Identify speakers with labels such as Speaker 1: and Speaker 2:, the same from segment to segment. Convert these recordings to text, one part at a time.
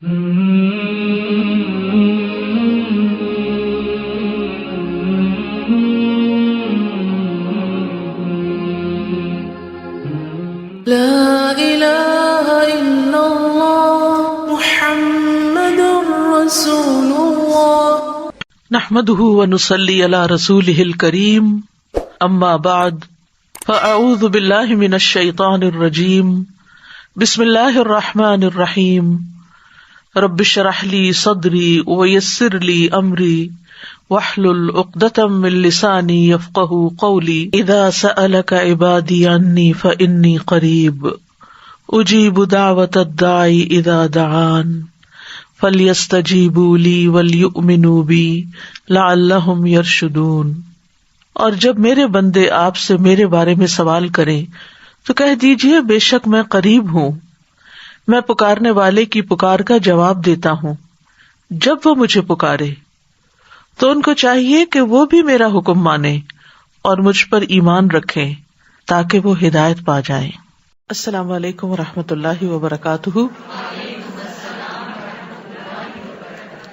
Speaker 1: لا الہ الا اللہ محمد رسول اللہ
Speaker 2: نحمده ونصلي على رسوله الكريم اما بعد فاعوذ باللہ من الشیطان الرجیم بسم اللہ الرحمن الرحیم رب اشرح لي صدری ويسر لي امری واحلل عقدۃ من لسانی یفقهوا قولی اذا سألك عبادی عنی فانی قریب اجیب دعوت الداعی اذا دعان فلیستجیبوا لی ولیؤمنوا بی لعلہم یرشدون۔ اور جب میرے بندے آپ سے میرے بارے میں سوال کریں تو کہہ دیجئے بے شک میں قریب ہوں، میں پکارنے والے کی پکار کا جواب دیتا ہوں۔ جب وہ مجھے پکارے تو ان کو چاہیے کہ وہ بھی میرا حکم مانیں اور مجھ پر ایمان رکھیں تاکہ وہ ہدایت پا جائیں۔ السلام علیکم ورحمۃ اللہ وبرکاتہ۔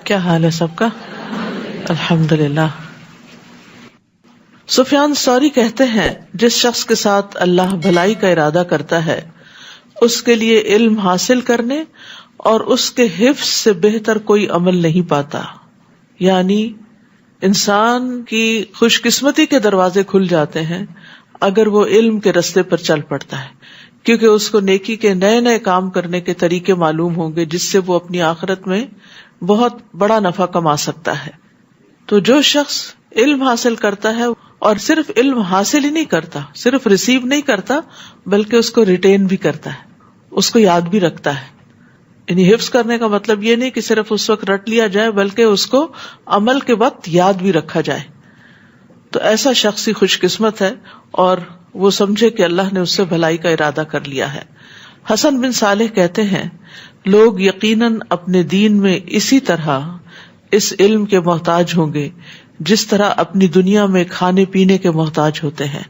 Speaker 2: کیا حال ہے سب کا؟ الحمدللہ۔ سفیان ثوری کہتے ہیں جس شخص کے ساتھ اللہ بھلائی کا ارادہ کرتا ہے اس کے لیے علم حاصل کرنے اور اس کے حفظ سے بہتر کوئی عمل نہیں پاتا، یعنی انسان کی خوش قسمتی کے دروازے کھل جاتے ہیں اگر وہ علم کے رستے پر چل پڑتا ہے، کیونکہ اس کو نیکی کے نئے نئے کام کرنے کے طریقے معلوم ہوں گے جس سے وہ اپنی آخرت میں بہت بڑا نفع کما سکتا ہے۔ تو جو شخص علم حاصل کرتا ہے اور صرف علم حاصل ہی نہیں کرتا، صرف ریسیو نہیں کرتا بلکہ اس کو ریٹین بھی کرتا ہے، اس کو یاد بھی رکھتا ہے۔ یعنی حفظ کرنے کا مطلب یہ نہیں کہ صرف اس وقت رٹ لیا جائے بلکہ اس کو عمل کے وقت یاد بھی رکھا جائے، تو ایسا شخص ہی خوش قسمت ہے اور وہ سمجھے کہ اللہ نے اس سے بھلائی کا ارادہ کر لیا ہے۔ حسن بن صالح کہتے ہیں لوگ یقیناً اپنے دین میں اسی طرح اس علم کے محتاج ہوں گے جس طرح اپنی دنیا میں کھانے پینے کے محتاج ہوتے ہیں،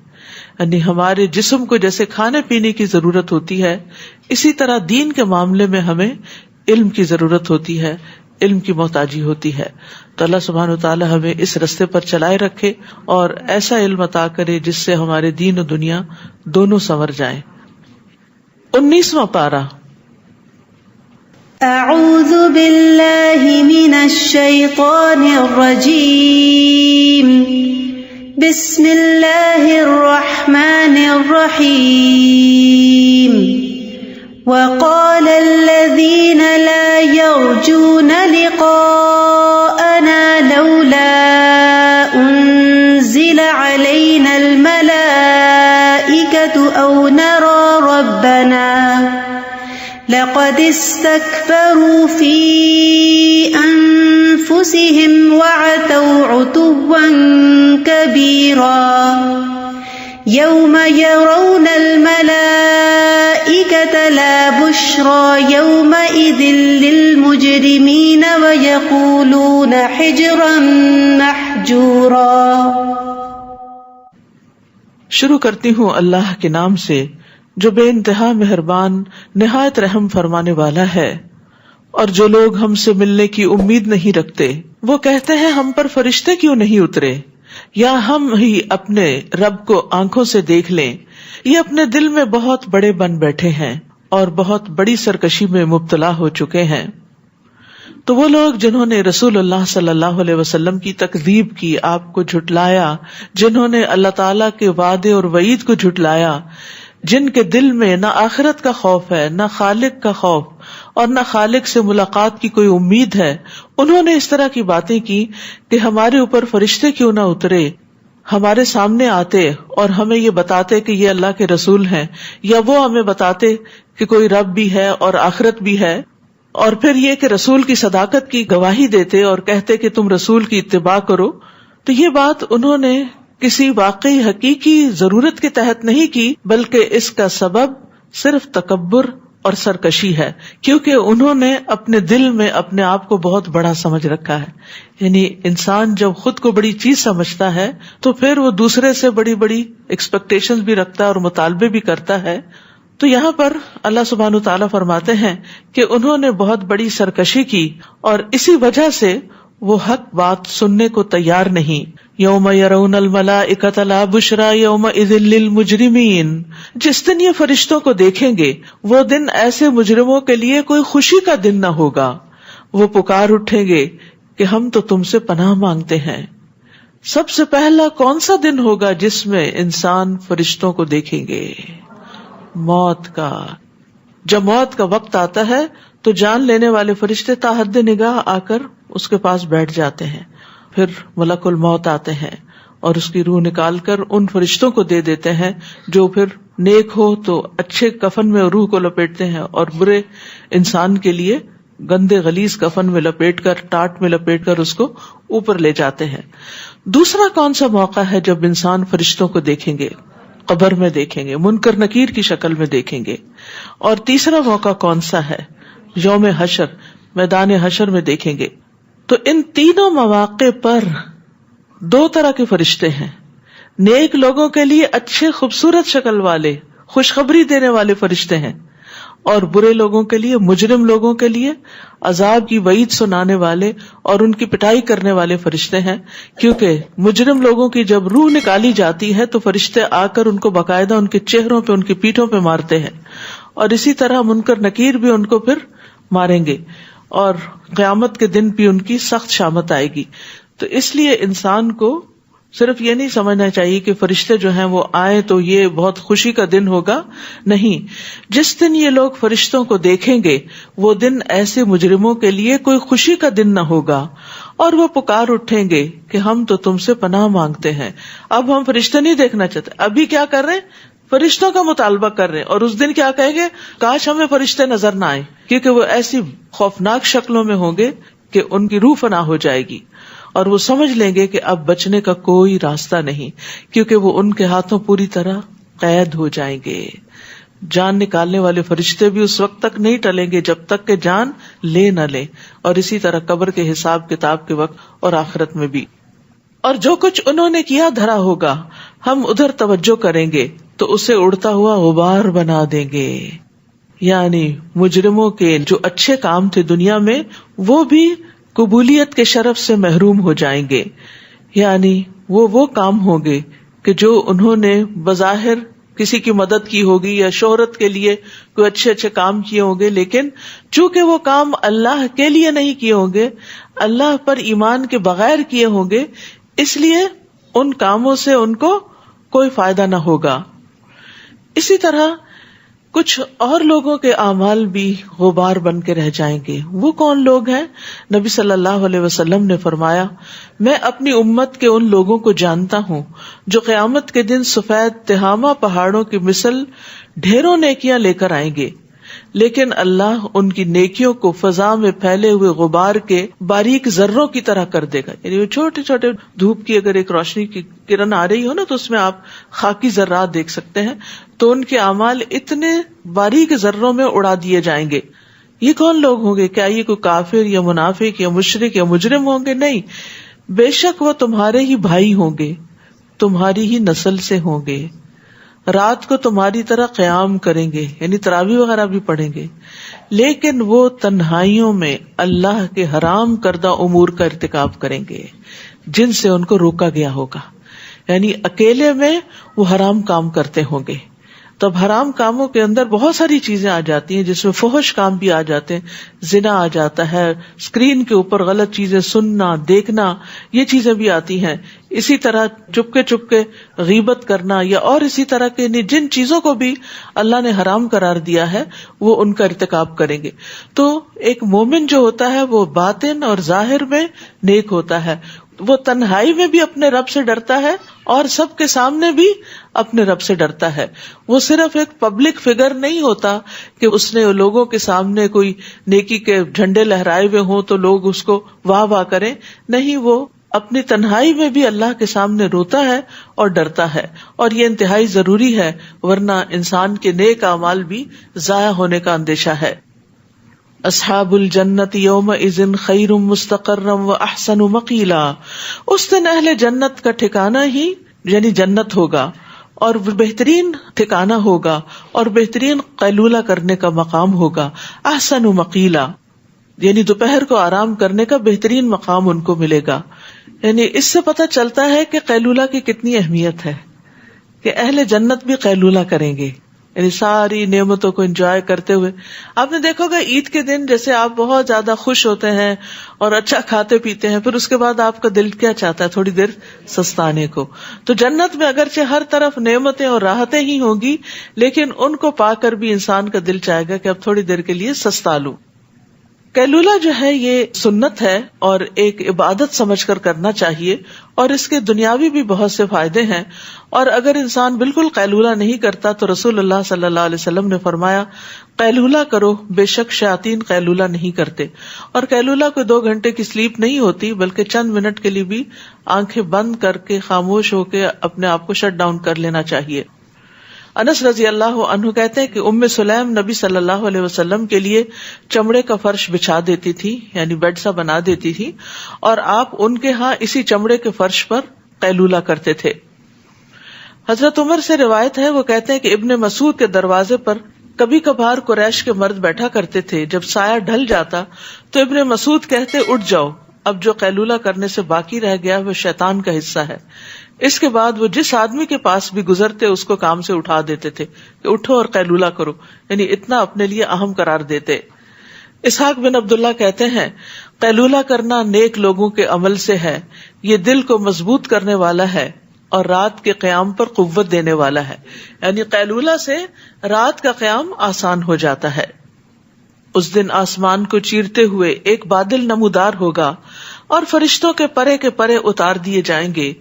Speaker 2: یعنی ہمارے جسم کو جیسے کھانے پینے کی ضرورت ہوتی ہے اسی طرح دین کے معاملے میں ہمیں علم کی ضرورت ہوتی ہے، علم کی محتاجی ہوتی ہے۔ تو اللہ سبحانہ وتعالی ہمیں اس رستے پر چلائے رکھے اور ایسا علم عطا کرے جس سے ہمارے دین و دنیا دونوں سنور جائیں۔ 19واں پارہ۔
Speaker 3: اعوذ باللہ من الشیطان الرجیم، بسم اللہ الرحمن الرحیم۔ وقال الذین لا یرجون لقاءنا لولا انزل علینا الملائکۃ او نرى ربنا لقد استكبروا في أنفسهم وعتوا عتوا كبيرا يوم يرون الملائكة لا بشرى يومئذ للمجرمين ويقولون حجرا محجورا۔
Speaker 2: شروع کرتی ہوں اللہ کے نام سے جو بے انتہا مہربان نہایت رحم فرمانے والا ہے۔ اور جو لوگ ہم سے ملنے کی امید نہیں رکھتے وہ کہتے ہیں ہم پر فرشتے کیوں نہیں اترے، یا ہم ہی اپنے رب کو آنکھوں سے دیکھ لیں۔ یہ اپنے دل میں بہت بڑے بن بیٹھے ہیں اور بہت بڑی سرکشی میں مبتلا ہو چکے ہیں۔ تو وہ لوگ جنہوں نے رسول اللہ صلی اللہ علیہ وسلم کی تکذیب کی، آپ کو جھٹلایا، جنہوں نے اللہ تعالیٰ کے وعدے اور وعید کو جھٹلایا، جن کے دل میں نہ آخرت کا خوف ہے، نہ خالق کا خوف اور نہ خالق سے ملاقات کی کوئی امید ہے، انہوں نے اس طرح کی باتیں کی کہ ہمارے اوپر فرشتے کیوں نہ اترے، ہمارے سامنے آتے اور ہمیں یہ بتاتے کہ یہ اللہ کے رسول ہیں، یا وہ ہمیں بتاتے کہ کوئی رب بھی ہے اور آخرت بھی ہے، اور پھر یہ کہ رسول کی صداقت کی گواہی دیتے اور کہتے کہ تم رسول کی اتباع کرو۔ تو یہ بات انہوں نے کسی واقعی حقیقی ضرورت کے تحت نہیں کی بلکہ اس کا سبب صرف تکبر اور سرکشی ہے، کیونکہ انہوں نے اپنے دل میں اپنے آپ کو بہت بڑا سمجھ رکھا ہے۔ یعنی انسان جب خود کو بڑی چیز سمجھتا ہے تو پھر وہ دوسرے سے بڑی بڑی ایکسپیکٹیشنز بھی رکھتا ہے اور مطالبے بھی کرتا ہے، تو یہاں پر اللہ سبحانہ وتعالیٰ فرماتے ہیں کہ انہوں نے بہت بڑی سرکشی کی اور اسی وجہ سے وہ حق بات سننے کو تیار نہیں. یوم یرون الملائکۃ لا بشری یومئذ للمجرمین، جس دن یہ فرشتوں کو دیکھیں گے وہ دن ایسے مجرموں کے لیے کوئی خوشی کا دن نہ ہوگا. وہ پکار اٹھیں گے کہ ہم تو تم سے پناہ مانگتے ہیں. سب سے پہلا کون سا دن ہوگا جس میں انسان فرشتوں کو دیکھیں گے؟ موت کا. جب موت کا وقت آتا ہے تو جان لینے والے فرشتے تا حد نگاہ آ کر اس کے پاس بیٹھ جاتے ہیں. پھر ملک الموت آتے ہیں اور اس کی روح نکال کر ان فرشتوں کو دے دیتے ہیں، جو پھر نیک ہو تو اچھے کفن میں روح کو لپیٹتے ہیں اور برے انسان کے لیے گندے غلیظ کفن میں لپیٹ کر، ٹاٹ میں لپیٹ کر اس کو اوپر لے جاتے ہیں. دوسرا کون سا موقع ہے جب انسان فرشتوں کو دیکھیں گے؟ قبر میں دیکھیں گے، منکر نکیر کی شکل میں دیکھیں گے. اور تیسرا موقع کون سا ہے؟ یوم حشر، میدان حشر میں دیکھیں گے. تو ان تینوں مواقع پر دو طرح کے فرشتے ہیں. نیک لوگوں کے لیے اچھے خوبصورت شکل والے خوشخبری دینے والے فرشتے ہیں، اور برے لوگوں کے لیے، مجرم لوگوں کے لیے عذاب کی وعید سنانے والے اور ان کی پٹائی کرنے والے فرشتے ہیں. کیونکہ مجرم لوگوں کی جب روح نکالی جاتی ہے تو فرشتے آ کر ان کو باقاعدہ ان کے چہروں پہ، ان کی پیٹھوں پہ مارتے ہیں، اور اسی طرح منکر نکیر بھی ان کو پھر ماریں گے، اور قیامت کے دن بھی ان کی سخت شامت آئے گی. تو اس لیے انسان کو صرف یہ نہیں سمجھنا چاہیے کہ فرشتے جو ہیں وہ آئے تو یہ بہت خوشی کا دن ہوگا. نہیں، جس دن یہ لوگ فرشتوں کو دیکھیں گے وہ دن ایسے مجرموں کے لیے کوئی خوشی کا دن نہ ہوگا، اور وہ پکار اٹھیں گے کہ ہم تو تم سے پناہ مانگتے ہیں. اب ہم فرشتے نہیں دیکھنا چاہتے، ابھی کیا کر رہے ہیں؟ فرشتوں کا مطالبہ کر رہے ہیں. اور اس دن کیا کہیں گے؟ کاش ہمیں فرشتے نظر نہ آئے، کیونکہ وہ ایسی خوفناک شکلوں میں ہوں گے کہ ان کی روح فنا ہو جائے گی، اور وہ سمجھ لیں گے کہ اب بچنے کا کوئی راستہ نہیں، کیونکہ وہ ان کے ہاتھوں پوری طرح قید ہو جائیں گے. جان نکالنے والے فرشتے بھی اس وقت تک نہیں ٹلیں گے جب تک کہ جان لے نہ لیں، اور اسی طرح قبر کے حساب کتاب کے وقت اور آخرت میں بھی. اور جو کچھ انہوں نے کیا دھرا ہوگا ہم ادھر توجہ کریں گے تو اسے اڑتا ہوا غبار بنا دیں گے. یعنی مجرموں کے جو اچھے کام تھے دنیا میں وہ بھی قبولیت کے شرف سے محروم ہو جائیں گے. یعنی وہ کام ہوں گے کہ جو انہوں نے بظاہر کسی کی مدد کی ہوگی یا شہرت کے لیے کوئی اچھے اچھے کام کیے ہوں گے، لیکن چونکہ وہ کام اللہ کے لیے نہیں کیے ہوں گے، اللہ پر ایمان کے بغیر کیے ہوں گے، اس لیے ان کاموں سے ان کو کوئی فائدہ نہ ہوگا. اسی طرح کچھ اور لوگوں کے اعمال بھی غبار بن کے رہ جائیں گے. وہ کون لوگ ہیں؟ نبی صلی اللہ علیہ وسلم نے فرمایا، میں اپنی امت کے ان لوگوں کو جانتا ہوں جو قیامت کے دن سفید تہامہ پہاڑوں کی مثل ڈھیروں نیکیاں لے کر آئیں گے، لیکن اللہ ان کی نیکیوں کو فضا میں پھیلے ہوئے غبار کے باریک ذروں کی طرح کر دے گا. یعنی وہ چھوٹے چھوٹے دھوپ کی اگر ایک روشنی کی کرن آ رہی ہو نا تو اس میں آپ خاکی ذرات دیکھ سکتے ہیں، تو ان کے اعمال اتنے باریک ذروں میں اڑا دیے جائیں گے. یہ کون لوگ ہوں گے؟ کیا یہ کوئی کافر یا منافق یا مشرک یا مجرم ہوں گے؟ نہیں، بے شک وہ تمہارے ہی بھائی ہوں گے، تمہاری ہی نسل سے ہوں گے، رات کو تمہاری طرح قیام کریں گے، یعنی تراویح وغیرہ بھی پڑھیں گے، لیکن وہ تنہائیوں میں اللہ کے حرام کردہ امور کا ارتکاب کریں گے جن سے ان کو روکا گیا ہوگا. یعنی اکیلے میں وہ حرام کام کرتے ہوں گے. تب حرام کاموں کے اندر بہت ساری چیزیں آ جاتی ہیں، جس میں فحش کام بھی آ جاتے ہیں، زنا آ جاتا ہے، اسکرین کے اوپر غلط چیزیں سننا دیکھنا، یہ چیزیں بھی آتی ہیں. اسی طرح چپکے غیبت کرنا، یا اور اسی طرح کے جن چیزوں کو بھی اللہ نے حرام قرار دیا ہے وہ ان کا ارتکاب کریں گے. تو ایک مومن جو ہوتا ہے وہ باطن اور ظاہر میں نیک ہوتا ہے، وہ تنہائی میں بھی اپنے رب سے ڈرتا ہے اور سب کے سامنے بھی اپنے رب سے ڈرتا ہے. وہ صرف ایک پبلک فگر نہیں ہوتا کہ اس نے لوگوں کے سامنے کوئی نیکی کے جھنڈے لہرائے ہوئے ہوں تو لوگ اس کو واہ واہ کریں. نہیں، وہ اپنی تنہائی میں بھی اللہ کے سامنے روتا ہے اور ڈرتا ہے، اور یہ انتہائی ضروری ہے، ورنہ انسان کے نیک اعمال بھی ضائع ہونے کا اندیشہ ہے. اصحاب الجنت یومئذ خیر مستقرا واحسن مقیلا. اس دن اہل جنت کا ٹھکانہ ہی یعنی جنت ہوگا، اور بہترین ٹھکانہ ہوگا اور بہترین قیلولہ کرنے کا مقام ہوگا. احسن مقیلا، یعنی دوپہر کو آرام کرنے کا بہترین مقام ان کو ملے گا. یعنی اس سے پتہ چلتا ہے کہ قیلولہ کی کتنی اہمیت ہے، کہ اہل جنت بھی قیلولہ کریں گے، یعنی ساری نعمتوں کو انجوائے کرتے ہوئے. آپ نے دیکھا ہوگا عید کے دن جیسے آپ بہت زیادہ خوش ہوتے ہیں اور اچھا کھاتے پیتے ہیں، پھر اس کے بعد آپ کا دل کیا چاہتا ہے؟ تھوڑی دیر سستانے کو. تو جنت میں اگرچہ ہر طرف نعمتیں اور راحتیں ہی ہوں گی، لیکن ان کو پا کر بھی انسان کا دل چاہے گا کہ اب تھوڑی دیر کے لیے سستا لوں. قیلولہ جو ہے یہ سنت ہے اور ایک عبادت سمجھ کر کرنا چاہیے، اور اس کے دنیاوی بھی بہت سے فائدے ہیں. اور اگر انسان بالکل قیلولہ نہیں کرتا تو رسول اللہ صلی اللہ علیہ وسلم نے فرمایا قیلولہ کرو، بے شک شیاطین قیلولہ نہیں کرتے. اور قیلولہ کوئی 2 گھنٹے کی سلیپ نہیں ہوتی، بلکہ چند منٹ کے لیے بھی آنکھیں بند کر کے خاموش ہو کے اپنے آپ کو شٹ ڈاؤن کر لینا چاہیے. انس رضی اللہ عنہ کہتے ہیں کہ ام سلیم نبی صلی اللہ علیہ وسلم کے لیے چمڑے کا فرش بچھا دیتی تھی، یعنی بیڈ سا بنا دیتی تھی، اور آپ ان کے ہاں اسی چمڑے کے فرش پر قیلولہ کرتے تھے. حضرت عمر سے روایت ہے، وہ کہتے ہیں کہ ابن مسعود کے دروازے پر کبھی کبھار قریش کے مرد بیٹھا کرتے تھے. جب سایہ ڈھل جاتا تو ابن مسعود کہتے اٹھ جاؤ، اب جو قیلولہ کرنے سے باقی رہ گیا وہ شیطان کا حصہ ہے. اس کے بعد وہ جس آدمی کے پاس بھی گزرتے اس کو کام سے اٹھا دیتے تھے کہ اٹھو اور قیلولہ کرو، یعنی اتنا اپنے لیے اہم قرار دیتے. اسحاق بن عبداللہ کہتے ہیں قیلولہ کرنا نیک لوگوں کے عمل سے ہے، یہ دل کو مضبوط کرنے والا ہے اور رات کے قیام پر قوت دینے والا ہے. یعنی قیلولہ سے رات کا قیام آسان ہو جاتا ہے. اس دن آسمان کو چیرتے ہوئے ایک بادل نمودار ہوگا اور فرشتوں کے پرے اتار دیے جائیں گے.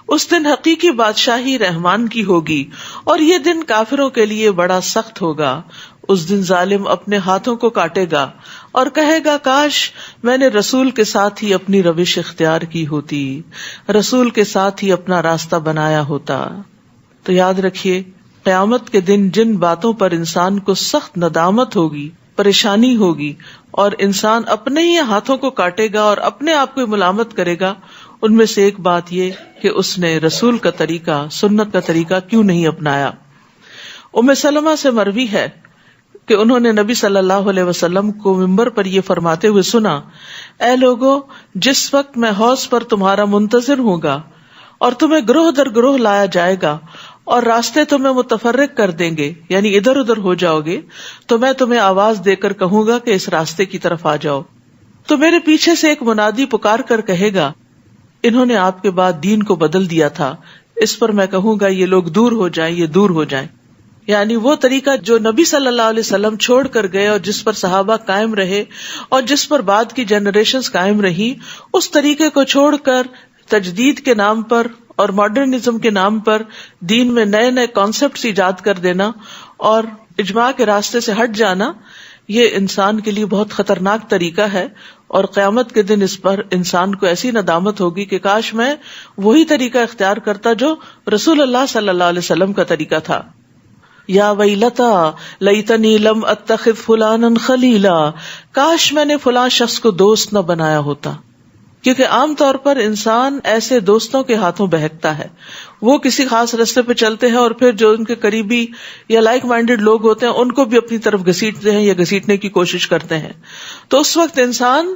Speaker 2: اس دن حقیقی بادشاہی رحمان کی ہوگی اور یہ دن کافروں کے لیے بڑا سخت ہوگا. اس دن ظالم اپنے ہاتھوں کو کاٹے گا اور کہے گا کاش میں نے رسول کے ساتھ ہی اپنی روش اختیار کی ہوتی، رسول کے ساتھ ہی اپنا راستہ بنایا ہوتا. تو یاد رکھیے قیامت کے دن جن باتوں پر انسان کو سخت ندامت ہوگی، پریشانی ہوگی، اور انسان اپنے ہی ہاتھوں کو کاٹے گا اور اپنے آپ کو ملامت کرے گا، ان میں سے ایک بات یہ کہ اس نے رسول کا طریقہ، سنت کا طریقہ کیوں نہیں اپنایا. ام سلمہ سے مروی ہے کہ انہوں نے نبی صلی اللہ علیہ وسلم کو منبر پر یہ فرماتے ہوئے سنا، اے لوگو، جس وقت میں حوض پر تمہارا منتظر ہوں گا اور تمہیں گروہ در گروہ لایا جائے گا اور راستے تمہیں متفرق کر دیں گے، یعنی ادھر ادھر ہو جاؤ گے، تو میں تمہیں آواز دے کر کہوں گا کہ اس راستے کی طرف آ جاؤ. تو میرے پیچھے سے ایک منادی پکار کر کہے گا انہوں نے آپ کے بعد دین کو بدل دیا تھا. اس پر میں کہوں گا یہ لوگ دور ہو جائیں، یہ دور ہو جائیں. یعنی وہ طریقہ جو نبی صلی اللہ علیہ وسلم چھوڑ کر گئے اور جس پر صحابہ قائم رہے اور جس پر بعد کی جنریشنز قائم رہی، اس طریقے کو چھوڑ کر تجدید کے نام پر اور ماڈرنزم کے نام پر دین میں نئے نئے کانسیپٹس ایجاد کر دینا اور اجماع کے راستے سے ہٹ جانا، یہ انسان کے لیے بہت خطرناک طریقہ ہے. اور قیامت کے دن اس پر انسان کو ایسی ندامت ہوگی کہ کاش میں وہی طریقہ اختیار کرتا جو رسول اللہ صلی اللہ علیہ وسلم کا طریقہ تھا. یا ویلتا لیتنی لم اتخذ فلانا خلیلا، کاش میں نے فلاں شخص کو دوست نہ بنایا ہوتا. کیونکہ عام طور پر انسان ایسے دوستوں کے ہاتھوں بہکتا ہے، وہ کسی خاص راستے پہ چلتے ہیں اور پھر جو ان کے قریبی یا لائک مائنڈیڈ لوگ ہوتے ہیں ان کو بھی اپنی طرف گھسیٹتے ہیں یا گھسیٹنے کی کوشش کرتے ہیں. تو اس وقت انسان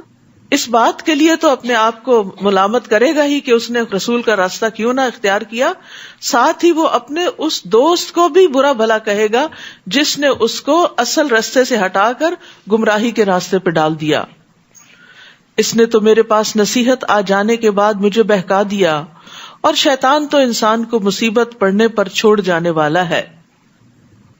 Speaker 2: اس بات کے لیے تو اپنے آپ کو ملامت کرے گا ہی کہ اس نے رسول کا راستہ کیوں نہ اختیار کیا، ساتھ ہی وہ اپنے اس دوست کو بھی برا بھلا کہے گا جس نے اس کو اصل راستے سے ہٹا کر گمراہی کے راستے پہ ڈال دیا. اس نے تو میرے پاس نصیحت آ جانے کے بعد مجھے بہکا دیا، اور شیطان تو انسان کو مصیبت پڑنے پر چھوڑ جانے والا ہے.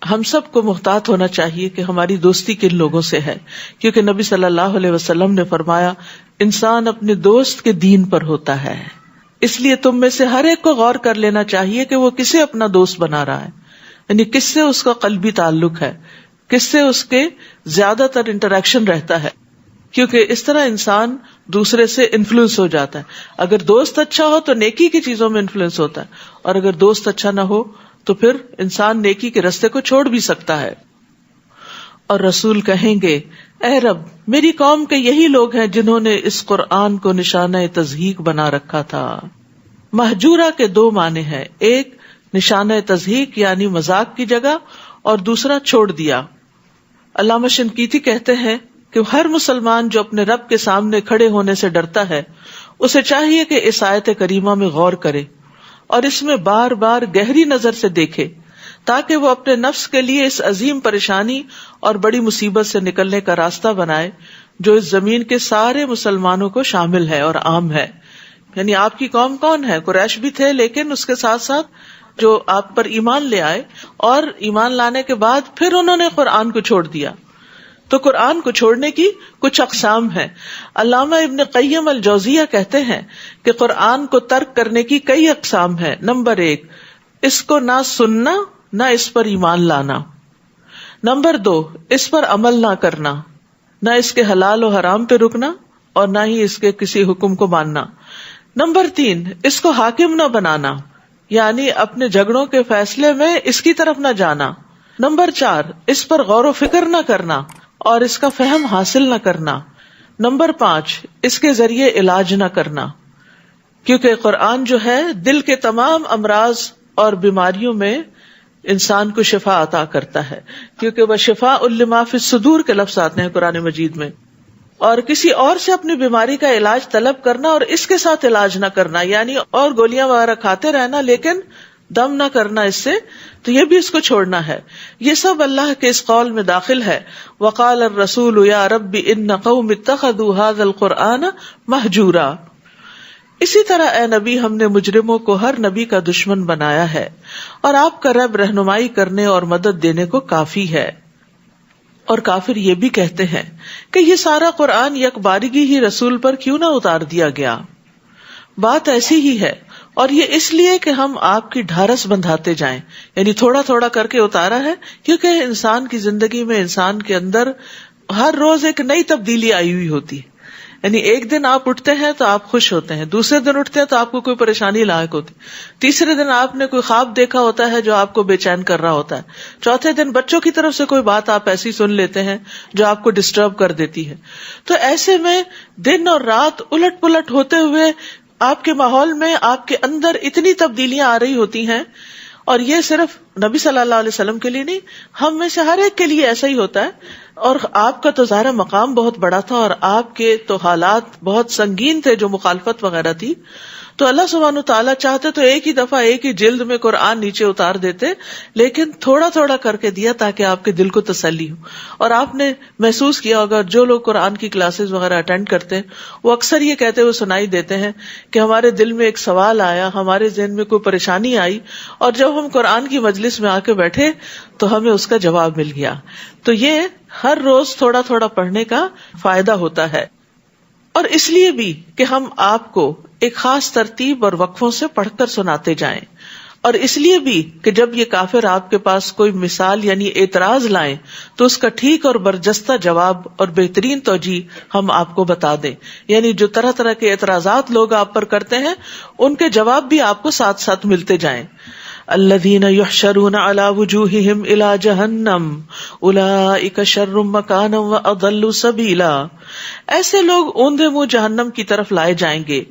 Speaker 2: ہم سب کو محتاط ہونا چاہیے کہ ہماری دوستی کن لوگوں سے ہے، کیونکہ نبی صلی اللہ علیہ وسلم نے فرمایا انسان اپنے دوست کے دین پر ہوتا ہے. اس لیے تم میں سے ہر ایک کو غور کر لینا چاہیے کہ وہ کسے اپنا دوست بنا رہا ہے، یعنی کس سے اس کا قلبی تعلق ہے، کس سے اس کے زیادہ تر انٹریکشن رہتا ہے. کیونکہ اس طرح انسان دوسرے سے انفلوئنس ہو جاتا ہے. اگر دوست اچھا ہو تو نیکی کی چیزوں میں انفلوئنس ہوتا ہے، اور اگر دوست اچھا نہ ہو تو پھر انسان نیکی کے راستے کو چھوڑ بھی سکتا ہے. اور رسول کہیں گے اے رب، میری قوم کے یہی لوگ ہیں جنہوں نے اس قرآن کو نشانہ تضحیک بنا رکھا تھا. مہجورہ کے 2 معنی ہیں، ایک نشانہ تضحیک یعنی مذاق کی جگہ، اور دوسرا چھوڑ دیا۔ علامہ شنقیطی کہتے ہیں کہ ہر مسلمان جو اپنے رب کے سامنے کھڑے ہونے سے ڈرتا ہے، اسے چاہیے کہ اس آیت کریمہ میں غور کرے اور اس میں بار بار گہری نظر سے دیکھے، تاکہ وہ اپنے نفس کے لیے اس عظیم پریشانی اور بڑی مصیبت سے نکلنے کا راستہ بنائے جو اس زمین کے سارے مسلمانوں کو شامل ہے اور عام ہے۔ یعنی آپ کی قوم کون ہے؟ قریش بھی تھے، لیکن اس کے ساتھ ساتھ جو آپ پر ایمان لے آئے اور ایمان لانے کے بعد پھر انہوں نے قرآن کو چھوڑ دیا۔ تو قرآن کو چھوڑنے کی کچھ اقسام ہیں۔ علامہ ابن قیم الجوزیہ کہتے ہیں کہ قرآن کو ترک کرنے کی کئی اقسام ہیں۔ نمبر 1، اس کو نہ سننا نہ اس پر ایمان لانا۔ نمبر 2، اس پر عمل نہ کرنا، نہ اس کے حلال و حرام پہ رکنا اور نہ ہی اس کے کسی حکم کو ماننا۔ نمبر 3، اس کو حاکم نہ بنانا، یعنی اپنے جھگڑوں کے فیصلے میں اس کی طرف نہ جانا۔ نمبر 4، اس پر غور و فکر نہ کرنا اور اس کا فہم حاصل نہ کرنا۔ نمبر 5، اس کے ذریعے علاج نہ کرنا، کیونکہ قرآن جو ہے دل کے تمام امراض اور بیماریوں میں انسان کو شفا عطا کرتا ہے، کیونکہ وہ شفاء لما فی الصدور کے لفظ آتے ہیں قرآن مجید میں۔ اور کسی اور سے اپنی بیماری کا علاج طلب کرنا اور اس کے ساتھ علاج نہ کرنا، یعنی اور گولیاں وغیرہ کھاتے رہنا لیکن دم نہ کرنا اس سے، تو یہ بھی اس کو چھوڑنا ہے۔ یہ سب اللہ کے اس قول میں داخل ہے، وقال الرسول یا رب ان قوم اتخذوا هذا القرآن مہجورا۔ اسی طرح اے نبی، ہم نے مجرموں کو ہر نبی کا دشمن بنایا ہے، اور آپ کا رب رہنمائی کرنے اور مدد دینے کو کافی ہے۔ اور کافر یہ بھی کہتے ہیں کہ یہ سارا قرآن یک بارگی ہی رسول پر کیوں نہ اتار دیا گیا؟ بات ایسی ہی ہے، اور یہ اس لیے کہ ہم آپ کی ڈھارس بندھاتے جائیں، یعنی تھوڑا تھوڑا کر کے اتارا ہے، کیونکہ انسان کی زندگی میں انسان کے اندر ہر روز ایک نئی تبدیلی آئی ہوئی ہوتی ہے۔ یعنی ایک دن آپ اٹھتے ہیں تو آپ خوش ہوتے ہیں، دوسرے دن اٹھتے ہیں تو آپ کو کوئی پریشانی لاحق ہوتی، تیسرے دن آپ نے کوئی خواب دیکھا ہوتا ہے جو آپ کو بے چین کر رہا ہوتا ہے، چوتھے دن بچوں کی طرف سے کوئی بات آپ ایسی سن لیتے ہیں جو آپ کو ڈسٹرب کر دیتی ہے۔ تو ایسے میں دن اور رات الٹ پلٹ ہوتے ہوئے آپ کے ماحول میں آپ کے اندر اتنی تبدیلیاں آ رہی ہوتی ہیں، اور یہ صرف نبی صلی اللہ علیہ وسلم کے لیے نہیں، ہم میں سے ہر ایک کے لیے ایسا ہی ہوتا ہے۔ اور آپ کا تو ظاہر مقام بہت بڑا تھا اور آپ کے تو حالات بہت سنگین تھے جو مخالفت وغیرہ تھی، تو اللہ سبحانہ تعالیٰ چاہتے تو ایک ہی دفعہ ایک ہی جلد میں قرآن نیچے اتار دیتے، لیکن تھوڑا تھوڑا کر کے دیا تاکہ آپ کے دل کو تسلی ہو۔ اور آپ نے محسوس کیا ہوگا جو لوگ قرآن کی کلاسز وغیرہ اٹینڈ کرتے ہیں وہ اکثر یہ کہتے ہوئے سنائی دیتے ہیں کہ ہمارے دل میں ایک سوال آیا، ہمارے ذہن میں کوئی پریشانی آئی، اور جب ہم قرآن کی مجلس میں آ کے بیٹھے تو ہمیں اس کا جواب مل گیا۔ تو یہ ہر روز تھوڑا تھوڑا پڑھنے کا فائدہ ہوتا ہے، اور اس لیے بھی کہ ہم آپ کو ایک خاص ترتیب اور وقفوں سے پڑھ کر سناتے جائیں، اور اس لیے بھی کہ جب یہ کافر آپ کے پاس کوئی مثال یعنی اعتراض لائیں تو اس کا ٹھیک اور برجستہ جواب اور بہترین توجیہ ہم آپ کو بتا دیں، یعنی جو طرح طرح کے اعتراضات لوگ آپ پر کرتے ہیں ان کے جواب بھی آپ کو ساتھ ساتھ ملتے جائیں۔ الذین یحشرون علی وجوہہم الی جہنم اولئک شر مکانا واضل سبیلا۔ ایسے لوگ اوندے منہ جہنم کی طرف لائے جائیں گے،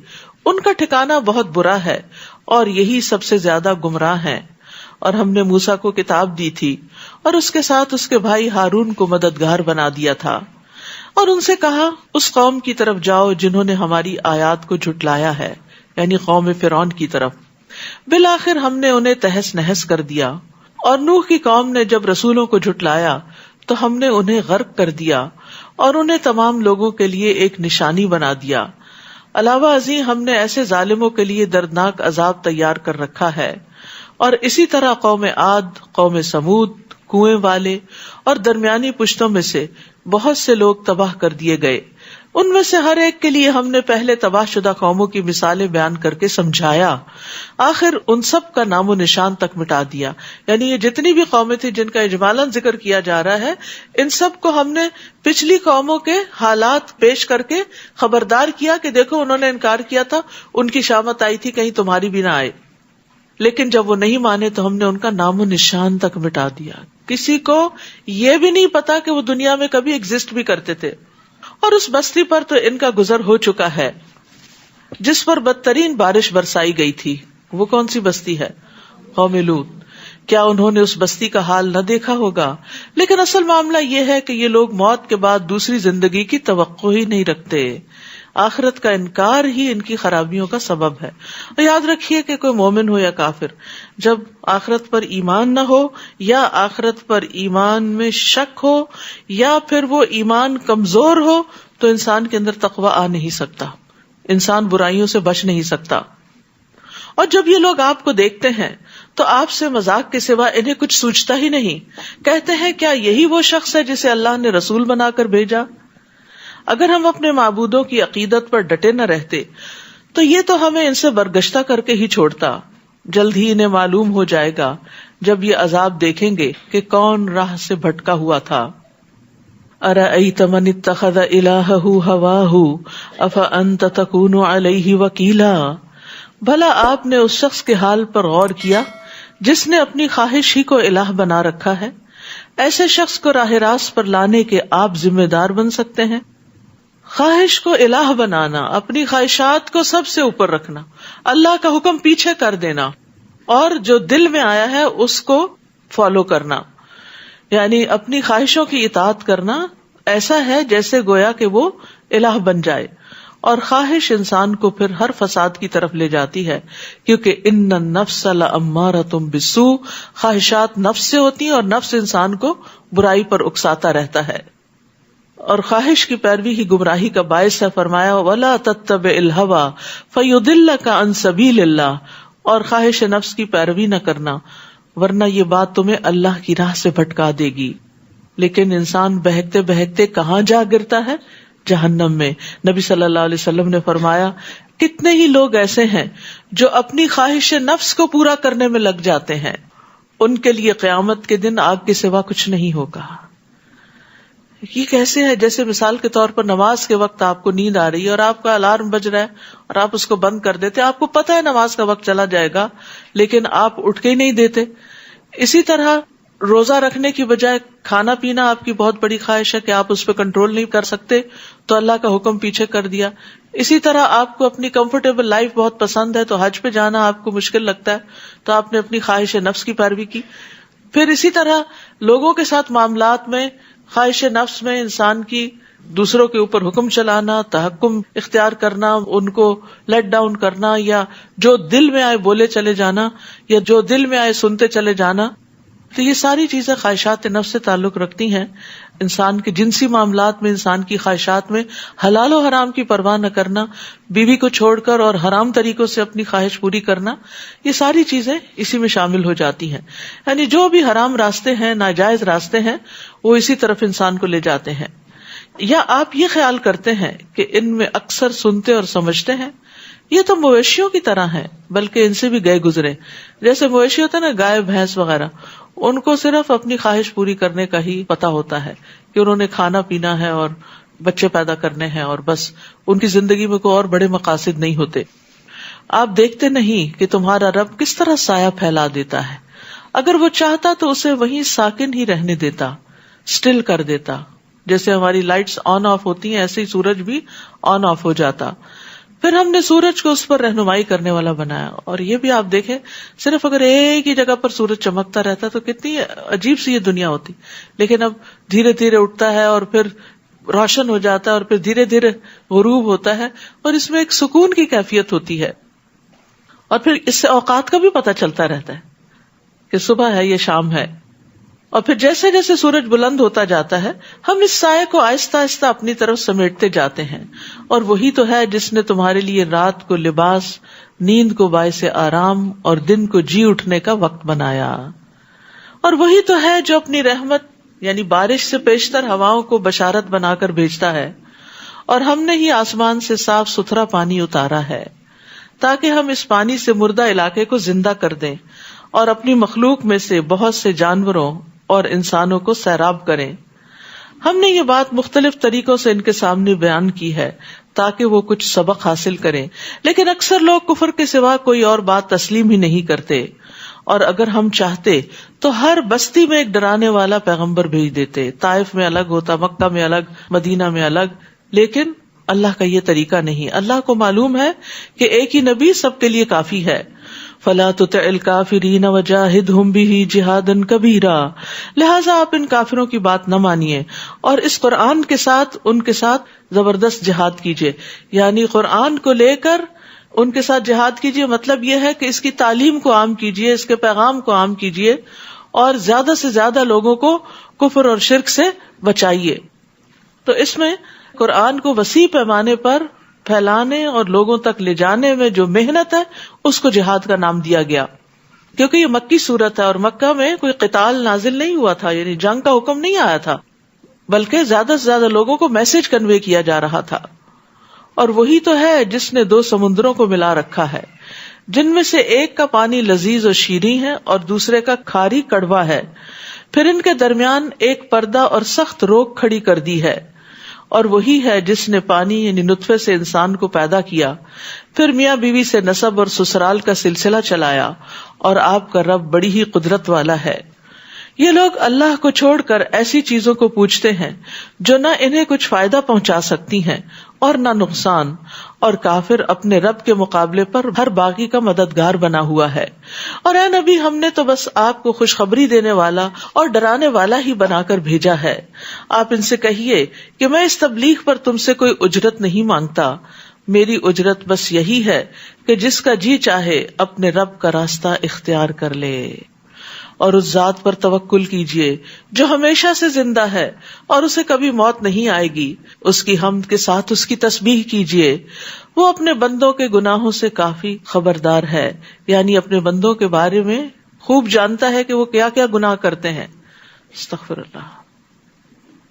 Speaker 2: ان کا ٹھکانہ بہت برا ہے اور یہی سب سے زیادہ گمراہ ہیں۔ اور ہم نے موسیٰ کو کتاب دی تھی اور اس کے ساتھ اس کے بھائی ہارون کو مددگار بنا دیا تھا، اور ان سے کہا اس قوم کی طرف جاؤ جنہوں نے ہماری آیات کو جھٹلایا ہے، یعنی قوم فرعون کی طرف۔ بالآخر ہم نے انہیں تہس نہس کر دیا، اور نوح کی قوم نے جب رسولوں کو جھٹلایا تو ہم نے انہیں غرق کر دیا اور انہیں تمام لوگوں کے لیے ایک نشانی بنا دیا۔ علاوہ ازیں ہم نے ایسے ظالموں کے لیے دردناک عذاب تیار کر رکھا ہے۔ اور اسی طرح قوم عاد، قوم سمود، کنویں والے اور درمیانی پشتوں میں سے بہت سے لوگ تباہ کر دیے گئے۔ ان میں سے ہر ایک کے لیے ہم نے پہلے تباہ شدہ قوموں کی مثالیں بیان کر کے سمجھایا، آخر ان سب کا نام و نشان تک مٹا دیا۔ یعنی یہ جتنی بھی قومیں تھیں جن کا اجمالاً ذکر کیا جا رہا ہے، ان سب کو ہم نے پچھلی قوموں کے حالات پیش کر کے خبردار کیا کہ دیکھو انہوں نے انکار کیا تھا، ان کی شامت آئی تھی، کہیں تمہاری بھی نہ آئے۔ لیکن جب وہ نہیں مانے تو ہم نے ان کا نام و نشان تک مٹا دیا، کسی کو یہ بھی نہیں پتا کہ وہ دنیا میں کبھی ایگزسٹ بھی کرتے تھے۔ اور اس بستی پر تو ان کا گزر ہو چکا ہے جس پر بدترین بارش برسائی گئی تھی۔ وہ کون سی بستی ہے؟ قوم لوط، کیا انہوں نے اس بستی کا حال نہ دیکھا ہوگا؟ لیکن اصل معاملہ یہ ہے کہ یہ لوگ موت کے بعد دوسری زندگی کی توقع ہی نہیں رکھتے. آخرت کا انکار ہی ان کی خرابیوں کا سبب ہے. اور یاد رکھیے کہ کوئی مومن ہو یا کافر، جب آخرت پر ایمان نہ ہو یا آخرت پر ایمان میں شک ہو یا پھر وہ ایمان کمزور ہو تو انسان کے اندر تقویٰ آ نہیں سکتا، انسان برائیوں سے بچ نہیں سکتا. اور جب یہ لوگ آپ کو دیکھتے ہیں تو آپ سے مذاق کے سوا انہیں کچھ سوچتا ہی نہیں. کہتے ہیں کیا یہی وہ شخص ہے جسے اللہ نے رسول بنا کر بھیجا؟ اگر ہم اپنے معبودوں کی عقیدت پر ڈٹے نہ رہتے تو یہ تو ہمیں ان سے برگشتہ کر کے ہی چھوڑتا. جلد ہی انہیں معلوم ہو جائے گا جب یہ عذاب دیکھیں گے کہ کون راہ سے بھٹکا ہوا تھا. أَرَأَيْتَ مَنِ اتَّخَذَ إِلَٰهَهُ هَوَاهُ أَفَأَنْتَ تَكُونُ عَلَيْهِ وَكِيلًا. بھلا آپ نے اس شخص کے حال پر غور کیا جس نے اپنی خواہش ہی کو الہ بنا رکھا ہے؟ ایسے شخص کو راہ راست پر لانے کے آپ ذمہ دار بن سکتے ہیں؟ خواہش کو الہ بنانا، اپنی خواہشات کو سب سے اوپر رکھنا، اللہ کا حکم پیچھے کر دینا اور جو دل میں آیا ہے اس کو فالو کرنا، یعنی اپنی خواہشوں کی اطاعت کرنا ایسا ہے جیسے گویا کہ وہ الہ بن جائے. اور خواہش انسان کو پھر ہر فساد کی طرف لے جاتی ہے، کیونکہ ان النفس لامارۃ بالسوء، خواہشات نفس سے ہوتی ہیں اور نفس انسان کو برائی پر اکساتا رہتا ہے. اور خواہش کی پیروی ہی گمراہی کا باعث ہے. فرمایا وَلَا تَتَّبِعِ الْهَوَىٰ فَيُضِلَّكَ عَن سَبِيلِ اللَّهِ، اور خواہش نفس کی پیروی نہ کرنا ورنہ یہ بات تمہیں اللہ کی راہ سے بھٹکا دے گی. لیکن انسان بہکتے بہکتے کہاں جا گرتا ہے؟ جہنم میں. نبی صلی اللہ علیہ وسلم نے فرمایا کتنے ہی لوگ ایسے ہیں جو اپنی خواہش نفس کو پورا کرنے میں لگ جاتے ہیں، ان کے لیے قیامت کے دن آگ کے سوا کچھ نہیں ہوگا. یہ کیسے ہے؟ جیسے مثال کے طور پر نماز کے وقت آپ کو نیند آ رہی ہے اور آپ کا الارم بج رہا ہے اور آپ اس کو بند کر دیتے، آپ کو پتا ہے نماز کا وقت چلا جائے گا لیکن آپ اٹھ کے ہی نہیں دیتے. اسی طرح روزہ رکھنے کی بجائے کھانا پینا آپ کی بہت بڑی خواہش ہے کہ آپ اس پہ کنٹرول نہیں کر سکتے تو اللہ کا حکم پیچھے کر دیا. اسی طرح آپ کو اپنی کمفرٹیبل لائف بہت پسند ہے تو حج پہ جانا آپ کو مشکل لگتا ہے تو آپ نے اپنی خواہش نفس کی پیروی کی. پھر اسی طرح لوگوں کے ساتھ معاملات میں خواہش نفس میں انسان کی دوسروں کے اوپر حکم چلانا، تحکم اختیار کرنا، ان کو لیٹ ڈاؤن کرنا، یا جو دل میں آئے بولے چلے جانا یا جو دل میں آئے سنتے چلے جانا. تو یہ ساری چیزیں خواہشات نفس سے تعلق رکھتی ہیں. انسان کے جنسی معاملات میں، انسان کی خواہشات میں حلال و حرام کی پرواہ نہ کرنا، بیوی کو چھوڑ کر اور حرام طریقوں سے اپنی خواہش پوری کرنا، یہ ساری چیزیں اسی میں شامل ہو جاتی ہیں. یعنی جو بھی حرام راستے ہیں، ناجائز راستے ہیں، وہ اسی طرف انسان کو لے جاتے ہیں. یا آپ یہ خیال کرتے ہیں کہ ان میں اکثر سنتے اور سمجھتے ہیں، یہ تو مویشیوں کی طرح ہیں، بلکہ ان سے بھی گئے گزرے. جیسے مویشی ہوتا ہے نا، گائے بھینس وغیرہ، ان کو صرف اپنی خواہش پوری کرنے کا ہی پتا ہوتا ہے کہ انہوں نے کھانا پینا ہے اور بچے پیدا کرنے ہیں، اور بس ان کی زندگی میں کوئی اور بڑے مقاصد نہیں ہوتے. آپ دیکھتے نہیں کہ تمہارا رب کس طرح سایہ پھیلا دیتا ہے. اگر وہ چاہتا تو اسے وہیں ساکن ہی رہنے دیتا، سٹل کر دیتا. جیسے ہماری لائٹس آن آف ہوتی ہیں ایسے ہی سورج بھی آن آف ہو جاتا. پھر ہم نے سورج کو اس پر رہنمائی کرنے والا بنایا. اور یہ بھی آپ دیکھیں، صرف اگر ایک ہی جگہ پر سورج چمکتا رہتا تو کتنی عجیب سی یہ دنیا ہوتی. لیکن اب دھیرے دھیرے اٹھتا ہے اور پھر روشن ہو جاتا ہے اور پھر دھیرے دھیرے غروب ہوتا ہے، اور اس میں ایک سکون کی کیفیت ہوتی ہے. اور پھر اس سے اوقات کا بھی پتہ چلتا رہتا ہے کہ صبح ہے، یہ شام ہے. اور پھر جیسے جیسے سورج بلند ہوتا جاتا ہے، ہم اس سائے کو آہستہ آہستہ اپنی طرف سمیٹتے جاتے ہیں. اور وہی تو ہے جس نے تمہارے لیے رات کو لباس، نیند کو باعث آرام اور دن کو جی اٹھنے کا وقت بنایا. اور وہی تو ہے جو اپنی رحمت یعنی بارش سے پیشتر ہواؤں کو بشارت بنا کر بھیجتا ہے. اور ہم نے ہی آسمان سے صاف ستھرا پانی اتارا ہے تاکہ ہم اس پانی سے مردہ علاقے کو زندہ کر دیں اور اپنی مخلوق میں سے بہت سے جانوروں اور انسانوں کو سیراب کریں. ہم نے یہ بات مختلف طریقوں سے ان کے سامنے بیان کی ہے تاکہ وہ کچھ سبق حاصل کریں، لیکن اکثر لوگ کفر کے سوا کوئی اور بات تسلیم ہی نہیں کرتے. اور اگر ہم چاہتے تو ہر بستی میں ایک ڈرانے والا پیغمبر بھیج دیتے. طائف میں الگ ہوتا، مکہ میں الگ، مدینہ میں الگ، لیکن اللہ کا یہ طریقہ نہیں. اللہ کو معلوم ہے کہ ایک ہی نبی سب کے لیے کافی ہے. فلا تطع الکافرین وجاہدہم بہ جہادا کبیرا، لہذا آپ ان کافروں کی بات نہ مانیے اور اس قرآن کے ساتھ ان کے ساتھ زبردست جہاد کیجیے. یعنی قرآن کو لے کر ان کے ساتھ جہاد کیجیے، مطلب یہ ہے کہ اس کی تعلیم کو عام کیجیے، اس کے پیغام کو عام کیجیے اور زیادہ سے زیادہ لوگوں کو کفر اور شرک سے بچائیے. تو اس میں قرآن کو وسیع پیمانے پر پھیلانے اور لوگوں تک لے جانے میں جو محنت ہے اس کو جہاد کا نام دیا گیا، کیونکہ یہ مکی صورت ہے اور مکہ میں کوئی قتال نازل نہیں ہوا تھا، یعنی جنگ کا حکم نہیں آیا تھا، بلکہ زیادہ سے زیادہ لوگوں کو میسج کنوے کیا جا رہا تھا. اور وہی تو ہے جس نے دو سمندروں کو ملا رکھا ہے، جن میں سے ایک کا پانی لذیذ اور شیریں ہے اور دوسرے کا کھاری کڑوا ہے، پھر ان کے درمیان ایک پردہ اور سخت روک کھڑی کر دی ہے. اور وہی ہے جس نے پانی یعنی نطفے سے انسان کو پیدا کیا، پھر میاں بیوی سے نسب اور سسرال کا سلسلہ چلایا، اور آپ کا رب بڑی ہی قدرت والا ہے. یہ لوگ اللہ کو چھوڑ کر ایسی چیزوں کو پوجتے ہیں جو نہ انہیں کچھ فائدہ پہنچا سکتی ہیں اور نہ نقصان، اور کافر اپنے رب کے مقابلے پر ہر باغی کا مددگار بنا ہوا ہے. اور اے نبی، ہم نے تو بس آپ کو خوشخبری دینے والا اور ڈرانے والا ہی بنا کر بھیجا ہے. آپ ان سے کہیے کہ میں اس تبلیغ پر تم سے کوئی اجرت نہیں مانگتا، میری اجرت بس یہی ہے کہ جس کا جی چاہے اپنے رب کا راستہ اختیار کر لے، اور اس ذات پر توکل کیجیے جو ہمیشہ سے زندہ ہے اور اسے کبھی موت نہیں آئے گی. اس کی حمد کے ساتھ اس کی تسبیح کیجیے، وہ اپنے بندوں کے گناہوں سے کافی خبردار ہے، یعنی اپنے بندوں کے بارے میں خوب جانتا ہے کہ وہ کیا کیا گناہ کرتے ہیں. استغفر اللہ.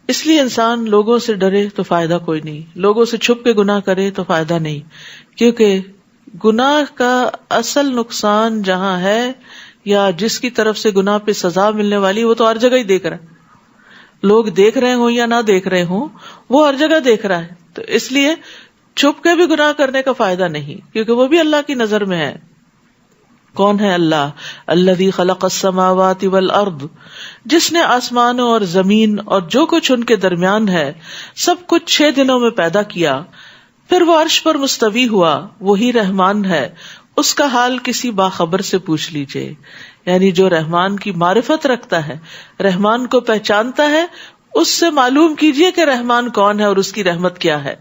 Speaker 2: اس لیے انسان لوگوں سے ڈرے تو فائدہ کوئی نہیں، لوگوں سے چھپ کے گناہ کرے تو فائدہ نہیں، کیونکہ گناہ کا اصل نقصان جہاں ہے یا جس کی طرف سے گناہ پہ سزا ملنے والی، وہ تو ہر جگہ ہی دیکھ رہا ہے. لوگ دیکھ رہے ہوں یا نہ دیکھ رہے ہوں، وہ ہر جگہ دیکھ رہا ہے. تو اس لیے چھپ کے بھی گناہ کرنے کا فائدہ نہیں، کیونکہ وہ بھی اللہ کی نظر میں ہے. کون ہے اللہ؟ الذی خلق السماوات والارض، جس نے آسمانوں اور زمین اور جو کچھ ان کے درمیان ہے سب کچھ 6 دنوں میں پیدا کیا، پھر وہ عرش پر مستوی ہوا. وہی رحمان ہے، اس کا حال کسی باخبر سے پوچھ لیجئے. یعنی جو رحمان کی معرفت رکھتا ہے، رحمان کو پہچانتا ہے، اس سے معلوم کیجئے کہ رحمان کون ہے اور اس کی رحمت کیا ہے.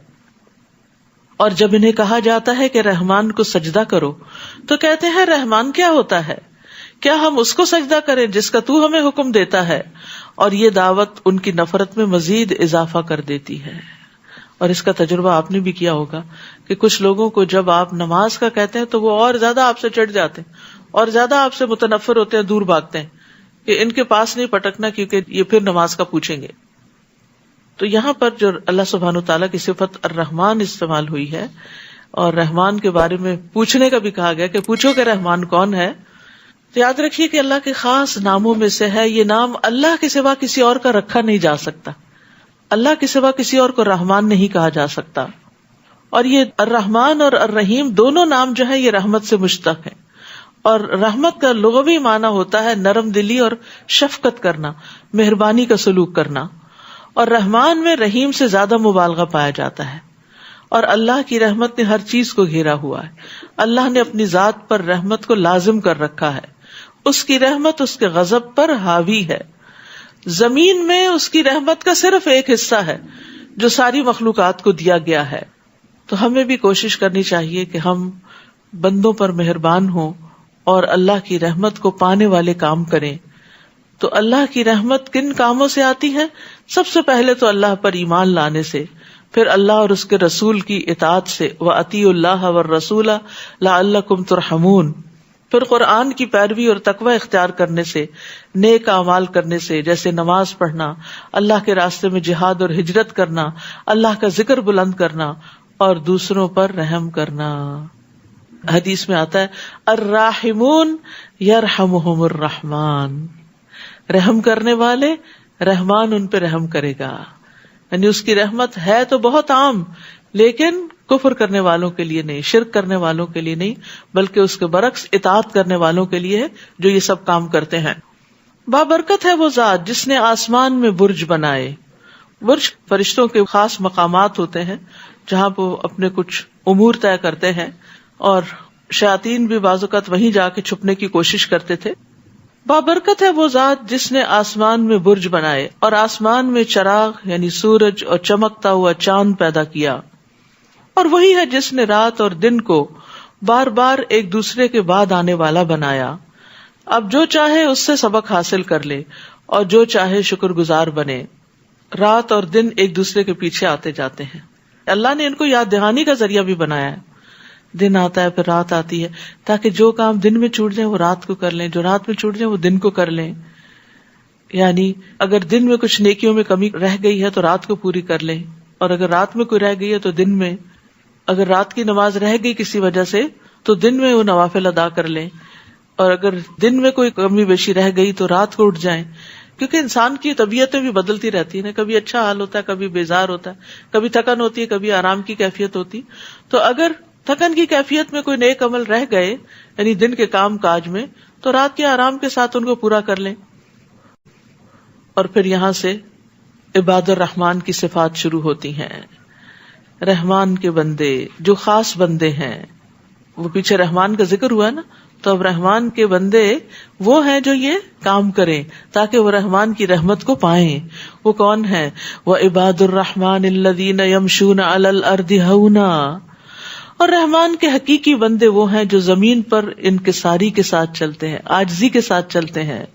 Speaker 2: اور جب انہیں کہا جاتا ہے کہ رحمان کو سجدہ کرو تو کہتے ہیں رحمان کیا ہوتا ہے؟ کیا ہم اس کو سجدہ کریں جس کا تو ہمیں حکم دیتا ہے؟ اور یہ دعوت ان کی نفرت میں مزید اضافہ کر دیتی ہے. اور اس کا تجربہ آپ نے بھی کیا ہوگا کہ کچھ لوگوں کو جب آپ نماز کا کہتے ہیں تو وہ اور زیادہ آپ سے چڑھ جاتے ہیں اور زیادہ آپ سے متنفر ہوتے ہیں، دور بھاگتے ہیں کہ ان کے پاس نہیں پٹکنا کیونکہ یہ پھر نماز کا پوچھیں گے. تو یہاں پر جو اللہ سبحانہ تعالیٰ کی صفت الرحمن استعمال ہوئی ہے اور رحمان کے بارے میں پوچھنے کا بھی کہا گیا کہ پوچھو کہ رحمان کون ہے، تو یاد رکھیے کہ اللہ کے خاص ناموں میں سے ہے. یہ نام اللہ کے سوا کسی اور کا رکھا نہیں جا سکتا، اللہ کے سوا کسی اور کو رحمان نہیں کہا جا سکتا. اور یہ الرحمن اور الرحیم دونوں نام جو ہیں یہ رحمت سے مشتق ہیں. اور رحمت کا لغوی معنی ہوتا ہے نرم دلی اور شفقت کرنا، مہربانی کا سلوک کرنا. اور رحمان میں رحیم سے زیادہ مبالغہ پایا جاتا ہے. اور اللہ کی رحمت نے ہر چیز کو گھیرا ہوا ہے. اللہ نے اپنی ذات پر رحمت کو لازم کر رکھا ہے. اس کی رحمت اس کے غضب پر حاوی ہے. زمین میں اس کی رحمت کا صرف ایک حصہ ہے جو ساری مخلوقات کو دیا گیا ہے. تو ہمیں بھی کوشش کرنی چاہیے کہ ہم بندوں پر مہربان ہوں اور اللہ کی رحمت کو پانے والے کام کریں. تو اللہ کی رحمت کن کاموں سے آتی ہے؟ سب سے پہلے تو اللہ پر ایمان لانے سے، پھر اللہ اور اس کے رسول کی اطاعت سے، وَأَطِیعُوا اللَّهَ وَالرَّسُولَ لَعَلَّکُمْ تُرْحَمُونَ، پھر قرآن کی پیروی اور تقوی اختیار کرنے سے، نیک اعمال کرنے سے، جیسے نماز پڑھنا، اللہ کے راستے میں جہاد اور ہجرت کرنا، اللہ کا ذکر بلند کرنا اور دوسروں پر رحم کرنا. حدیث میں آتا ہے الراحمون یرحمہم الرحمن، رحم کرنے والے رحمان ان پہ رحم کرے گا. یعنی اس کی رحمت ہے تو بہت عام، لیکن کفر کرنے والوں کے لیے نہیں، شرک کرنے والوں کے لیے نہیں، بلکہ اس کے برعکس اطاعت کرنے والوں کے لیے ہے جو یہ سب کام کرتے ہیں. بابرکت ہے وہ ذات جس نے آسمان میں برج بنائے. برج فرشتوں کے خاص مقامات ہوتے ہیں جہاں وہ اپنے کچھ امور طے کرتے ہیں، اور شیاطین بھی بعض اوقات وہیں جا کے چھپنے کی کوشش کرتے تھے. بابرکت ہے وہ ذات جس نے آسمان میں برج بنائے اور آسمان میں چراغ یعنی سورج اور چمکتا ہوا چاند پیدا کیا. اور وہی ہے جس نے رات اور دن کو بار بار ایک دوسرے کے بعد آنے والا بنایا. اب جو چاہے اس سے سبق حاصل کر لے اور جو چاہے شکر گزار بنے. رات اور دن ایک دوسرے کے پیچھے آتے جاتے ہیں. اللہ نے ان کو یاد دہانی کا ذریعہ بھی بنایا ہے. دن آتا ہے پھر رات آتی ہے تاکہ جو کام دن میں چھوٹ جائیں وہ رات کو کر لیں, جو رات میں چھوٹ جائیں وہ دن کو کر لیں. یعنی اگر دن میں کچھ نیکیوں میں کمی رہ گئی ہے تو رات کو پوری کر لیں, اور اگر رات میں کوئی رہ گئی ہے تو دن میں, اگر رات کی نماز رہ گئی کسی وجہ سے تو دن میں وہ نوافل ادا کر لیں, اور اگر دن میں کوئی کمی بیشی رہ گئی تو رات کو اٹھ جائیں. کیونکہ انسان کی طبیعتیں بھی بدلتی رہتی ہیں, کبھی اچھا حال ہوتا ہے, کبھی بیزار ہوتا ہے, کبھی تھکن ہوتی ہے, کبھی آرام کی کیفیت ہوتی. تو اگر تھکن کی کیفیت میں کوئی نیک عمل رہ گئے یعنی دن کے کام کاج میں, تو رات کے آرام کے ساتھ ان کو پورا کر لیں. اور پھر یہاں سے عباد الرحمن کی صفات شروع ہوتی ہیں. رحمان کے بندے جو خاص بندے ہیں, وہ پیچھے رحمان کا ذکر ہوا نا, تو اب رحمان کے بندے وہ ہیں جو یہ کام کریں تاکہ وہ رحمان کی رحمت کو پائیں. وہ کون ہیں؟ وعباد الرحمن الذین یمشون علی الارض ہونا. اور رحمان کے حقیقی بندے وہ ہیں جو زمین پر انکساری کے ساتھ چلتے ہیں, عاجزی کے ساتھ چلتے ہیں.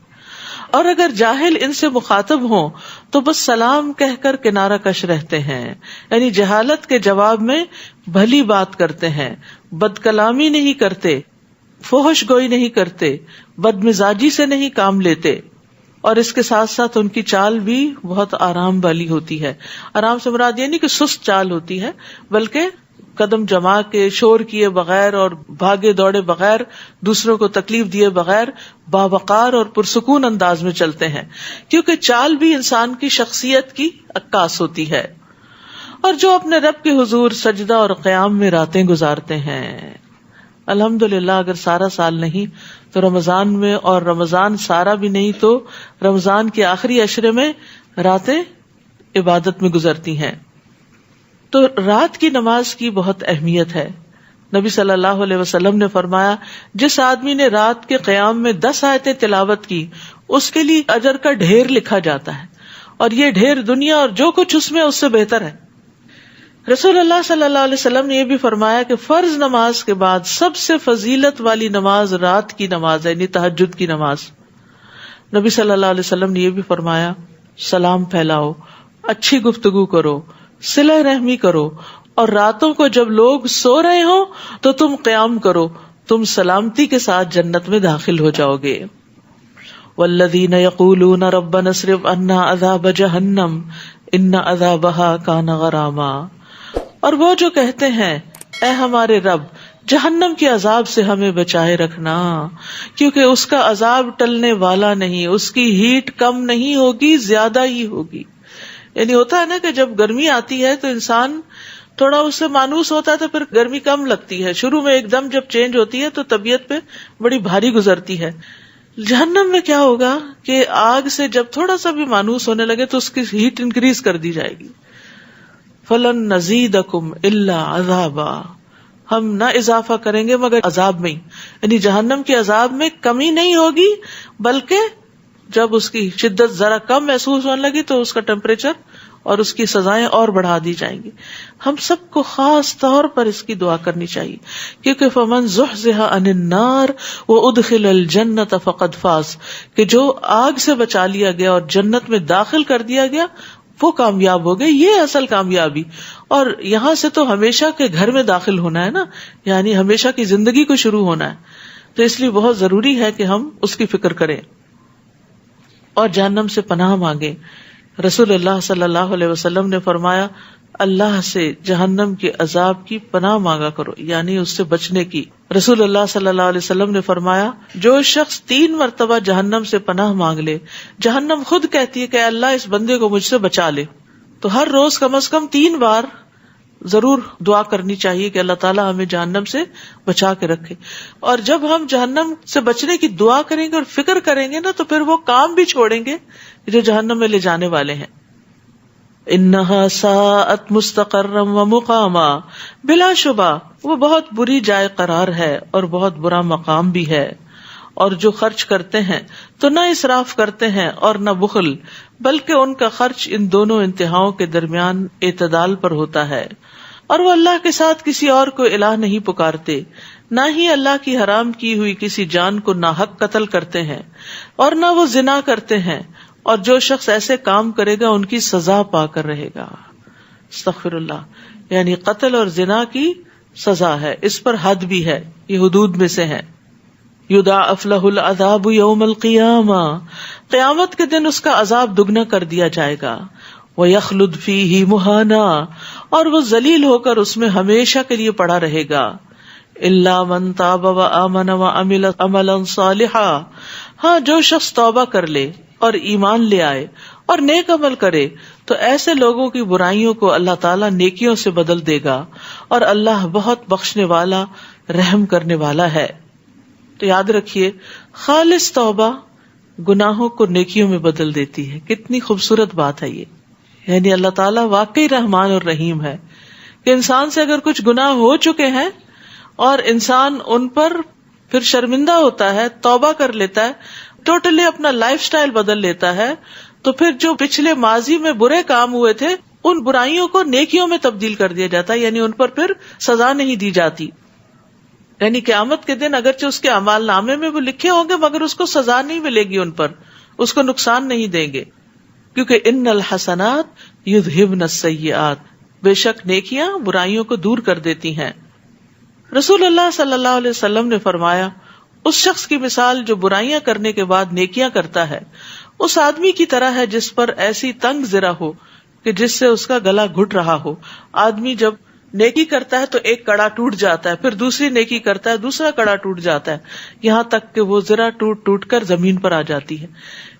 Speaker 2: اور اگر جاہل ان سے مخاطب ہوں تو بس سلام کہہ کر کنارہ کش رہتے ہیں, یعنی جہالت کے جواب میں بھلی بات کرتے ہیں, بد کلامی نہیں کرتے, فحش گوئی نہیں کرتے, بد مزاجی سے نہیں کام لیتے. اور اس کے ساتھ ساتھ ان کی چال بھی بہت آرام والی ہوتی ہے. آرام سے مراد یہ نہیں کہ سست چال ہوتی ہے, بلکہ قدم جما کے, شور کیے بغیر اور بھاگے دوڑے بغیر, دوسروں کو تکلیف دیے بغیر باوقار اور پرسکون انداز میں چلتے ہیں, کیونکہ چال بھی انسان کی شخصیت کی عکاس ہوتی ہے. اور جو اپنے رب کے حضور سجدہ اور قیام میں راتیں گزارتے ہیں, الحمدللہ اگر سارا سال نہیں تو رمضان میں, اور رمضان سارا بھی نہیں تو رمضان کے آخری عشرے میں راتیں عبادت میں گزرتی ہیں. تو رات کی نماز کی بہت اہمیت ہے. نبی صلی اللہ علیہ وسلم نے فرمایا, جس آدمی نے رات کے قیام میں 10 آیتیں تلاوت کی اس کے لیے اجر کا ڈھیر لکھا جاتا ہے, اور یہ ڈھیر دنیا اور جو کچھ اس میں اس سے بہتر ہے. رسول اللہ صلی اللہ علیہ وسلم نے یہ بھی فرمایا کہ فرض نماز کے بعد سب سے فضیلت والی نماز رات کی نماز ہے, یعنی تہجد کی نماز. نبی صلی اللہ علیہ وسلم نے یہ بھی فرمایا, سلام پھیلاؤ, اچھی گفتگو کرو, صلہ رحمی کرو, اور راتوں کو جب لوگ سو رہے ہوں تو تم قیام کرو, تم سلامتی کے ساتھ جنت میں داخل ہو جاؤ گے. والذین یقولون ربنا اصرف عنا عذاب جہنم ان عذابها کان غراما. اور وہ جو کہتے ہیں, اے ہمارے رب جہنم کے عذاب سے ہمیں بچائے رکھنا, کیونکہ اس کا عذاب ٹلنے والا نہیں, اس کی ہیٹ کم نہیں ہوگی, زیادہ ہی ہوگی. یعنی ہوتا ہے نا کہ جب گرمی آتی ہے تو انسان تھوڑا اس سے مانوس ہوتا ہے, تو پھر گرمی کم لگتی ہے. شروع میں ایک دم جب چینج ہوتی ہے تو طبیعت پہ بڑی بھاری گزرتی ہے. جہنم میں کیا ہوگا کہ آگ سے جب تھوڑا سا بھی مانوس ہونے لگے تو اس کی ہیٹ انکریز کر دی جائے گی. فلن نزیدکم الا عذابا, ہم نہ اضافہ کریں گے مگر عذاب میں ہی. یعنی جہنم کے عذاب میں کمی نہیں ہوگی, بلکہ جب اس کی شدت ذرا کم محسوس ہونے لگی تو اس کا ٹیمپریچر اور اس کی سزائیں اور بڑھا دی جائیں گی. ہم سب کو خاص طور پر اس کی دعا کرنی چاہیے, کیونکہ فمن زحزح عن النار وادخل الجنۃ فقد فاز, کہ جو آگ سے بچا لیا گیا اور جنت میں داخل کر دیا گیا وہ کامیاب ہو گئے. یہ اصل کامیابی. اور یہاں سے تو ہمیشہ کے گھر میں داخل ہونا ہے نا, یعنی ہمیشہ کی زندگی کو شروع ہونا ہے. تو اس لیے بہت ضروری ہے کہ ہم اس کی فکر کریں اور جہنم سے پناہ مانگیں. رسول اللہ صلی اللہ علیہ وسلم نے فرمایا, اللہ سے جہنم کے عذاب کی پناہ مانگا کرو, یعنی اس سے بچنے کی. رسول اللہ صلی اللہ علیہ وسلم نے فرمایا, جو شخص 3 مرتبہ جہنم سے پناہ مانگ لے, جہنم خود کہتی ہے کہ اللہ اس بندے کو مجھ سے بچا لے. تو ہر روز کم از کم 3 بار ضرور دعا کرنی چاہیے کہ اللہ تعالیٰ ہمیں جہنم سے بچا کے رکھے. اور جب ہم جہنم سے بچنے کی دعا کریں گے اور فکر کریں گے نا, تو پھر وہ کام بھی چھوڑیں گے جو جہنم میں لے جانے والے ہیں. انہا ساءت مستقرا و مقاما، بلا شبہ وہ بہت بری جائے قرار ہے اور بہت برا مقام بھی ہے. اور جو خرچ کرتے ہیں تو نہ اسراف کرتے ہیں اور نہ بخل، بلکہ ان کا خرچ ان دونوں انتہاؤں کے درمیان اعتدال پر ہوتا ہے. اور وہ اللہ کے ساتھ کسی اور کو الہ نہیں پکارتے، نہ ہی اللہ کی حرام کی ہوئی کسی جان کو ناحق قتل کرتے ہیں، اور نہ وہ زنا کرتے ہیں. اور جو شخص ایسے کام کرے گا ان کی سزا پا کر رہے گا. استغفر اللہ، یعنی قتل اور زنا کی سزا ہے، اس پر حد بھی ہے، یہ حدود میں سے ہے. یضاعف لہ العذاب یوم القیامہ، قیامت کے دن اس کا عذاب دگنا کر دیا جائے گا. ویخلد فیہ مہانا، اور وہ ذلیل ہو کر اس میں ہمیشہ کے لیے پڑا رہے گا. الا من تاب وآمن وعمل عملا صالحا، ہاں جو شخص توبہ کر لے اور ایمان لے آئے اور نیک عمل کرے تو ایسے لوگوں کی برائیوں کو اللہ تعالیٰ نیکیوں سے بدل دے گا، اور اللہ بہت بخشنے والا رحم کرنے والا ہے. تو یاد رکھیے، خالص توبہ گناہوں کو نیکیوں میں بدل دیتی ہے. کتنی خوبصورت بات ہے یہ. یعنی اللہ تعالیٰ واقعی رحمان اور رحیم ہے کہ انسان سے اگر کچھ گناہ ہو چکے ہیں اور انسان ان پر پھر شرمندہ ہوتا ہے، توبہ کر لیتا ہے، ٹوٹلی اپنا لائف سٹائل بدل لیتا ہے، تو پھر جو پچھلے ماضی میں برے کام ہوئے تھے ان برائیوں کو نیکیوں میں تبدیل کر دیا جاتا ہے. یعنی ان پر پھر سزا نہیں دی جاتی. یعنی قیامت کے دن اگرچہ اس کے اعمال نامے میں وہ لکھے ہوں گے مگر اس کو سزا نہیں ملے گی، ان پر اس کو نقصان نہیں دیں گے، کیونکہ ان الحسنات یذہبن السیئات، بے شک نیکیاں برائیوں کو دور کر دیتی ہیں. رسول اللہ صلی اللہ علیہ وسلم نے فرمایا، اس شخص کی مثال جو برائیاں کرنے کے بعد نیکیاں کرتا ہے اس آدمی کی طرح ہے جس پر ایسی تنگ ذرا ہو کہ جس سے اس کا گلا گھٹ رہا ہو. آدمی جب نیکی کرتا ہے تو ایک کڑا ٹوٹ جاتا ہے، پھر دوسری نیکی کرتا ہے دوسرا کڑا ٹوٹ جاتا ہے، یہاں تک کہ وہ ذرا ٹوٹ ٹوٹ کر زمین پر آ جاتی ہے.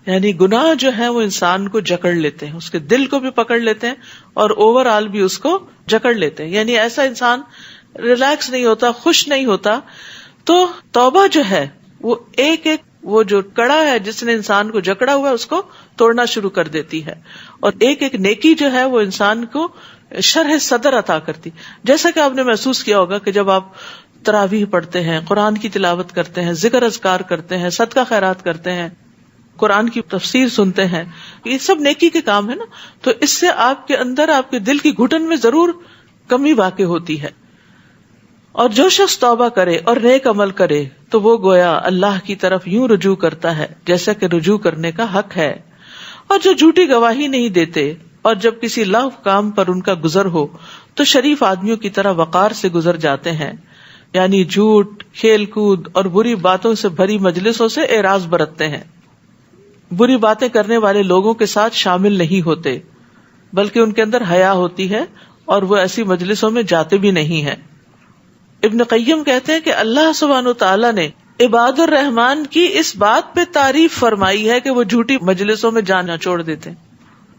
Speaker 2: یعنی گناہ جو ہے وہ انسان کو جکڑ لیتے ہیں، اس کے دل کو بھی پکڑ لیتے ہیں اور اوور آل بھی اس کو جکڑ لیتے ہیں. یعنی ایسا انسان ریلیکس نہیں ہوتا، خوش نہیں ہوتا. تو توبہ جو ہے وہ ایک ایک وہ جو کڑا ہے جس نے انسان کو جکڑا ہوا ہے اس کو توڑنا شروع کر دیتی ہے، اور ایک ایک نیکی جو ہے وہ انسان کو شرح صدر عطا کرتی. جیسا کہ آپ نے محسوس کیا ہوگا کہ جب آپ تراویح پڑھتے ہیں، قرآن کی تلاوت کرتے ہیں، ذکر اذکار کرتے ہیں، صدقہ خیرات کرتے ہیں، قرآن کی تفسیر سنتے ہیں، یہ سب نیکی کے کام ہے نا. تو اس سے آپ کے اندر، آپ کے دل کی گھٹن میں ضرور کمی واقع ہوتی ہے. اور جو شخص توبہ کرے اور نیک عمل کرے تو وہ گویا اللہ کی طرف یوں رجوع کرتا ہے جیسا کہ رجوع کرنے کا حق ہے. اور جو جھوٹی گواہی نہیں دیتے اور جب کسی لغو کام پر ان کا گزر ہو تو شریف آدمیوں کی طرح وقار سے گزر جاتے ہیں. یعنی جھوٹ، کھیل کود اور بری باتوں سے بھری مجلسوں سے اعراض برتتے ہیں. بری باتیں کرنے والے لوگوں کے ساتھ شامل نہیں ہوتے بلکہ ان کے اندر حیا ہوتی ہے اور وہ ایسی مجلسوں میں جاتے بھی نہیں ہیں. ابن قیم کہتے ہیں کہ اللہ سبحانہ وتعالیٰ نے عباد الرحمان کی اس بات پہ تعریف فرمائی ہے کہ وہ جھوٹی مجلسوں میں جانا چھوڑ دیتے ہیں.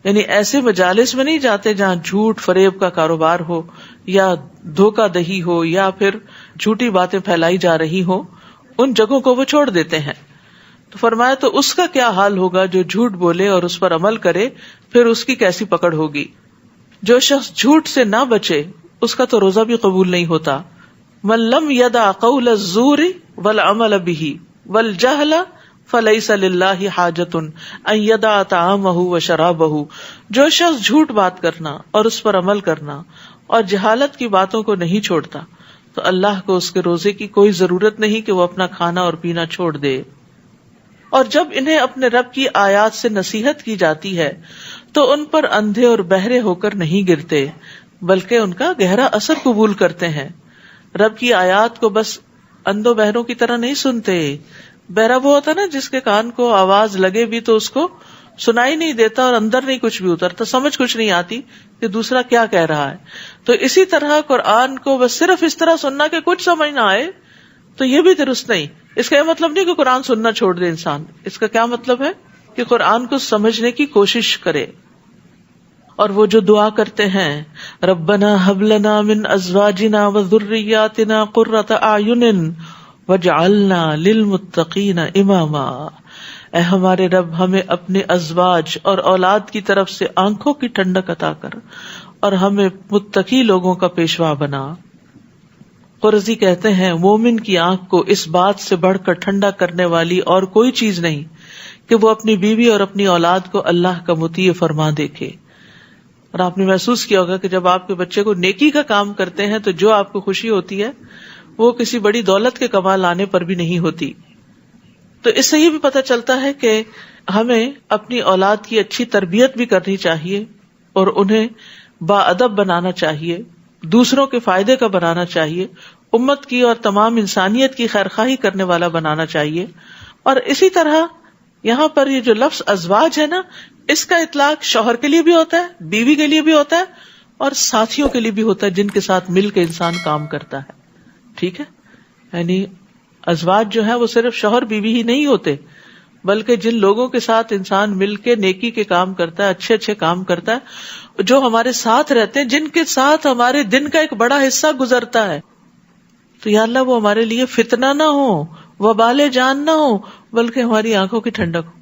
Speaker 2: یعنی ایسے مجالس میں نہیں جاتے جہاں جھوٹ فریب کا کاروبار ہو یا دھوکہ دہی ہو یا پھر جھوٹی باتیں پھیلائی جا رہی ہو، ان جگہوں کو وہ چھوڑ دیتے ہیں. تو فرمایا تو اس کا کیا حال ہوگا جو جھوٹ بولے اور اس پر عمل کرے، پھر اس کی کیسی پکڑ ہوگی. جو شخص جھوٹ سے نہ بچے اس کا تو روزہ بھی قبول نہیں ہوتا. من لم يدع قول الزور والعمل به والجهل فليس لله حاجة ان يدع طعامه وشرابه. جو شخص جھوٹ بات کرنا اور اس پر عمل کرنا اور جہالت کی باتوں کو نہیں چھوڑتا تو اللہ کو اس کے روزے کی کوئی ضرورت نہیں کہ وہ اپنا کھانا اور پینا چھوڑ دے. اور جب انہیں اپنے رب کی آیات سے نصیحت کی جاتی ہے تو ان پر اندھے اور بہرے ہو کر نہیں گرتے بلکہ ان کا گہرا اثر قبول کرتے ہیں. رب کی آیات کو بس اندھوں بہروں کی طرح نہیں سنتے. بہرا وہ ہوتا نا جس کے کان کو آواز لگے بھی تو اس کو سنائی نہیں دیتا اور اندر نہیں کچھ بھی اترتا، سمجھ کچھ نہیں آتی کہ دوسرا کیا کہہ رہا ہے. تو اسی طرح قرآن کو بس صرف اس طرح سننا کہ کچھ سمجھ نہ آئے تو یہ بھی درست نہیں. اس کا یہ مطلب نہیں کہ قرآن سننا چھوڑ دے انسان. اس کا کیا مطلب ہے کہ قرآن کو سمجھنے کی کوشش کرے. اور وہ جو دعا کرتے ہیں ربنا هب لنا من ازواجنا وذرياتنا قرة اعین واجعلنا للمتقین اماما، اے ہمارے رب ہمیں اپنے ازواج اور اولاد کی طرف سے آنکھوں کی ٹھنڈک عطا کر اور ہمیں متقی لوگوں کا پیشوا بنا. قرظی کہتے ہیں مومن کی آنکھ کو اس بات سے بڑھ کر ٹھنڈا کرنے والی اور کوئی چیز نہیں کہ وہ اپنی بیوی اور اپنی اولاد کو اللہ کا مطیع فرما دیکھے. اور آپ نے محسوس کیا ہوگا کہ جب آپ کے بچے کو نیکی کا کام کرتے ہیں تو جو آپ کو خوشی ہوتی ہے وہ کسی بڑی دولت کے کمال لانے پر بھی نہیں ہوتی. تو اس سے یہ بھی پتہ چلتا ہے کہ ہمیں اپنی اولاد کی اچھی تربیت بھی کرنی چاہیے اور انہیں باادب بنانا چاہیے، دوسروں کے فائدے کا بنانا چاہیے، امت کی اور تمام انسانیت کی خیرخواہی کرنے والا بنانا چاہیے. اور اسی طرح یہاں پر یہ جو لفظ ازواج ہے نا، اس کا اطلاق شوہر کے لیے بھی ہوتا ہے، بیوی کے لیے بھی ہوتا ہے اور ساتھیوں کے لیے بھی ہوتا ہے جن کے ساتھ مل کے انسان کام کرتا ہے. ٹھیک ہے، یعنی ازواج جو ہے وہ صرف شوہر بیوی ہی نہیں ہوتے، بلکہ جن لوگوں کے ساتھ انسان مل کے نیکی کے کام کرتا ہے، اچھے اچھے کام کرتا ہے، جو ہمارے ساتھ رہتے ہیں، جن کے ساتھ ہمارے دن کا ایک بڑا حصہ گزرتا ہے. تو یا اللہ وہ ہمارے لیے فتنہ نہ ہو، وبال جان نہ ہو، بلکہ ہماری آنکھوں کی ٹھنڈک ہو.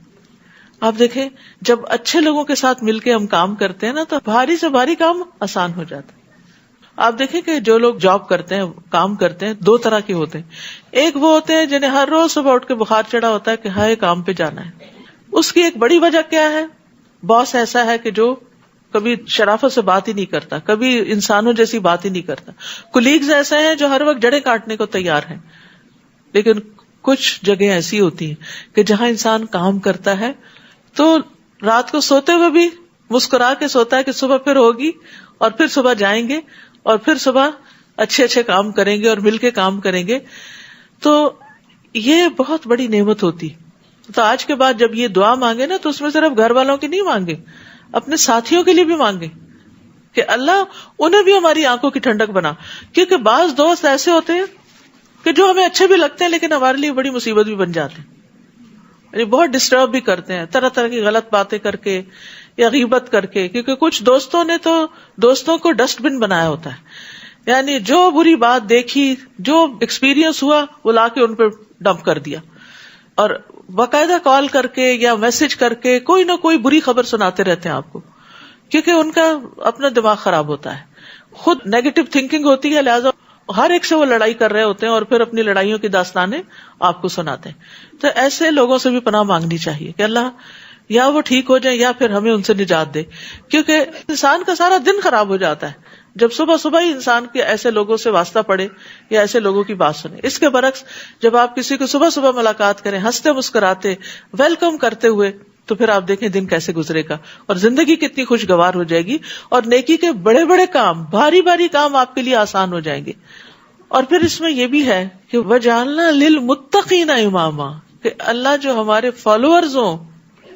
Speaker 2: آپ دیکھیں جب اچھے لوگوں کے ساتھ مل کے ہم کام کرتے ہیں نا تو بھاری سے بھاری کام آسان ہو جاتا ہے. آپ دیکھیں کہ جو لوگ جاب کرتے ہیں، کام کرتے ہیں، دو طرح کے ہوتے ہیں. ایک وہ ہوتے ہیں جنہیں ہر روز صبح اٹھ کے بخار چڑھا ہوتا ہے کہ ہائے کام پہ جانا ہے. اس کی ایک بڑی وجہ کیا ہے؟ باس ایسا ہے کہ جو کبھی شرافت سے بات ہی نہیں کرتا، کبھی انسانوں جیسی بات ہی نہیں کرتا. کولیگز ایسے ہیں جو ہر وقت جڑیں کاٹنے کو تیار ہیں. لیکن کچھ جگہ ایسی ہوتی ہیں کہ جہاں انسان کام کرتا ہے تو رات کو سوتے ہوئے بھی مسکرا کے سوتا ہے کہ صبح پھر ہوگی، اور پھر صبح جائیں گے اور پھر صبح اچھے اچھے کام کریں گے اور مل کے کام کریں گے. تو یہ بہت بڑی نعمت ہوتی. تو آج کے بعد جب یہ دعا مانگے نا تو اس میں صرف گھر والوں کی نہیں مانگے، اپنے ساتھیوں کے لیے بھی مانگے کہ اللہ انہیں بھی ہماری آنکھوں کی ٹھنڈک بنا. کیونکہ بعض دوست ایسے ہوتے ہیں کہ جو ہمیں اچھے بھی لگتے ہیں لیکن ہمارے لیے بڑی مصیبت بھی بن جاتے ہیں، یعنی بہت ڈسٹرب بھی کرتے ہیں طرح طرح کی غلط باتیں کر کے یا غیبت کر کے. کیونکہ کچھ دوستوں نے تو دوستوں کو ڈسٹ بن بنایا ہوتا ہے، یعنی جو بری بات دیکھی، جو ایکسپیرینس ہوا وہ لا کے ان پہ ڈمپ کر دیا، اور باقاعدہ کال کر کے یا میسج کر کے کوئی نہ کوئی بری خبر سناتے رہتے ہیں آپ کو. کیونکہ ان کا اپنا دماغ خراب ہوتا ہے، خود نیگیٹو تھنکنگ ہوتی ہے، لہٰذا ہر ایک سے وہ لڑائی کر رہے ہوتے ہیں اور پھر اپنی لڑائیوں کی داستانیں آپ کو سناتے ہیں. تو ایسے لوگوں سے بھی پناہ مانگنی چاہیے کہ اللہ یا وہ ٹھیک ہو جائے یا پھر ہمیں ان سے نجات دے. کیونکہ انسان کا سارا دن خراب ہو جاتا ہے جب صبح صبح ہی انسان کے ایسے لوگوں سے واسطہ پڑے یا ایسے لوگوں کی بات سنے. اس کے برعکس جب آپ کسی کو صبح صبح ملاقات کریں، ہنستے مسکراتے ویلکم کرتے ہوئے، تو پھر آپ دیکھیں دن کیسے گزرے گا اور زندگی کتنی خوشگوار ہو جائے گی، اور نیکی کے بڑے بڑے کام، بھاری بھاری کام آپ کے لیے آسان ہو جائیں گے. اور پھر اس میں یہ بھی ہے کہ وَجَعَلْنَا لِلْمُتَّقِينَ إِمَامًا، کہ اللہ جو ہمارے فالوورز ہوں،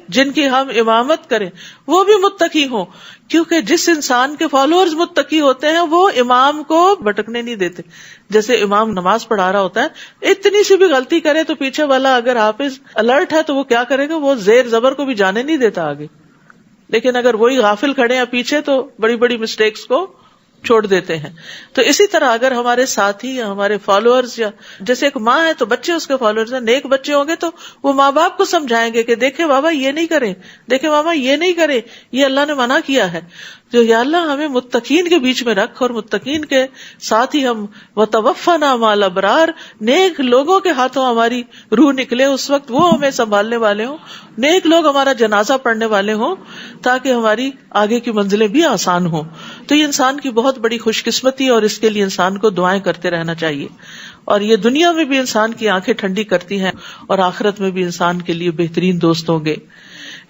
Speaker 2: جن کی ہم امامت کریں، وہ بھی متقی ہوں. کیونکہ جس انسان کے فالوورز متقی ہوتے ہیں وہ امام کو بھٹکنے نہیں دیتے. جیسے امام نماز پڑھا رہا ہوتا ہے، اتنی سی بھی غلطی کرے تو پیچھے والا اگر حافظ الرٹ ہے تو وہ کیا کرے گا، وہ زیر زبر کو بھی جانے نہیں دیتا آگے. لیکن اگر وہی غافل کھڑے ہیں پیچھے تو بڑی بڑی مسٹیکس کو چھوڑ دیتے ہیں. تو اسی طرح اگر ہمارے ساتھی یا ہمارے فالوورز، یا جیسے ایک ماں ہے تو بچے اس کے فالوورز ہیں، نیک بچے ہوں گے تو وہ ماں باپ کو سمجھائیں گے کہ دیکھیں بابا یہ نہیں کریں، دیکھیں ماما یہ نہیں کریں، یہ اللہ نے منع کیا ہے. جو یا اللہ ہمیں متقین کے بیچ میں رکھ، اور متقین کے ساتھ ہی ہم وتوفنا مع الابرار، نیک لوگوں کے ہاتھوں ہماری روح نکلے، اس وقت وہ ہمیں سنبھالنے والے ہوں، نیک لوگ ہمارا جنازہ پڑھنے والے ہوں، تاکہ ہماری آگے کی منزلیں بھی آسان ہوں. تو یہ انسان کی بہت بڑی خوش قسمتی، اور اس کے لیے انسان کو دعائیں کرتے رہنا چاہیے. اور یہ دنیا میں بھی انسان کی آنکھیں ٹھنڈی کرتی ہیں، اور آخرت میں بھی انسان کے لیے بہترین دوست ہوں گے.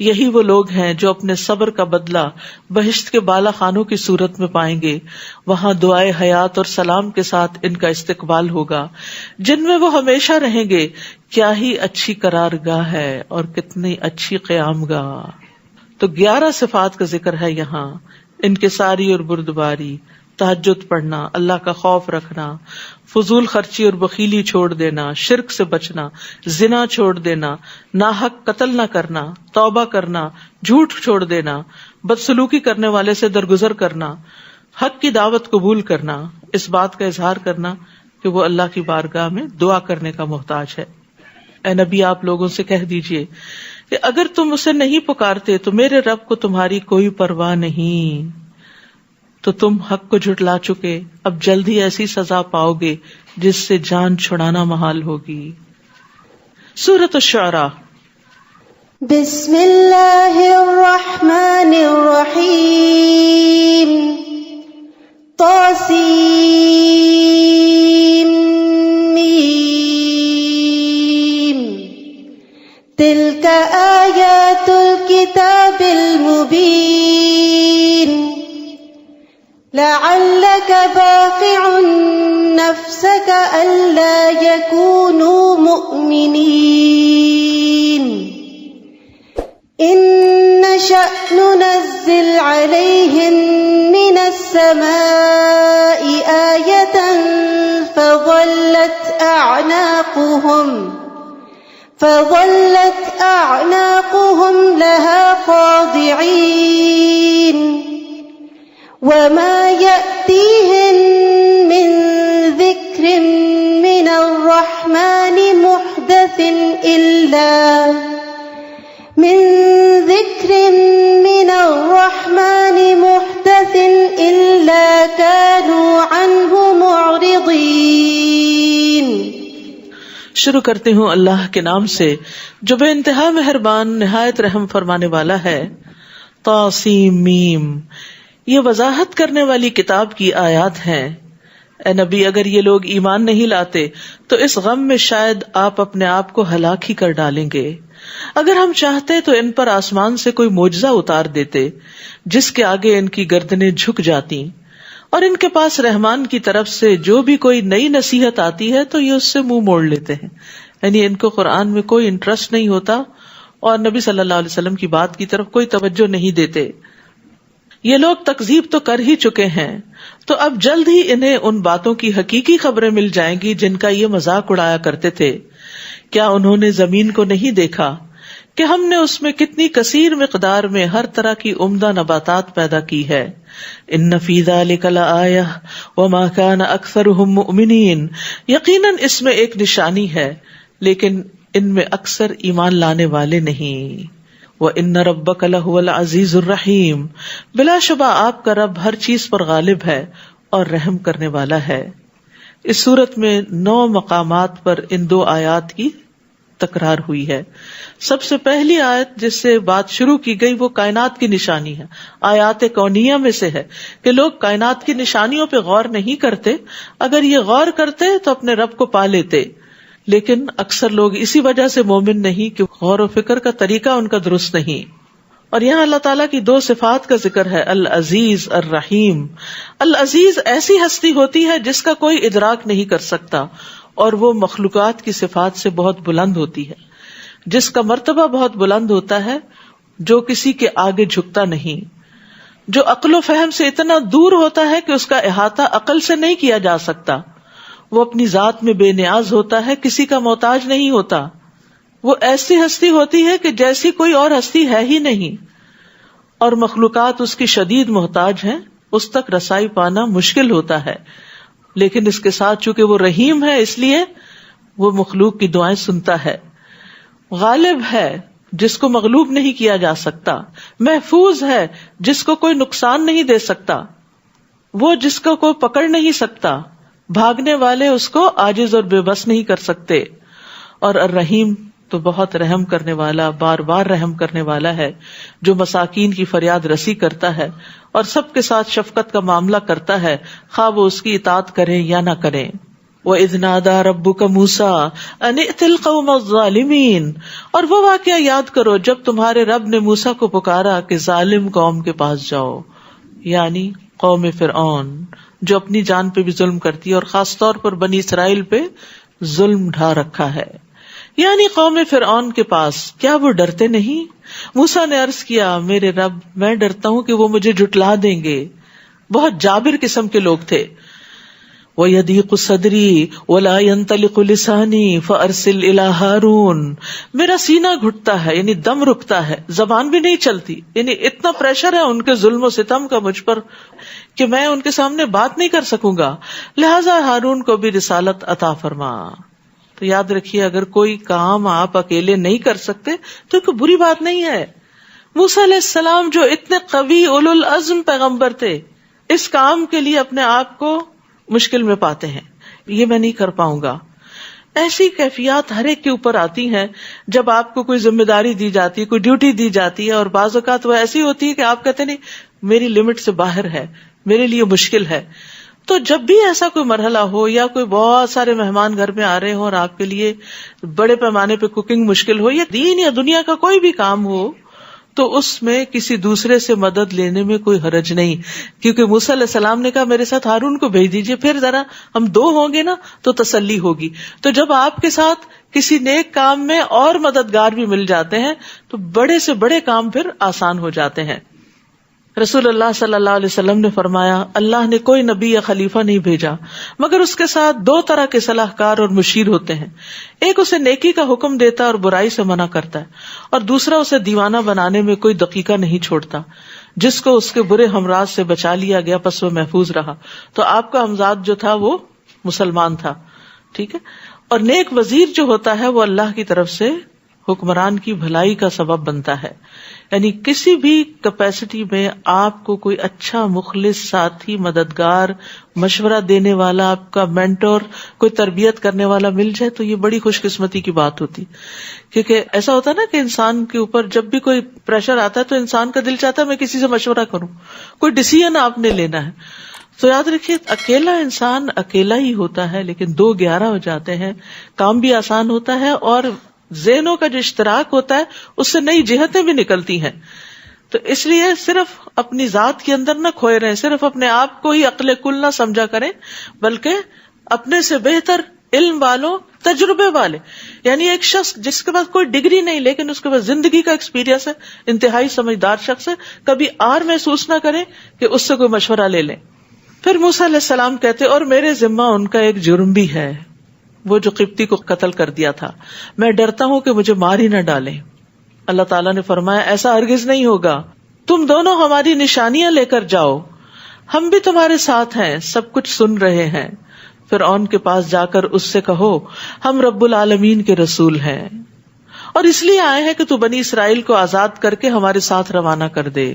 Speaker 2: یہی وہ لوگ ہیں جو اپنے صبر کا بدلہ بہشت کے بالا خانوں کی صورت میں پائیں گے. وہاں دعائے حیات اور سلام کے ساتھ ان کا استقبال ہوگا، جن میں وہ ہمیشہ رہیں گے. کیا ہی اچھی قرارگاہ ہے اور کتنی اچھی قیام گاہ. تو 11 صفات کا ذکر ہے یہاں: انکساری اور بردباری، تہجد پڑھنا، اللہ کا خوف رکھنا، فضول خرچی اور بخیلی چھوڑ دینا، شرک سے بچنا، زنا چھوڑ دینا، ناحق قتل نہ کرنا، توبہ کرنا، جھوٹ چھوڑ دینا، بدسلوکی کرنے والے سے درگزر کرنا، حق کی دعوت قبول کرنا، اس بات کا اظہار کرنا کہ وہ اللہ کی بارگاہ میں دعا کرنے کا محتاج ہے. اے نبی آپ لوگوں سے کہہ دیجئے کہ اگر تم اسے نہیں پکارتے تو میرے رب کو تمہاری کوئی پرواہ نہیں، تو تم حق کو جھٹلا چکے، اب جلد ہی ایسی سزا پاؤ گے جس سے جان چھڑانا محال ہوگی۔ سورۃ الشعراء۔
Speaker 3: بسم اللہ الرحمن الرحیم طاسیم تلک آیات الکتاب المبین لعلک باقع نفسک الا یکونوا مؤمنین ان نشأ ننزل علیہم من السماء آیۃ فظلت أعناقهم لها خاضعين وما يأتيهم من ذكر من الرحمن محدث إلا كانوا عنه معرضين۔
Speaker 2: شروع کرتی ہوں اللہ کے نام سے جو بے انتہا مہربان نہایت رحم فرمانے والا ہے۔ طاسیم میم، یہ وضاحت کرنے والی کتاب کی آیات ہیں۔ اے نبی، اگر یہ لوگ ایمان نہیں لاتے تو اس غم میں شاید آپ اپنے آپ کو ہلاک ہی کر ڈالیں گے۔ اگر ہم چاہتے تو ان پر آسمان سے کوئی معجزہ اتار دیتے جس کے آگے ان کی گردنیں جھک جاتی، اور ان کے پاس رحمان کی طرف سے جو بھی کوئی نئی نصیحت آتی ہے تو یہ اس سے منہ موڑ لیتے ہیں، یعنی ان کو قرآن میں کوئی انٹرسٹ نہیں ہوتا اور نبی صلی اللہ علیہ وسلم کی بات کی طرف کوئی توجہ نہیں دیتے۔ یہ لوگ تکذیب تو کر ہی چکے ہیں، تو اب جلد ہی انہیں ان باتوں کی حقیقی خبریں مل جائیں گی جن کا یہ مذاق اڑایا کرتے تھے۔ کیا انہوں نے زمین کو نہیں دیکھا کہ ہم نے اس میں کتنی کثیر مقدار میں ہر طرح کی عمدہ نباتات پیدا کی ہے؟ ان فی ذلک لآیہ وما کان اکثرهم مؤمنین، یقیناً اس میں ایک نشانی ہے لیکن ان میں اکثر ایمان لانے والے نہیں۔ وان ربک لہو العزیز الرحیم، بلا شبہ آپ کا رب ہر چیز پر غالب ہے اور رحم کرنے والا ہے۔ اس صورت میں 9 مقامات پر ان 2 آیات کی تکرار ہوئی ہے۔ سب سے پہلی آیت جس سے بات شروع کی گئی وہ کائنات کی نشانی ہے، آیات کونیہ میں سے ہے کہ لوگ کائنات کی نشانیوں پہ غور نہیں کرتے، اگر یہ غور کرتے تو اپنے رب کو پا لیتے، لیکن اکثر لوگ اسی وجہ سے مومن نہیں کہ غور و فکر کا طریقہ ان کا درست نہیں۔ اور یہاں اللہ تعالیٰ کی 2 صفات کا ذکر ہے، العزیز الرحیم۔ العزیز ایسی ہستی ہوتی ہے جس کا کوئی ادراک نہیں کر سکتا، اور وہ مخلوقات کی صفات سے بہت بلند ہوتی ہے، جس کا مرتبہ بہت بلند ہوتا ہے، جو کسی کے آگے جھکتا نہیں، جو عقل و فہم سے اتنا دور ہوتا ہے کہ اس کا احاطہ عقل سے نہیں کیا جا سکتا، وہ اپنی ذات میں بے نیاز ہوتا ہے، کسی کا محتاج نہیں ہوتا، وہ ایسی ہستی ہوتی ہے کہ جیسی کوئی اور ہستی ہے ہی نہیں، اور مخلوقات اس کی شدید محتاج ہیں، اس تک رسائی پانا مشکل ہوتا ہے، لیکن اس کے ساتھ چونکہ وہ رحیم ہے اس لیے وہ مخلوق کی دعائیں سنتا ہے، غالب ہے جس کو مغلوب نہیں کیا جا سکتا، محفوظ ہے جس کو کوئی نقصان نہیں دے سکتا، وہ جس کو کوئی پکڑ نہیں سکتا، بھاگنے والے اس کو عاجز اور بے بس نہیں کر سکتے، اور الرحیم تو بہت رحم کرنے والا، بار بار رحم کرنے والا ہے، جو مساکین کی فریاد رسی کرتا ہے اور سب کے ساتھ شفقت کا معاملہ کرتا ہے، خواہ وہ اس کی اطاعت کریں یا نہ کریں۔ وَإِذْ نَادَى رَبُّكَ مُوسَىٰ أَنِ ائْتِ الْقَوْمَ الظَّالِمِينَ، اور وہ واقعہ یاد کرو جب تمہارے رب نے موسیٰ کو پکارا کہ ظالم قوم کے پاس جاؤ، یعنی قوم فرعون جو اپنی جان پہ بھی ظلم کرتی ہے اور خاص طور پر بنی اسرائیل پہ ظلم ڈھا رکھا ہے، یعنی قوم فرعون کے پاس۔ کیا وہ ڈرتے نہیں؟ موسیٰ نے عرض کیا، میرے رب میں ڈرتا ہوں کہ وہ مجھے جھٹلا دیں گے۔ بہت جابر قسم کے لوگ تھے۔ وَيَضِيقُ صَدْرِي وَلَا يَنطَلِقُ لِسَانِي فَأَرْسِلْ إِلَىٰ هَارُونَ، میرا سینہ گھٹتا ہے یعنی دم رکتا ہے، زبان بھی نہیں چلتی، یعنی اتنا پریشر ہے ان کے ظلم و ستم کا مجھ پر کہ میں ان کے سامنے بات نہیں کر سکوں گا، لہذا ہارون کو بھی رسالت عطا فرما۔ تو یاد رکھیے اگر کوئی کام آپ اکیلے نہیں کر سکتے تو کوئی بری بات نہیں ہے. موسیٰ علیہ السلام جو اتنے قوی اولو العزم پیغمبر تھے، اس کام کے لیے اپنے آپ کو مشکل میں پاتے ہیں، یہ میں نہیں کر پاؤں گا. ایسی کیفیات ہر ایک کے اوپر آتی ہیں جب آپ کو کوئی ذمہ داری دی جاتی ہے، کوئی ڈیوٹی دی جاتی ہے، اور بعض اوقات وہ ایسی ہوتی ہے کہ آپ کہتے نہیں میری لمٹ سے باہر ہے، میرے لیے مشکل ہے. تو جب بھی ایسا کوئی مرحلہ ہو یا کوئی بہت سارے مہمان گھر میں آ رہے ہوں اور آپ کے لیے بڑے پیمانے پہ کوکنگ مشکل ہو، یا دین یا دنیا کا کوئی بھی کام ہو، تو اس میں کسی دوسرے سے مدد لینے میں کوئی حرج نہیں. کیونکہ موسیٰ علیہ السلام نے کہا میرے ساتھ ہارون کو بھیج دیجئے، پھر ذرا ہم 2 ہوں گے نا تو تسلی ہوگی. تو جب آپ کے ساتھ کسی نیک کام میں اور مددگار بھی مل جاتے ہیں تو بڑے سے بڑے کام پھر آسان ہو جاتے ہیں. رسول اللہ صلی اللہ علیہ وسلم نے فرمایا اللہ نے کوئی نبی یا خلیفہ نہیں بھیجا مگر اس کے ساتھ 2 طرح کے صلاح کار اور مشیر ہوتے ہیں. ایک اسے نیکی کا حکم دیتا اور برائی سے منع کرتا ہے، اور دوسرا اسے دیوانہ بنانے میں کوئی دقیقہ نہیں چھوڑتا. جس کو اس کے برے ہمراز سے بچا لیا گیا پس وہ محفوظ رہا. تو آپ کا ہمزاد جو تھا وہ مسلمان تھا، ٹھیک ہے. اور نیک وزیر جو ہوتا ہے وہ اللہ کی طرف سے حکمران کی بھلائی کا سبب بنتا ہے. یعنی کسی بھی کیپیسٹی میں آپ کو کوئی اچھا مخلص ساتھی، مددگار، مشورہ دینے والا، آپ کا مینٹور، کوئی تربیت کرنے والا مل جائے تو یہ بڑی خوش قسمتی کی بات ہوتی. کیونکہ ایسا ہوتا ہے نا کہ انسان کے اوپر جب بھی کوئی پریشر آتا ہے تو انسان کا دل چاہتا ہے میں کسی سے مشورہ کروں، کوئی ڈیسیژن آپ نے لینا ہے. تو یاد رکھیے اکیلا انسان اکیلا ہی ہوتا ہے، لیکن 2 11 ہو جاتے ہیں، کام بھی آسان ہوتا ہے اور ذہنوں کا جو اشتراک ہوتا ہے اس سے نئی جہتیں بھی نکلتی ہیں. تو اس لیے صرف اپنی ذات کے اندر نہ کھوئے رہیں، صرف اپنے آپ کو ہی عقل کل نہ سمجھا کریں، بلکہ اپنے سے بہتر علم والوں، تجربے والے، یعنی ایک شخص جس کے پاس کوئی ڈگری نہیں لیکن اس کے پاس زندگی کا ایکسپیرینس ہے، انتہائی سمجھدار شخص ہے، کبھی آر محسوس نہ کریں کہ اس سے کوئی مشورہ لے لیں. پھر موسیٰ علیہ السلام کہتے اور میرے ذمہ ان کا ایک جرم بھی ہے، وہ جو قبطی کو قتل کر دیا تھا، میں ڈرتا ہوں کہ مجھے مار ہی نہ ڈالیں. اللہ تعالیٰ نے فرمایا ایسا ہرگز نہیں ہوگا، تم دونوں ہماری نشانیاں لے کر جاؤ، ہم بھی تمہارے ساتھ ہیں، سب کچھ سن رہے ہیں. فرعون کے پاس جا کر اس سے کہو ہم رب العالمین کے رسول ہیں اور اس لیے آئے ہیں کہ تو بنی اسرائیل کو آزاد کر کے ہمارے ساتھ روانہ کر دے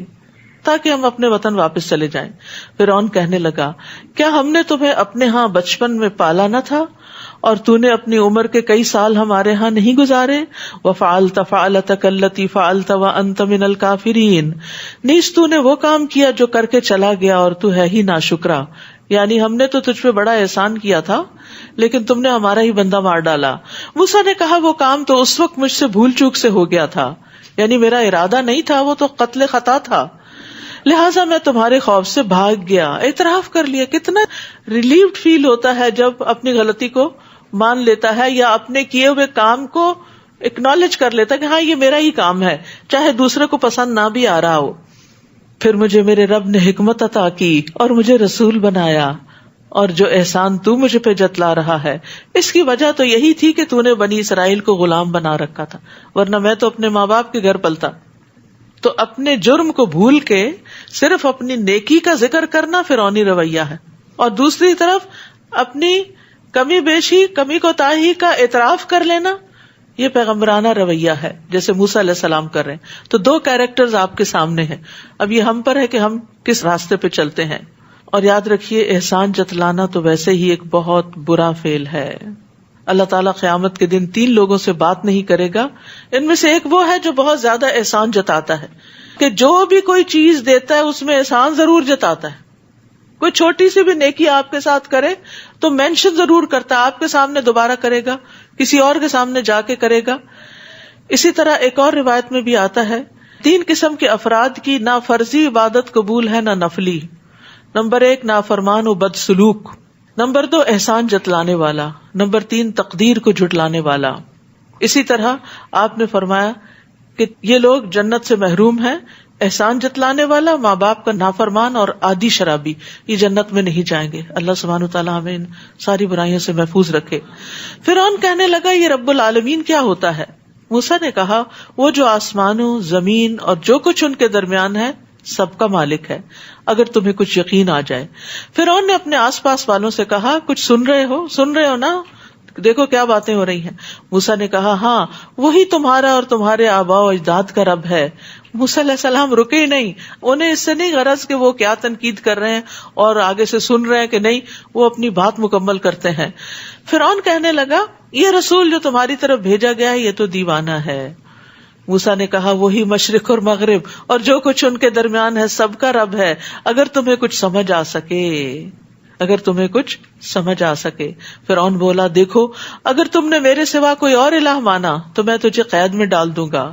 Speaker 2: تاکہ ہم اپنے وطن واپس چلے جائیں. فرعون کہنے لگا کیا ہم نے تمہیں اپنے ہاں بچپن میں پالا نہ تھا اور تو نے اپنی عمر کے کئی سال ہمارے ہاں نہیں گزارے؟ وفعلت فعلتک التی فعلت وانت من الکافرین، نیز تو نے وہ کام کیا جو کر کے چلا گیا اور تو ہے ہی ناشکرا. یعنی ہم نے تو تجھ پہ بڑا احسان کیا تھا لیکن تم نے ہمارا ہی بندہ مار ڈالا. موسیٰ نے کہا وہ کام تو اس وقت مجھ سے بھول چوک سے ہو گیا تھا، یعنی میرا ارادہ نہیں تھا، وہ تو قتل خطا تھا، لہٰذا میں تمہارے خوف سے بھاگ گیا. اعتراف کر لیا. کتنا ریلیوڈ فیل ہوتا ہے جب اپنی غلطی کو مان لیتا ہے یا اپنے کیے ہوئے کام کو اکنالج کر لیتا ہے کہ ہاں یہ میرا ہی کام ہے، چاہے دوسرے کو پسند نہ بھی آ رہا ہو. پھر مجھے میرے رب نے حکمت عطا کی اور مجھے رسول بنایا، اور جو احسان تو مجھے پہ جتلا رہا ہے اس کی وجہ تو یہی تھی کہ تو نے بنی اسرائیل کو غلام بنا رکھا تھا، ورنہ میں تو اپنے ماں باپ کے گھر پلتا. تو اپنے جرم کو بھول کے صرف اپنی نیکی کا ذکر کرنا فرعونی رویہ ہے، اور دوسری طرف اپنی کمی بیشی، کمی کوتاہی کا اعتراف کر لینا یہ پیغمبرانہ رویہ ہے جیسے موسیٰ علیہ السلام کر رہے ہیں. تو 2 کیریکٹرز آپ کے سامنے ہیں. اب یہ ہم پر ہے کہ ہم کس راستے پہ چلتے ہیں. اور یاد رکھیے احسان جتلانا تو ویسے ہی ایک بہت برا فعل ہے. اللہ تعالیٰ قیامت کے دن 3 لوگوں سے بات نہیں کرے گا. ان میں سے ایک وہ ہے جو بہت زیادہ احسان جتاتا ہے، کہ جو بھی کوئی چیز دیتا ہے اس میں احسان ضرور جتاتا ہے. کوئی چھوٹی سی بھی نیکی آپ کے ساتھ کرے تو مینشن ضرور کرتا ہے، آپ کے سامنے دوبارہ کرے گا، کسی اور کے سامنے جا کے کرے گا. اسی طرح ایک اور روایت میں بھی آتا ہے 3 قسم کے افراد کی نہ فرضی عبادت قبول ہے نہ نفلی. نمبر 1 نافرمان و بد سلوک، نمبر 2 احسان جتلانے والا، نمبر 3 تقدیر کو جھٹلانے والا. اسی طرح آپ نے فرمایا کہ یہ لوگ جنت سے محروم ہیں. احسان جتلانے والا، ماں باپ کا نافرمان اور عادی شرابی یہ جنت میں نہیں جائیں گے. اللہ سبحانہ وتعالیٰ ہمیں ان ساری برائیوں سے محفوظ رکھے. فرعون کہنے لگا یہ رب العالمین کیا ہوتا ہے؟ موسیٰ نے کہا وہ جو آسمانوں، زمین اور جو کچھ ان کے درمیان ہے سب کا مالک ہے، اگر تمہیں کچھ یقین آ جائے. فرعون نے اپنے آس پاس والوں سے کہا کچھ سن رہے ہو نا؟ دیکھو کیا باتیں ہو رہی ہیں. موسیٰ نے کہا ہاں وہی تمہارا اور تمہارے آباء و اجداد کا رب ہے. موسیٰ علیہ السلام رکے ہی نہیں. انہیں اس سے نہیں غرض کہ وہ کیا تنقید کر رہے ہیں اور آگے سے سن رہے ہیں کہ نہیں, وہ اپنی بات مکمل کرتے ہیں. فرعون کہنے لگا یہ رسول جو تمہاری طرف بھیجا گیا ہے یہ تو دیوانہ ہے. موسیٰ نے کہا وہی مشرق اور مغرب اور جو کچھ ان کے درمیان ہے سب کا رب ہے, اگر تمہیں کچھ سمجھ آ سکے, اگر تمہیں کچھ سمجھ آ سکے. فرعون بولا دیکھو اگر تم نے میرے سوا کوئی اور الہ مانا تو میں تجھے قید میں ڈال دوں گا.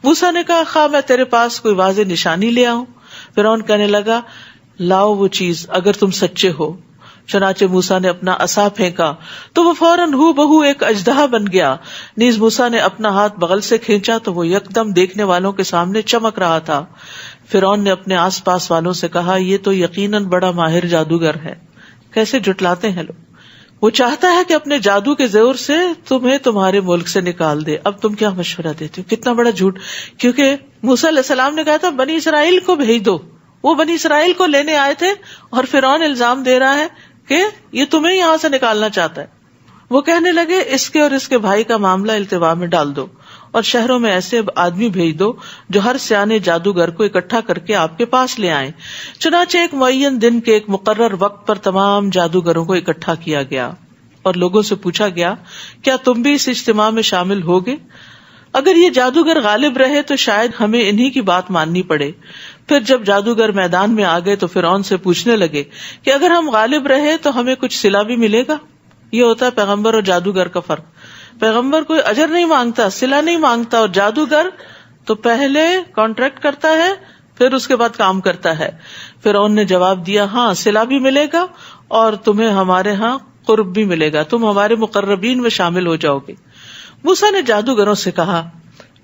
Speaker 2: موسیٰ نے کہا خواہ میں تیرے پاس کوئی واضح نشانی لے آؤں. فرعون کہنے لگا لاؤ وہ چیز اگر تم سچے ہو. چنانچہ موسیٰ نے اپنا عصا پھینکا تو وہ فوراً ہو بہو ایک اژدہا بن گیا. نیز موسیٰ نے اپنا ہاتھ بغل سے کھینچا تو وہ یکدم دیکھنے والوں کے سامنے چمک رہا تھا. فرعون نے اپنے آس پاس والوں سے کہا یہ تو یقیناً بڑا ماہر جادوگر ہے. کیسے جھٹلاتے ہیں لوگ. وہ چاہتا ہے کہ اپنے جادو کے زور سے تمہیں تمہارے ملک سے نکال دے. اب تم کیا مشورہ دیتے ہو؟ کتنا بڑا جھوٹ. کیونکہ موسیٰ علیہ السلام نے کہا تھا بنی اسرائیل کو بھیج دو. وہ بنی اسرائیل کو لینے آئے تھے اور فرعون الزام دے رہا ہے کہ یہ تمہیں یہاں سے نکالنا چاہتا ہے. وہ کہنے لگے اس کے اور اس کے بھائی کا معاملہ التوا میں ڈال دو اور شہروں میں ایسے آدمی بھیج دو جو ہر سیانے جادوگر کو اکٹھا کر کے آپ کے پاس لے آئیں. چنانچہ ایک معین دن کے ایک مقرر وقت پر تمام جادوگروں کو اکٹھا کیا گیا اور لوگوں سے پوچھا گیا کیا تم بھی اس اجتماع میں شامل ہوگے؟ اگر یہ جادوگر غالب رہے تو شاید ہمیں انہی کی بات ماننی پڑے. پھر جب جادوگر میدان میں آ گئے تو فرعون سے پوچھنے لگے کہ اگر ہم غالب رہے تو ہمیں کچھ صلہ بھی ملے گا. یہ ہوتا ہے پیغمبر اور جادوگر کا فرق. پیغمبر کوئی اجر نہیں مانگتا, صلہ نہیں مانگتا, اور جادوگر تو پہلے کانٹریکٹ کرتا ہے پھر اس کے بعد کام کرتا ہے. فرعون نے جواب دیا ہاں صلہ بھی ملے گا اور تمہیں ہمارے ہاں قرب بھی ملے گا, تم ہمارے مقربین میں شامل ہو جاؤ گے. موسیٰ نے جادوگروں سے کہا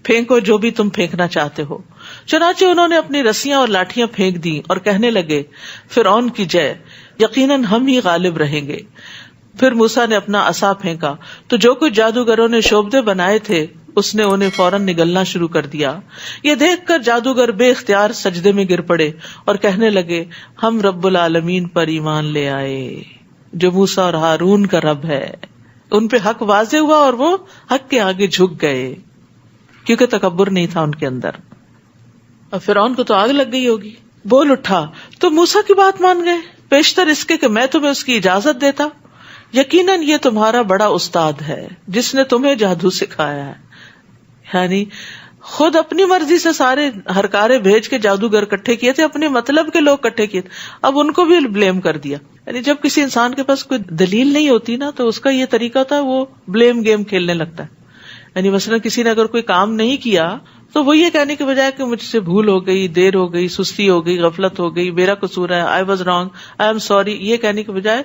Speaker 2: پھینکو جو بھی تم پھینکنا چاہتے ہو. چنانچہ انہوں نے اپنی رسیاں اور لاٹیاں پھینک دی اور کہنے لگے فرعون کی جے, یقیناً ہم ہی غالب رہیں گے. پھر موسیٰ نے اپنا عصا پھینکا تو جو کچھ جادوگروں نے شوبدے بنائے تھے اس نے انہیں فوراً نگلنا شروع کر دیا. یہ دیکھ کر جادوگر بے اختیار سجدے میں گر پڑے اور کہنے لگے ہم رب العالمین پر ایمان لے آئے جو موسیٰ اور ہارون کا رب ہے. ان پہ حق واضح ہوا اور وہ حق کے آگے جھک گئے کیونکہ تکبر نہیں تھا ان کے اندر. اور فرعون کو تو آگ لگ گئی ہوگی, بول اٹھا تو موسیٰ کی بات مان گئے پیشتر اس کے کہ میں تمہیں اس کی اجازت دیتا. یقیناً یہ تمہارا بڑا استاد ہے جس نے تمہیں جادو سکھایا ہے. یعنی خود اپنی مرضی سے سارے ہرکارے بھیج کے جادوگر اکٹھے کیے تھے, اپنے مطلب کے لوگ اکٹھے کیے تھے, اب ان کو بھی بلیم کر دیا. یعنی جب کسی انسان کے پاس کوئی دلیل نہیں ہوتی نا تو اس کا یہ طریقہ ہوتا ہے وہ بلیم گیم کھیلنے لگتا ہے. یعنی مثلا کسی نے اگر کوئی کام نہیں کیا تو وہ یہ کہنے کے بجائے کہ مجھ سے بھول ہو گئی, دیر ہو گئی, سستی ہو گئی, غفلت ہو گئی, میرا قصور ہے, I was wrong, I am sorry, یہ کہنے کے بجائے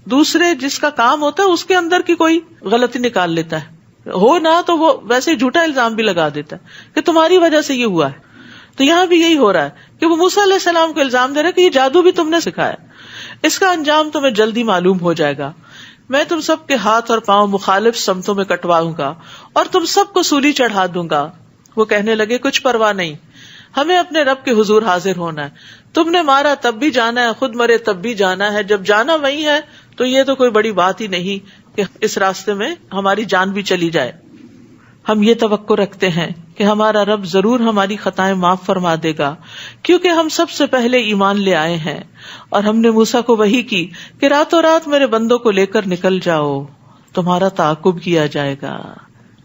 Speaker 2: دوسرے جس کا کام ہوتا ہے اس کے اندر کی کوئی غلطی نکال لیتا ہے. ہو نہ تو وہ ویسے جھوٹا الزام بھی لگا دیتا ہے کہ تمہاری وجہ سے یہ ہوا ہے. تو یہاں بھی یہی ہو رہا ہے کہ وہ موسیٰ علیہ السلام کو الزام دے رہا ہے کہ یہ جادو بھی تم نے سکھایا, اس کا انجام تمہیں جلدی معلوم ہو جائے گا. میں تم سب کے ہاتھ اور پاؤں مخالف سمتوں میں کٹواؤں گا اور تم سب کو سولی چڑھا دوں گا. وہ کہنے لگے کچھ پرواہ نہیں, ہمیں اپنے رب کے حضور حاضر ہونا ہے. تم نے مارا تب بھی جانا ہے, خود مرے تب بھی جانا ہے, جب جانا وہی ہے تو یہ تو کوئی بڑی بات ہی نہیں کہ اس راستے میں ہماری جان بھی چلی جائے. ہم یہ توقع رکھتے ہیں کہ ہمارا رب ضرور ہماری خطائیں معاف فرما دے گا کیونکہ ہم سب سے پہلے ایمان لے آئے ہیں اور ہم نے موسیٰ کو وحی کی کہ راتوں رات میرے بندوں کو لے کر نکل جاؤ, تمہارا تعاقب کیا جائے گا.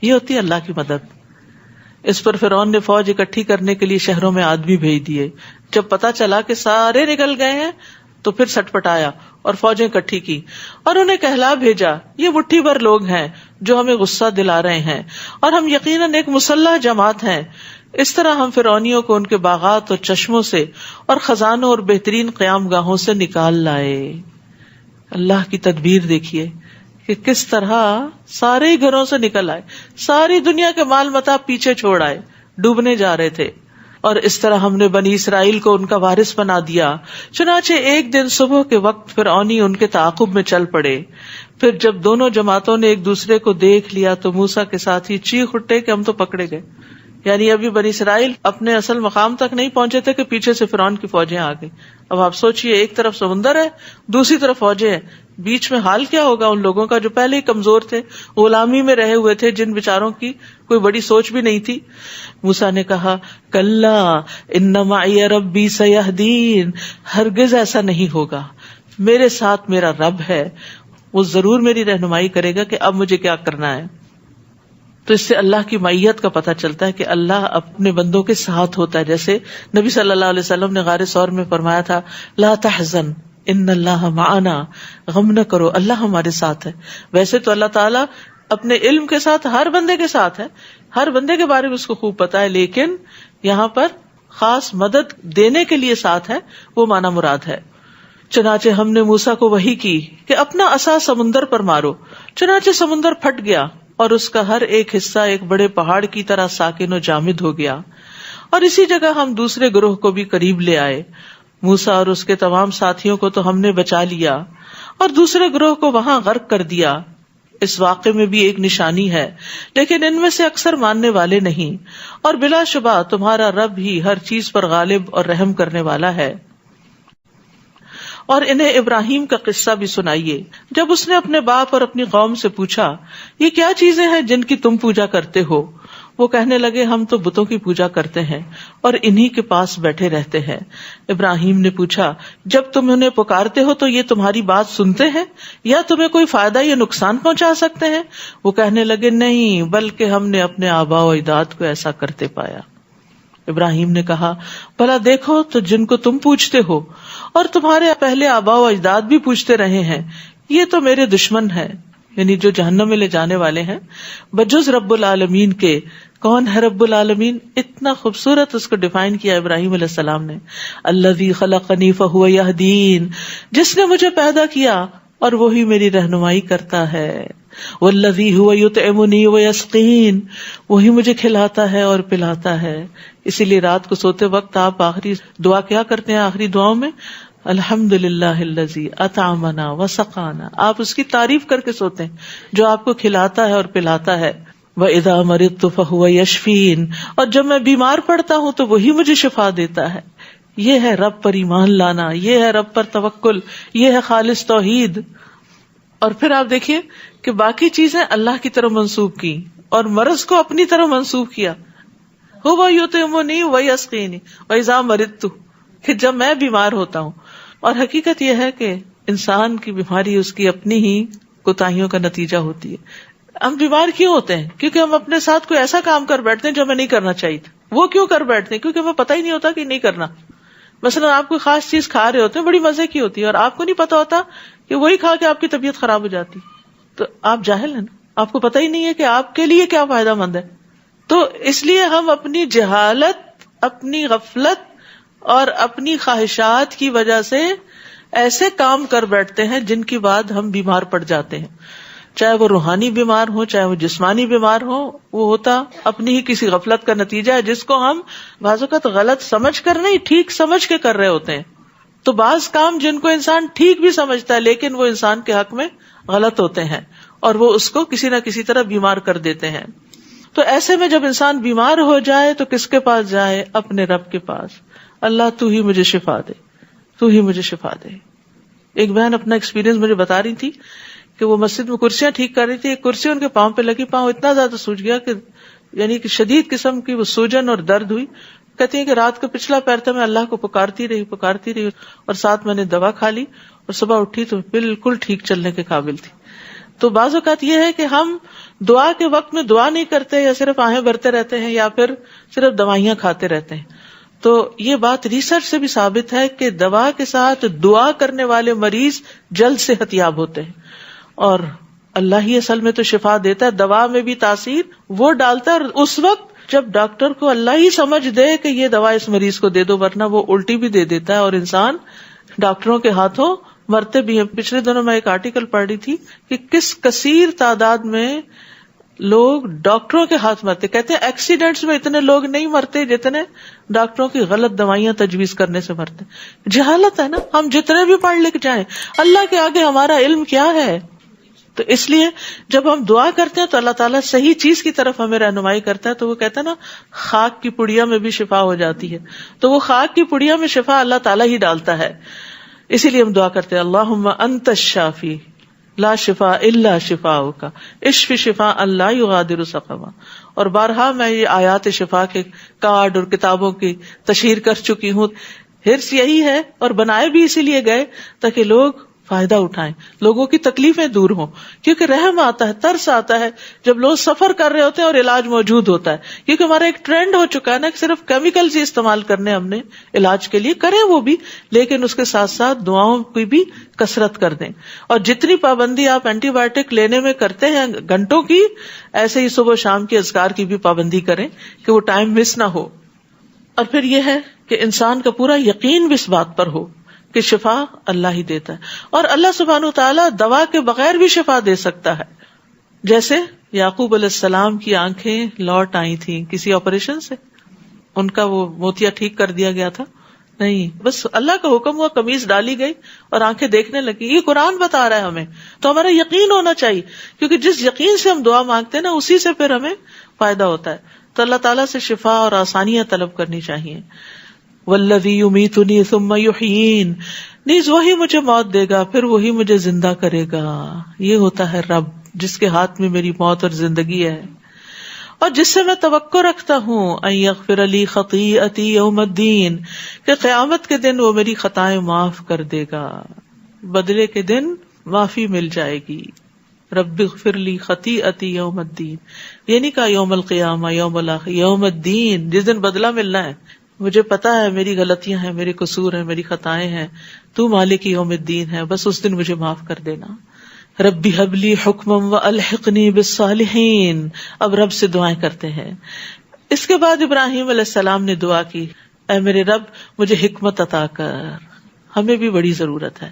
Speaker 2: یہ ہوتی ہے اللہ کی مدد. اس پر فرعون نے فوج اکٹھی کرنے کے لیے شہروں میں آدمی بھیج دیے. جب پتا چلا کہ سارے نکل گئے ہیں تو پھر سٹ پٹایا اور فوجیں اکٹھی کی اور انہیں کہلا بھیجا یہ مٹھی بھر لوگ ہیں جو ہمیں غصہ دلا رہے ہیں اور ہم یقیناً ایک مسلح جماعت ہیں. اس طرح ہم فرعونیوں کو ان کے باغات اور چشموں سے اور خزانوں اور بہترین قیام گاہوں سے نکال لائے. اللہ کی تدبیر دیکھیے کہ کس طرح سارے ہی گھروں سے نکل آئے, ساری دنیا کے مال متاع پیچھے چھوڑ آئے, ڈوبنے جا رہے تھے. اور اس طرح ہم نے بنی اسرائیل کو ان کا وارث بنا دیا. چنانچہ ایک دن صبح کے وقت فرعونی ان کے تعاقب میں چل پڑے. پھر جب دونوں جماعتوں نے ایک دوسرے کو دیکھ لیا تو موسیٰ کے ساتھ ہی چیخ اٹھے کہ ہم تو پکڑے گئے. یعنی ابھی بنی اسرائیل اپنے اصل مقام تک نہیں پہنچے تھے کہ پیچھے سے فرعون کی فوجیں آ گئی. اب آپ سوچئے ایک طرف سمندر ہے, دوسری طرف فوجیں ہیں, بیچ میں حال کیا ہوگا ان لوگوں کا جو پہلے ہی کمزور تھے, غلامی میں رہے ہوئے تھے, جن بیچاروں کی کوئی بڑی سوچ بھی نہیں تھی. موسیٰ نے کہا کلا ان معی ربی سیہدین, ہرگز ایسا نہیں ہوگا, میرے ساتھ میرا رب ہے, وہ ضرور میری رہنمائی کرے گا کہ اب مجھے کیا کرنا ہے. تو اس سے اللہ کی معیت کا پتہ چلتا ہے کہ اللہ اپنے بندوں کے ساتھ ہوتا ہے. جیسے نبی صلی اللہ علیہ وسلم نے غار ثور میں فرمایا تھا لا تحزن ان اللہ معنا, غم نہ کرو اللہ ہمارے ساتھ ہے. ویسے تو اللہ تعالیٰ اپنے علم کے ساتھ ہر بندے کے ساتھ ہے, ہر بندے کے بارے میں اس کو خوب پتا ہے, لیکن یہاں پر خاص مدد دینے کے لیے ساتھ ہے, وہ معنی مراد ہے. چنانچہ ہم نے موسیٰ کو وحی کی کہ اپنا عصا سمندر پر مارو, چنانچہ سمندر پھٹ گیا اور اس کا ہر ایک حصہ ایک بڑے پہاڑ کی طرح ساکن و جامد ہو گیا. اور اسی جگہ ہم دوسرے گروہ کو بھی قریب لے آئے. موسیٰ اور اس کے تمام ساتھیوں کو تو ہم نے بچا لیا اور دوسرے گروہ کو وہاں غرق کر دیا. اس واقعے میں بھی ایک نشانی ہے, لیکن ان میں سے اکثر ماننے والے نہیں. اور بلا شبہ تمہارا رب ہی ہر چیز پر غالب اور رحم کرنے والا ہے. اور انہیں ابراہیم کا قصہ بھی سنائیے جب اس نے اپنے باپ اور اپنی قوم سے پوچھا یہ کیا چیزیں ہیں جن کی تم پوجا کرتے ہو. وہ کہنے لگے ہم تو بتوں کی پوجا کرتے ہیں اور انہی کے پاس بیٹھے رہتے ہیں. ابراہیم نے پوچھا جب تم انہیں پکارتے ہو تو یہ تمہاری بات سنتے ہیں یا تمہیں کوئی فائدہ یا نقصان پہنچا سکتے ہیں؟ وہ کہنے لگے نہیں, بلکہ ہم نے اپنے آباء و اجداد کو ایسا کرتے پایا. ابراہیم نے کہا بھلا دیکھو تو جن کو تم پوچھتے ہو اور تمہارے پہلے آباء و اجداد بھی پوچھتے رہے ہیں, یہ تو میرے دشمن ہیں, یعنی جو جہنم میں لے جانے والے ہیں, بجز رب العالمین کے. کون ہے رب العالمین؟ اتنا خوبصورت اس کو ڈیفائن کیا ابراہیم علیہ السلام نے. الذی خلقنی فہو یہدین, جس نے مجھے پیدا کیا اور وہی میری رہنمائی کرتا ہے. والذی هو یطعمنی ویسقین, وہی مجھے کھلاتا ہے اور پلاتا ہے. اسی لیے رات کو سوتے وقت آپ آخری دعا کیا کرتے ہیں؟ آخری دعاؤں میں الحمدللہ الذی اطعمنا وسقانا, آپ اس کی تعریف کر کے سوتے ہیں جو آپ کو کھلاتا ہے اور پلاتا ہے. وَإِذَا مَرِضْتُ فَهُوَ يَشْفِينِ, اور جب میں بیمار پڑتا ہوں تو وہی مجھے شفا دیتا ہے. یہ ہے رب پر ایمان لانا, یہ ہے رب پر توکل, یہ ہے خالص توحید. اور پھر آپ دیکھیے کہ باقی چیزیں اللہ کی طرف منسوب کی اور مرض کو اپنی طرف منسوب کیا. هُوَ يُطْعِمُنِي وَيَسْقِينِ وَإِذَا مَرِضْتُ, کہ جب میں بیمار ہوتا ہوں. اور حقیقت یہ ہے کہ انسان کی بیماری اس کی اپنی ہی کوتاہیوں کا نتیجہ ہوتی ہے. ہم بیمار کیوں ہوتے ہیں؟ کیونکہ ہم اپنے ساتھ کوئی ایسا کام کر بیٹھتے ہیں جو ہمیں نہیں کرنا چاہیے تھا. وہ کیوں کر بیٹھتے ہیں؟ کیونکہ ہمیں پتہ ہی نہیں ہوتا کہ نہیں کرنا. مثلا آپ کوئی خاص چیز کھا رہے ہوتے ہیں, بڑی مزے کی ہوتی ہے, اور آپ کو نہیں پتا ہوتا کہ وہی کھا کے آپ کی طبیعت خراب ہو جاتی, تو آپ جاہل ہیں نا, آپ کو پتہ ہی نہیں ہے کہ آپ کے لیے کیا فائدہ مند ہے. تو اس لیے ہم اپنی جہالت, اپنی غفلت اور اپنی خواہشات کی وجہ سے ایسے کام کر بیٹھتے ہیں جن کی بعد ہم بیمار پڑ جاتے ہیں. چاہے وہ روحانی بیمار ہو, چاہے وہ جسمانی بیمار ہو, وہ ہوتا اپنی ہی کسی غفلت کا نتیجہ ہے جس کو ہم بعض اوقات غلط سمجھ کر نہیں, ٹھیک سمجھ کے کر رہے ہوتے ہیں. تو بعض کام جن کو انسان ٹھیک بھی سمجھتا ہے لیکن وہ انسان کے حق میں غلط ہوتے ہیں اور وہ اس کو کسی نہ کسی طرح بیمار کر دیتے ہیں. تو ایسے میں جب انسان بیمار ہو جائے تو کس کے پاس جائے؟ اپنے رب کے پاس. اللہ تو ہی مجھے شفا دے, تو ہی مجھے شفا دے. ایک بہن اپنا ایکسپیرینس مجھے بتا رہی تھی کہ وہ مسجد میں کرسیاں ٹھیک کر رہی تھی, ایک کرسی ان کے پاؤں پہ لگی, پاؤں اتنا زیادہ سوج گیا کہ یعنی کہ شدید قسم کی وہ سوجن اور درد ہوئی. کہتی ہیں کہ رات کا پچھلا پہر تھا میں اللہ کو پکارتی رہی اور ساتھ میں نے دوا کھا لی اور صبح اٹھی تو بالکل ٹھیک چلنے کے قابل تھی. تو بعض اوقات یہ ہے کہ ہم دعا کے وقت میں دعا نہیں کرتے, یا صرف آہیں بھرتے رہتے ہیں, یا پھر صرف دوائیاں کھاتے رہتے ہیں. تو یہ بات ریسرچ سے بھی ثابت ہے کہ دوا کے ساتھ دعا کرنے والے مریض جلد صحت یاب ہوتے ہیں, اور اللہ ہی اصل میں تو شفا دیتا ہے. دوا میں بھی تاثیر وہ ڈالتا ہے, اور اس وقت جب ڈاکٹر کو اللہ ہی سمجھ دے کہ یہ دوا اس مریض کو دے دو, ورنہ وہ الٹی بھی دے دیتا ہے اور انسان ڈاکٹروں کے ہاتھوں مرتے بھی ہیں. پچھلے دنوں میں ایک آرٹیکل پڑھ رہی تھی کہ کس کثیر تعداد میں لوگ ڈاکٹروں کے ہاتھ مرتے. کہتے ہیں ایکسیڈنٹس میں اتنے لوگ نہیں مرتے جتنے ڈاکٹروں کی غلط دوائیاں تجویز کرنے سے مرتے. جہالت ہے نا. ہم جتنے بھی پڑھ لکھ جائیں, اللہ کے آگے ہمارا علم کیا ہے؟ تو اس لیے جب ہم دعا کرتے ہیں تو اللہ تعالیٰ صحیح چیز کی طرف ہمیں رہنمائی کرتا ہے. تو وہ کہتا ہے نا خاک کی پڑیا میں بھی شفا ہو جاتی ہے, تو وہ خاک کی پڑیا میں شفا اللہ تعالیٰ ہی ڈالتا ہے. اسی لیے ہم دعا کرتے ہیں اللہم انت الشافی لا شفاء الا شفاؤک اشف شفاء لا یغادر سقما. اور بارہا میں یہ آیات شفا کے کارڈ اور کتابوں کی تشہیر کر چکی ہوں. حرص یہی ہے, اور بنائے بھی اسی لیے گئے تاکہ لوگ فائدہ اٹھائیں, لوگوں کی تکلیفیں دور ہوں. کیونکہ رحم آتا ہے, ترس آتا ہے جب لوگ سفر کر رہے ہوتے ہیں اور علاج موجود ہوتا ہے. کیونکہ ہمارا ایک ٹرینڈ ہو چکا ہے نا کہ صرف کیمیکلز ہی استعمال کرنے ہم نے علاج کے لیے, کریں وہ بھی, لیکن اس کے ساتھ ساتھ دعاؤں کی بھی کثرت کر دیں. اور جتنی پابندی آپ اینٹی بایوٹک لینے میں کرتے ہیں گھنٹوں کی, ایسے ہی صبح شام کے اذکار کی بھی پابندی کریں کہ وہ ٹائم مس نہ ہو. اور پھر یہ ہے کہ انسان کا پورا یقین بھی اس بات پر ہو کہ شفا اللہ ہی دیتا ہے, اور اللہ سبحانہ وتعالیٰ دوا کے بغیر بھی شفا دے سکتا ہے. جیسے یعقوب علیہ السلام کی آنکھیں لوٹ آئی تھیں کسی آپریشن سے, ان کا وہ موتیا ٹھیک کر دیا گیا تھا نہیں, بس اللہ کا حکم ہوا, قمیص ڈالی گئی اور آنکھیں دیکھنے لگی. یہ قرآن بتا رہا ہے ہمیں, تو ہمارا یقین ہونا چاہیے, کیونکہ جس یقین سے ہم دعا مانگتے ہیں نا اسی سے پھر ہمیں فائدہ ہوتا ہے. تو اللہ تعالیٰ سے شفا اور آسانیاں طلب کرنی چاہیے. والذی یمیتنی ثم یحیین, نیز وہی مجھے موت دے گا پھر وہی مجھے زندہ کرے گا. یہ ہوتا ہے رب جس کے ہاتھ میں میری موت اور زندگی ہے, اور جس سے میں توقع رکھتا ہوں ان یغفر لی خطیئتی یوم الدین, کہ قیامت کے دن وہ میری خطائیں معاف کر دے گا, بدلے کے دن معافی مل جائے گی. رب اغفر لی خطیئتی یوم الدین, یہ نہیں کہا یوم القیامہ یوم الاخر, یوم الدین جس دن بدلہ ملنا ہے. مجھے پتا ہے میری غلطیاں ہیں, میرے قصور ہیں, میری خطائیں ہیں, تو مالک یوم الدین ہے, بس اس دن مجھے معاف کر دینا. ربی حب لی حکما والحقنی بالصالحین. اب رب سے دعائیں کرتے ہیں. اس کے بعد ابراہیم علیہ السلام نے دعا کی, اے میرے رب مجھے حکمت عطا کر. ہمیں بھی بڑی ضرورت ہے.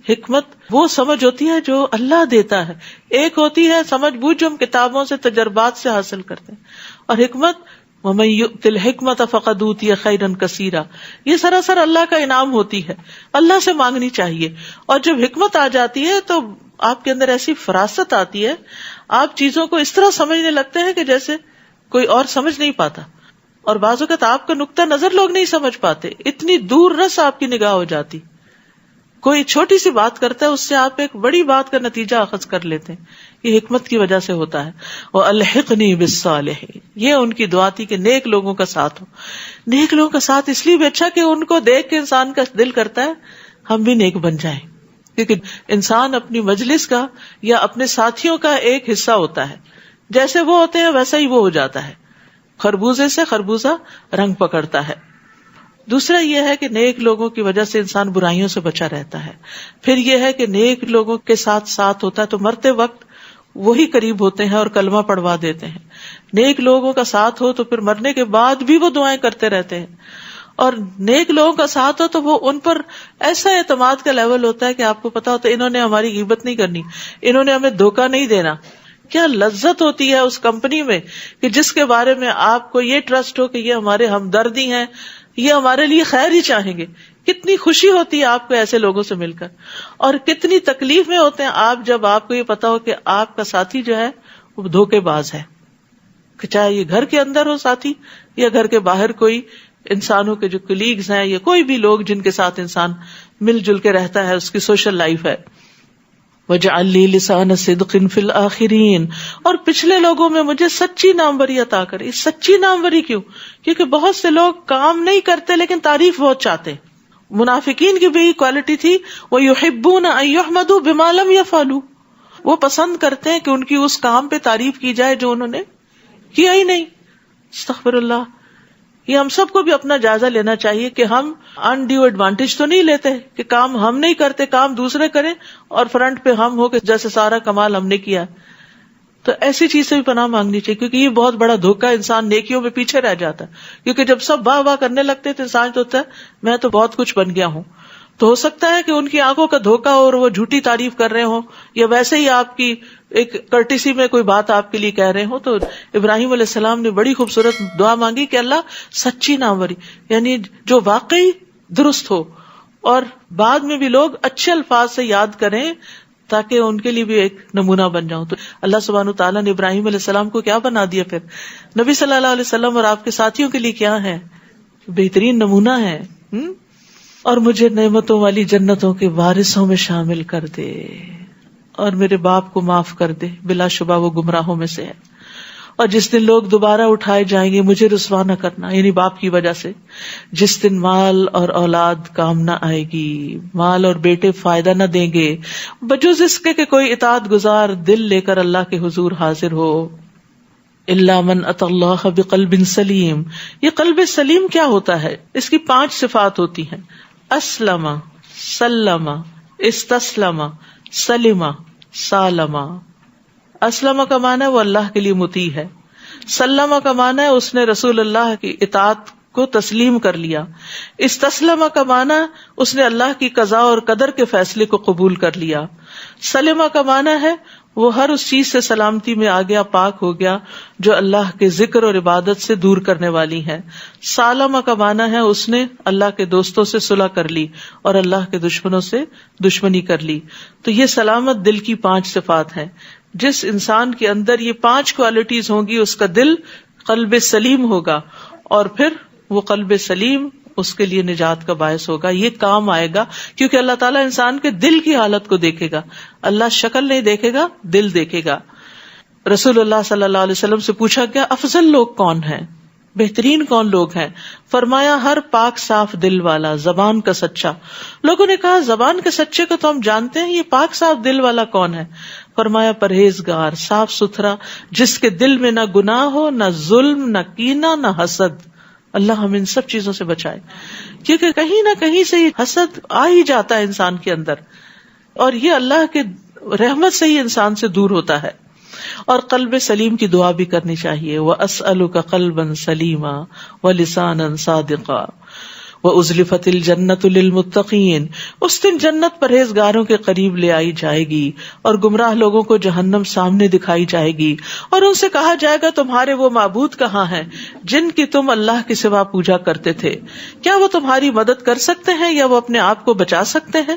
Speaker 2: حکمت وہ سمجھ ہوتی ہے جو اللہ دیتا ہے, ایک ہوتی ہے سمجھ بوجھ جو ہم کتابوں سے تجربات سے حاصل کرتے ہیں, اور حکمت وَمَن يُؤْتِ الْحِكْمَةَ فَقَدْ أُوتِيَ خَيْرًا كَثِيرًا, یہ سراسر اللہ کا انعام ہوتی ہے, اللہ سے مانگنی چاہیے. اور جب حکمت آ جاتی ہے تو آپ کے اندر ایسی فراست آتی ہے, آپ چیزوں کو اس طرح سمجھنے لگتے ہیں کہ جیسے کوئی اور سمجھ نہیں پاتا, اور بعض اوقات آپ کا نقطہ نظر لوگ نہیں سمجھ پاتے, اتنی دور رس آپ کی نگاہ ہو جاتی. کوئی چھوٹی سی بات کرتا ہے اس سے آپ ایک بڑی بات کا نتیجہ اخذ کر لیتے ہیں. یہ حکمت کی وجہ سے ہوتا ہے. وَأَلْحِقْنِي بِالصَّالِحِينَ, یہ ان کی دعا تھی کہ نیک لوگوں کا ساتھ ہو. نیک لوگوں کا ساتھ اس لیے بھی اچھا کہ ان کو دیکھ کے انسان کا دل کرتا ہے ہم بھی نیک بن جائیں, کیونکہ انسان اپنی مجلس کا یا اپنے ساتھیوں کا ایک حصہ ہوتا ہے. جیسے وہ ہوتے ہیں ویسا ہی وہ ہو جاتا ہے. خربوزے سے خربوزہ رنگ پکڑتا ہے. دوسرا یہ ہے کہ نیک لوگوں کی وجہ سے انسان برائیوں سے بچا رہتا ہے. پھر یہ ہے کہ نیک لوگوں کے ساتھ ہوتا ہے تو مرتے وقت وہی قریب ہوتے ہیں اور کلمہ پڑھوا دیتے ہیں. نیک لوگوں کا ساتھ ہو تو پھر مرنے کے بعد بھی وہ دعائیں کرتے رہتے ہیں. اور نیک لوگوں کا ساتھ ہو تو وہ ان پر ایسا اعتماد کا لیول ہوتا ہے کہ آپ کو پتا ہوتا ہے انہوں نے ہماری غیبت نہیں کرنی, انہوں نے ہمیں دھوکہ نہیں دینا. کیا لذت ہوتی ہے اس کمپنی میں کہ جس کے بارے میں آپ کو یہ ٹرسٹ ہو کہ یہ ہمارے ہمدردی ہیں, یہ ہمارے لیے خیر ہی چاہیں گے. کتنی خوشی ہوتی ہے آپ کو ایسے لوگوں سے مل کر, اور کتنی تکلیف میں ہوتے ہیں آپ جب آپ کو یہ پتا ہو کہ آپ کا ساتھی جو ہے وہ دھوکے باز ہے, کہ چاہے یہ گھر کے اندر ہو ساتھی یا گھر کے باہر کوئی انسانوں کے جو کلیگز ہیں یا کوئی بھی لوگ جن کے ساتھ انسان مل جل کے رہتا ہے, اس کی سوشل لائف ہے. وَجَعَلْ لِي لِسَانَ صِدْقٍ فِي الْآخِرِينَ, اور پچھلے لوگوں میں مجھے سچی ناموری عطا کرے. سچی ناموری کیوں؟ کیونکہ بہت سے لوگ کام نہیں کرتے لیکن تعریف بہت چاہتے. منافقین کی بھی کوالٹی تھی, وَيُحِبُّونَ أَن يُحْمَدُوا بِمَا لَمْ يَفْعَلُوا, وہ پسند کرتے ہیں کہ ان کی اس کام پہ تعریف کی جائے جو انہوں نے کیا ہی نہیں. استغفر اللہ. یہ ہم سب کو بھی اپنا جائزہ لینا چاہیے کہ ہم انڈیو ایڈوانٹیج تو نہیں لیتے کہ کام ہم نہیں کرتے, کام دوسرے کریں اور فرنٹ پہ ہم ہو کہ جیسے سارا کمال ہم نے کیا. تو ایسی چیز سے بھی پناہ مانگنی چاہیے, کیونکہ یہ بہت بڑا دھوکہ, انسان نیکیوں میں پیچھے رہ جاتا ہے. کیونکہ جب سب واہ واہ کرنے لگتے تو انسان ہوتا ہے میں تو بہت کچھ بن گیا ہوں. تو ہو سکتا ہے کہ ان کی آنکھوں کا دھوکہ اور وہ جھوٹی تعریف کر رہے ہوں, یا ویسے ہی آپ کی ایک کرٹیسی میں کوئی بات آپ کے لیے کہہ رہے ہوں. تو ابراہیم علیہ السلام نے بڑی خوبصورت دعا مانگی کہ اللہ سچی ناموری, یعنی جو واقعی درست ہو اور بعد میں بھی لوگ اچھے الفاظ سے یاد کریں تاکہ ان کے لیے بھی ایک نمونہ بن جاؤں. تو اللہ سبحانہ تعالیٰ نے ابراہیم علیہ السلام کو کیا بنا دیا, پھر نبی صلی اللہ علیہ وسلم اور آپ کے ساتھیوں کے لیے کیا ہے, بہترین نمونہ ہے. اور مجھے نعمتوں والی جنتوں کے وارثوں میں شامل کر دے اور میرے باپ کو معاف کر دے, بلا شبہ وہ گمراہوں میں سے ہے. اور جس دن لوگ دوبارہ اٹھائے جائیں گے مجھے رسوا نہ کرنا, یعنی باپ کی وجہ سے. جس دن مال اور اولاد کام نہ آئے گی, مال اور بیٹے فائدہ نہ دیں گے, بجز اس کے کہ کوئی اطاعت گزار دل لے کر اللہ کے حضور حاضر ہو. الا من اتى اللہ بقلب سلیم. یہ قلب سلیم کیا ہوتا ہے؟ اس کی 5 صفات ہوتی ہیں. اسلم, سلم, استسلم, سلم, سالم. اسلم کا معنی ہے وہ اللہ کے لیے مطیع ہے. سلم کا معنی ہے اس نے رسول اللہ کی اطاعت کو تسلیم کر لیا. استسلم کا معنی اس نے اللہ کی قضاء اور قدر کے فیصلے کو قبول کر لیا. سلم کا معنی ہے وہ ہر اس چیز سے سلامتی میں آ گیا, پاک ہو گیا جو اللہ کے ذکر اور عبادت سے دور کرنے والی ہے. سالم کا معنی ہے اس نے اللہ کے دوستوں سے صلح کر لی اور اللہ کے دشمنوں سے دشمنی کر لی. تو یہ سلامت دل کی 5 صفات ہیں. جس انسان کے اندر یہ 5 کوالٹیز ہوں گی اس کا دل قلب سلیم ہوگا, اور پھر وہ قلب سلیم اس کے لیے نجات کا باعث ہوگا. یہ کام آئے گا کیونکہ اللہ تعالیٰ انسان کے دل کی حالت کو دیکھے گا. اللہ شکل نہیں دیکھے گا, دل دیکھے گا. رسول اللہ صلی اللہ علیہ وسلم سے پوچھا گیا افضل لوگ کون ہیں, بہترین کون لوگ ہیں؟ فرمایا ہر پاک صاف دل والا, زبان کا سچا. لوگوں نے کہا زبان کے سچے کو تو ہم جانتے ہیں, یہ پاک صاف دل والا کون ہے؟ فرمایا پرہیزگار, صاف ستھرا, جس کے دل میں نہ گناہ ہو, نہ ظلم, نہ کینہ, نہ حسد. اللہ ہم ان سب چیزوں سے بچائے, کیونکہ کہیں نہ کہیں سے حسد آ ہی جاتا ہے انسان کے اندر, اور یہ اللہ کے رحمت سے ہی انسان سے دور ہوتا ہے. اور قلب سلیم کی دعا بھی کرنی چاہیے. وَأَسْأَلُكَ قَلْبًا سَلِيمًا وَلِسَانًا صَادِقًا وَأُزْلِفَتِ الْجَنَّةُ لِلْمُتَّقِينَ. اس دن جنت پرہیزگاروں کے قریب لے آئی جائے گی اور گمراہ لوگوں کو جہنم سامنے دکھائی جائے گی, اور ان سے کہا جائے گا تمہارے وہ معبود کہاں ہیں جن کی تم اللہ کے سوا پوجا کرتے تھے؟ کیا وہ تمہاری مدد کر سکتے ہیں یا وہ اپنے آپ کو بچا سکتے ہیں؟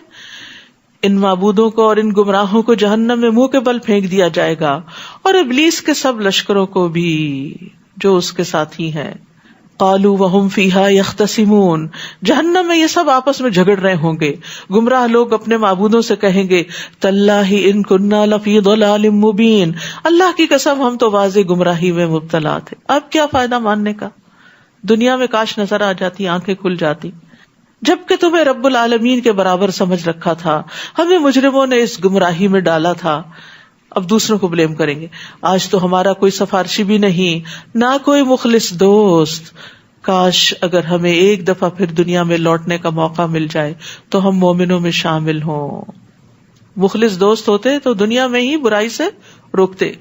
Speaker 2: ان معبودوں کو اور ان گمراہوں کو جہنم میں منہ کے بل پھینک دیا جائے گا, اور ابلیس کے سب لشکروں کو بھی جو اس کے ساتھی ہیں. قالوا وهم فيها يختصمون. جہنم میں یہ سب آپس میں جھگڑ رہے ہوں گے. گمراہ لوگ اپنے معبودوں سے کہیں گے تاللہ ان كنا لفی ضلال مبین, اللہ کی قسم ہم تو واضح گمراہی میں مبتلا تھے. اب کیا فائدہ ماننے کا؟ دنیا میں کاش نظر آ جاتی, آنکھیں کھل جاتی. جبکہ تمہیں رب العالمین کے برابر سمجھ رکھا تھا, ہمیں مجرموں نے اس گمراہی میں ڈالا تھا. اب دوسروں کو بلیم کریں گے, آج تو ہمارا کوئی سفارشی بھی نہیں, نہ کوئی مخلص دوست. کاش اگر ہمیں ایک دفعہ پھر دنیا میں لوٹنے کا موقع مل جائے تو ہم مومنوں میں شامل ہوں. مخلص دوست ہوتے تو دنیا میں ہی برائی سے روکتے.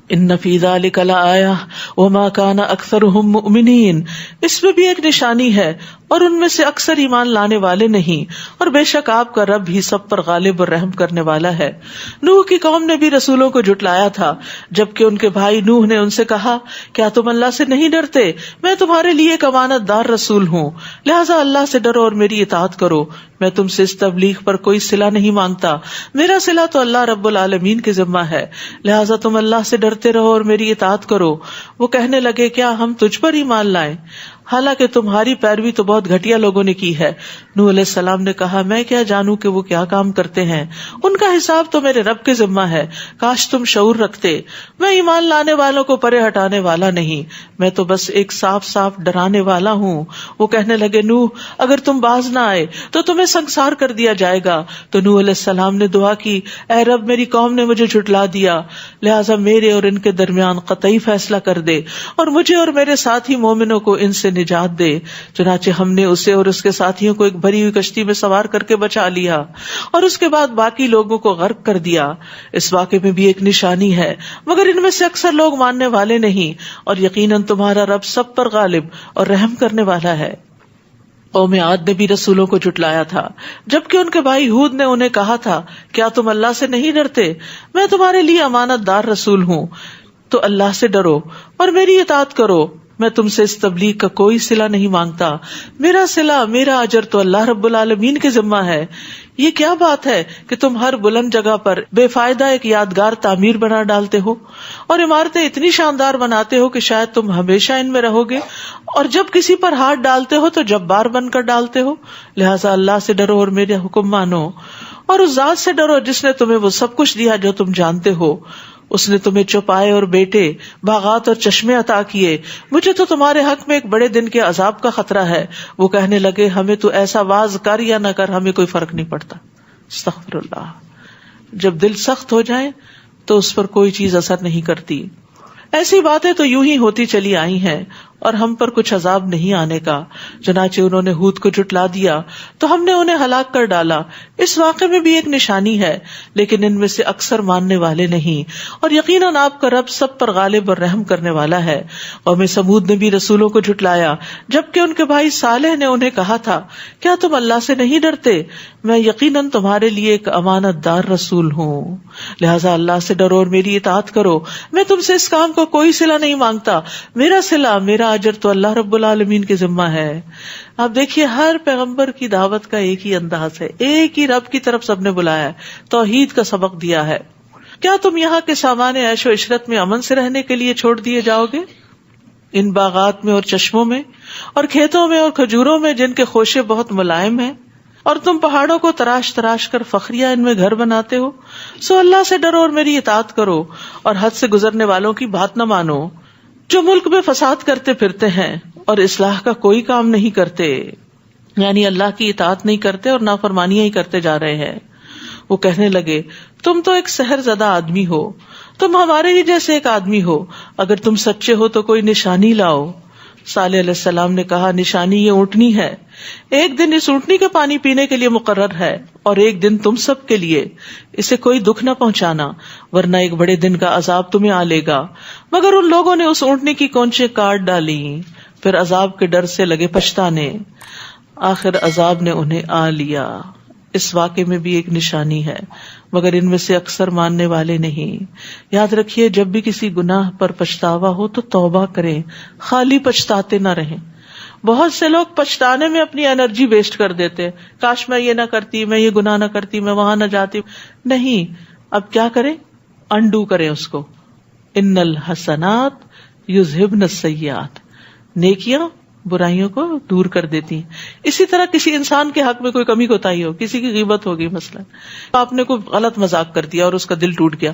Speaker 2: ان فی ذلک لآیہ وما کان اکثرهم مؤمنین. اس میں بھی ایک نشانی ہے اور ان میں سے اکثر ایمان لانے والے نہیں, اور بے شک آپ کا رب ہی سب پر غالب اور رحم کرنے والا ہے. نوح کی قوم نے بھی رسولوں کو جھٹلایا تھا, جبکہ ان کے بھائی نوح نے ان سے کہا کیا تم اللہ سے نہیں ڈرتے؟ میں تمہارے لیے ایک امانت دار رسول ہوں, لہٰذا اللہ سے ڈرو اور میری اطاعت کرو. میں تم سے اس تبلیغ پر کوئی صلہ نہیں مانگتا, میرا صلہ تو اللہ رب العالمین کے ذمہ ہے, لہٰذا تم اللہ سے ڈرتے رہو اور میری اطاعت کرو. وہ کہنے لگے کیا ہم تجھ پر ایمان لائیں؟ حالانکہ تمہاری پیروی تو بہت گھٹیا لوگوں نے کی ہے. نوح علیہ السلام نے کہا میں کیا جانوں کہ وہ کیا کام کرتے ہیں, ان کا حساب تو میرے رب کے ذمہ ہے. کاش تم شعور رکھتے. میں ایمان لانے والوں کو پرے ہٹانے والا نہیں, میں تو بس ایک صاف صاف ڈرانے والا ہوں. وہ کہنے لگے نوح اگر تم باز نہ آئے تو تمہیں سنسار کر دیا جائے گا. تو نوح علیہ السلام نے دعا کی اے رب میری قوم نے مجھے جھٹلا دیا, لہٰذا میرے اور ان کے درمیان قطعی فیصلہ کر دے اور مجھے اور میرے ساتھی مومنوں کو ان سے نجات دے. چنانچہ ہم نے اسے اور اس کے ساتھیوں کو ایک بھری ہوئی کشتی میں سوار کر کے بچا لیا اور اس کے بعد باقی لوگوں کو غرق کر دیا. اس واقعے میں بھی ایک نشانی ہے, مگر ان میں سے اکثر لوگ ماننے والے نہیں, اور یقیناً تمہارا رب سب پر غالب اور رحم کرنے والا ہے. قوم عاد نے بھی رسولوں کو جھٹلایا تھا, جبکہ ان کے بھائی ہود نے انہیں کہا تھا کیا تم اللہ سے نہیں ڈرتے؟ میں تمہارے لیے امانت دار رسول ہوں, تو اللہ سے ڈرو اور میری اطاعت کرو. میں تم سے اس تبلیغ کا کوئی صلہ نہیں مانگتا, میرا صلہ میرا اجر تو اللہ رب العالمین کے ذمہ ہے. یہ کیا بات ہے کہ تم ہر بلند جگہ پر بے فائدہ ایک یادگار تعمیر بنا ڈالتے ہو اور عمارتیں اتنی شاندار بناتے ہو کہ شاید تم ہمیشہ ان میں رہو گے، اور جب کسی پر ہاتھ ڈالتے ہو تو جبار بن کر ڈالتے ہو. لہٰذا اللہ سے ڈرو اور میرے حکم مانو، اور اس ذات سے ڈرو جس نے تمہیں وہ سب کچھ دیا جو تم جانتے ہو. اس نے تمہیں چوپائے اور بیٹے، باغات اور چشمے عطا کیے. مجھے تو تمہارے حق میں ایک بڑے دن کے عذاب کا خطرہ ہے. وہ کہنے لگے ہمیں تو ایسا واز کر یا نہ کر ہمیں کوئی فرق نہیں پڑتا. استغفر اللہ. جب دل سخت ہو جائے تو اس پر کوئی چیز اثر نہیں کرتی. ایسی باتیں تو یوں ہی ہوتی چلی آئی ہیں اور ہم پر کچھ عذاب نہیں آنے کا. چنانچہ انہوں نے ہود کو جھٹلا دیا تو ہم نے انہیں ہلاک کر ڈالا. اس واقعے میں بھی ایک نشانی ہے لیکن ان میں سے اکثر ماننے والے نہیں. اور یقیناً آپ کا رب سب پر غالب اور رحم کرنے والا ہے. قوم سمود نے بھی رسولوں کو جھٹلایا جبکہ ان کے بھائی صالح نے انہیں کہا تھا کیا تم اللہ سے نہیں ڈرتے؟ میں یقیناً تمہارے لیے ایک امانت دار رسول ہوں، لہٰذا اللہ سے ڈرو اور میری اطاعت کرو. میں تم سے اس کام کو کوئی صلہ نہیں مانگتا، میرا صلہ میرا اجر تو اللہ رب العالمین کے ذمہ ہے. آپ دیکھیے ہر پیغمبر کی دعوت کا ایک ہی انداز ہے، ایک ہی رب کی طرف سب نے بلایا ہے، توحید کا سبق دیا ہے. کیا تم یہاں کے سامان عیش و عشرت میں امن سے رہنے کے لیے چھوڑ دیے جاؤ گے؟ ان باغات میں اور چشموں میں اور کھیتوں میں اور کھجوروں میں جن کے خوشے بہت ملائم ہیں، اور تم پہاڑوں کو تراش تراش کر فخریہ ان میں گھر بناتے ہو. سو اللہ سے ڈرو اور میری اطاعت کرو اور حد سے گزرنے والوں کی بات نہ مانو جو ملک میں فساد کرتے پھرتے ہیں اور اصلاح کا کوئی کام نہیں کرتے. یعنی اللہ کی اطاعت نہیں کرتے اور نافرمانیاں ہی کرتے جا رہے ہیں. وہ کہنے لگے تم تو ایک سحر زدہ آدمی ہو، تم ہمارے ہی جیسے ایک آدمی ہو، اگر تم سچے ہو تو کوئی نشانی لاؤ. صالح علیہ السلام نے کہا نشانی یہ اونٹنی ہے، ایک دن اس اونٹنی کے پانی پینے کے لیے مقرر ہے اور ایک دن تم سب کے لیے. اسے کوئی دکھ نہ پہنچانا ورنہ ایک بڑے دن کا عذاب تمہیں آ لے گا. مگر ان لوگوں نے اس اونٹنی کی کونچیں کاٹ ڈالی، پھر عذاب کے ڈر سے لگے پچھتانے. آخر عذاب نے انہیں آ لیا. اس واقعے میں بھی ایک نشانی ہے مگر ان میں سے اکثر ماننے والے نہیں. یاد رکھیے جب بھی کسی گناہ پر پچھتاوا ہو تو توبہ کریں، خالی پچھتاتے نہ رہیں. بہت سے لوگ پچھتانے میں اپنی انرجی ویسٹ کر دیتے، کاش میں یہ نہ کرتی، میں یہ گناہ نہ کرتی، میں وہاں نہ جاتی. نہیں، اب کیا کریں؟ انڈو کریں اس کو. ان الحسنات یذہبن السیئات، نیکیاں برائیوں کو دور کر دیتی ہیں. اسی طرح کسی انسان کے حق میں کوئی کمی کوتاہی ہو، کسی کی غیبت ہوگی مثلا، آپ نے کوئی غلط مذاق کر دیا اور اس کا دل ٹوٹ گیا،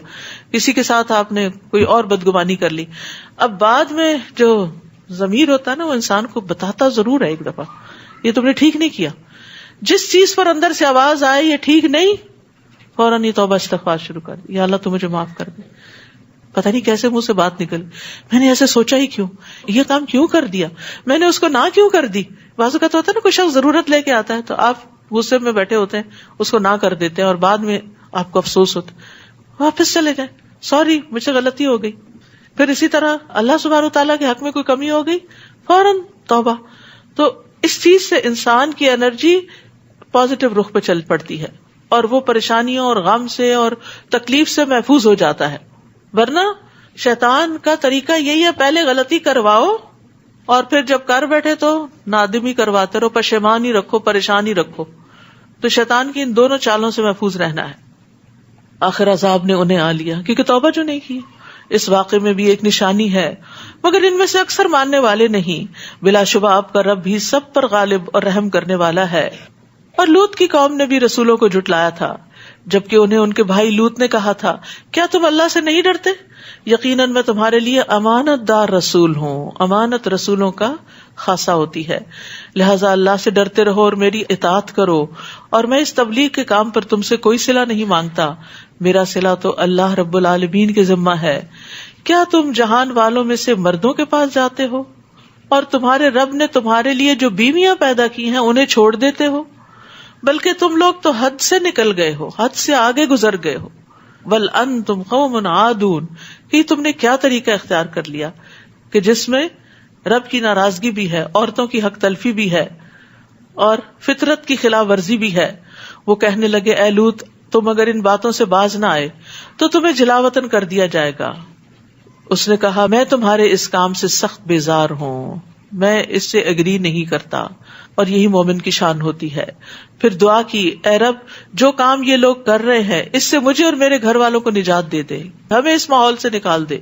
Speaker 2: کسی کے ساتھ آپ نے کوئی اور بدگمانی کر لی. اب بعد میں جو ضمیر ہوتا ہے نا وہ انسان کو بتاتا ضرور ہے ایک دفعہ یہ تم نے ٹھیک نہیں کیا. جس چیز پر اندر سے آواز آئے یہ ٹھیک نہیں، فوراً یہ توبہ استغفار شروع کر دی، یا اللہ تو مجھے معاف کر دے. پتہ نہیں کیسے منہ سے بات نکل، میں نے ایسے سوچا ہی کیوں، یہ کام کیوں کر دیا، میں نے اس کو نہ کیوں کر دی. بعض اوقات ہوتا ہے نا کوئی شخص ضرورت لے کے آتا ہے تو آپ غصے میں بیٹھے ہوتے ہیں اس کو نہ کر دیتے ہیں اور بعد میں آپ کو افسوس ہوتا ہے، واپس چلے جائیں، سوری مجھ سے غلطی ہو گئی. پھر اسی طرح اللہ سبحانہ وتعالیٰ کے حق میں کوئی کمی ہو گئی، فوراً توبہ. تو اس چیز سے انسان کی انرجی پازیٹو رخ پہ چل پڑتی ہے اور وہ پریشانیوں اور غم سے اور تکلیف سے محفوظ ہو جاتا ہے. ورنہ شیطان کا طریقہ یہی ہے، پہلے غلطی کرواؤ اور پھر جب کر بیٹھے تو نادمی کرواتے رہو، پشیمانی رکھو، پریشانی رکھو. تو شیطان کی ان دونوں چالوں سے محفوظ رہنا ہے. آخر عذاب نے انہیں آ لیا کیونکہ توبہ جو نہیں کی. اس واقعے میں بھی ایک نشانی ہے مگر ان میں سے اکثر ماننے والے نہیں. بلا شبہ آپ کا رب بھی سب پر غالب اور رحم کرنے والا ہے. اور لوط کی قوم نے بھی رسولوں کو جھٹلایا تھا جبکہ انہیں ان کے بھائی لوط نے کہا تھا کیا تم اللہ سے نہیں ڈرتے؟ یقیناً میں تمہارے لیے امانت دار رسول ہوں. امانت رسولوں کا خاصہ ہوتی ہے، لہٰذا اللہ سے ڈرتے رہو اور میری اطاعت کرو. اور میں اس تبلیغ کے کام پر تم سے کوئی صلہ نہیں مانگتا، میرا صلہ تو اللہ رب العالمین کے ذمہ ہے. کیا تم جہان والوں میں سے مردوں کے پاس جاتے ہو اور تمہارے رب نے تمہارے لیے جو بیویاں پیدا کی ہیں انہیں چھوڑ دیتے ہو؟ بلکہ تم لوگ تو حد سے نکل گئے ہو، حد سے آگے گزر گئے ہو. بل انتم قوم عادون، کہ تم نے کیا طریقہ اختیار کر لیا کہ جس میں رب کی ناراضگی بھی ہے، عورتوں کی حق تلفی بھی ہے اور فطرت کی خلاف ورزی بھی ہے. وہ کہنے لگے اے لوط تم اگر ان باتوں سے باز نہ آئے تو تمہیں جلاوطن کر دیا جائے گا. اس نے کہا میں تمہارے اس کام سے سخت بیزار ہوں. میں اس سے ایگری نہیں کرتا. اور یہی مومن کی شان ہوتی ہے. پھر دعا کی, اے رب جو کام یہ لوگ کر رہے ہیں اس سے مجھے اور میرے گھر والوں کو نجات دے دے, ہمیں اس ماحول سے نکال دے.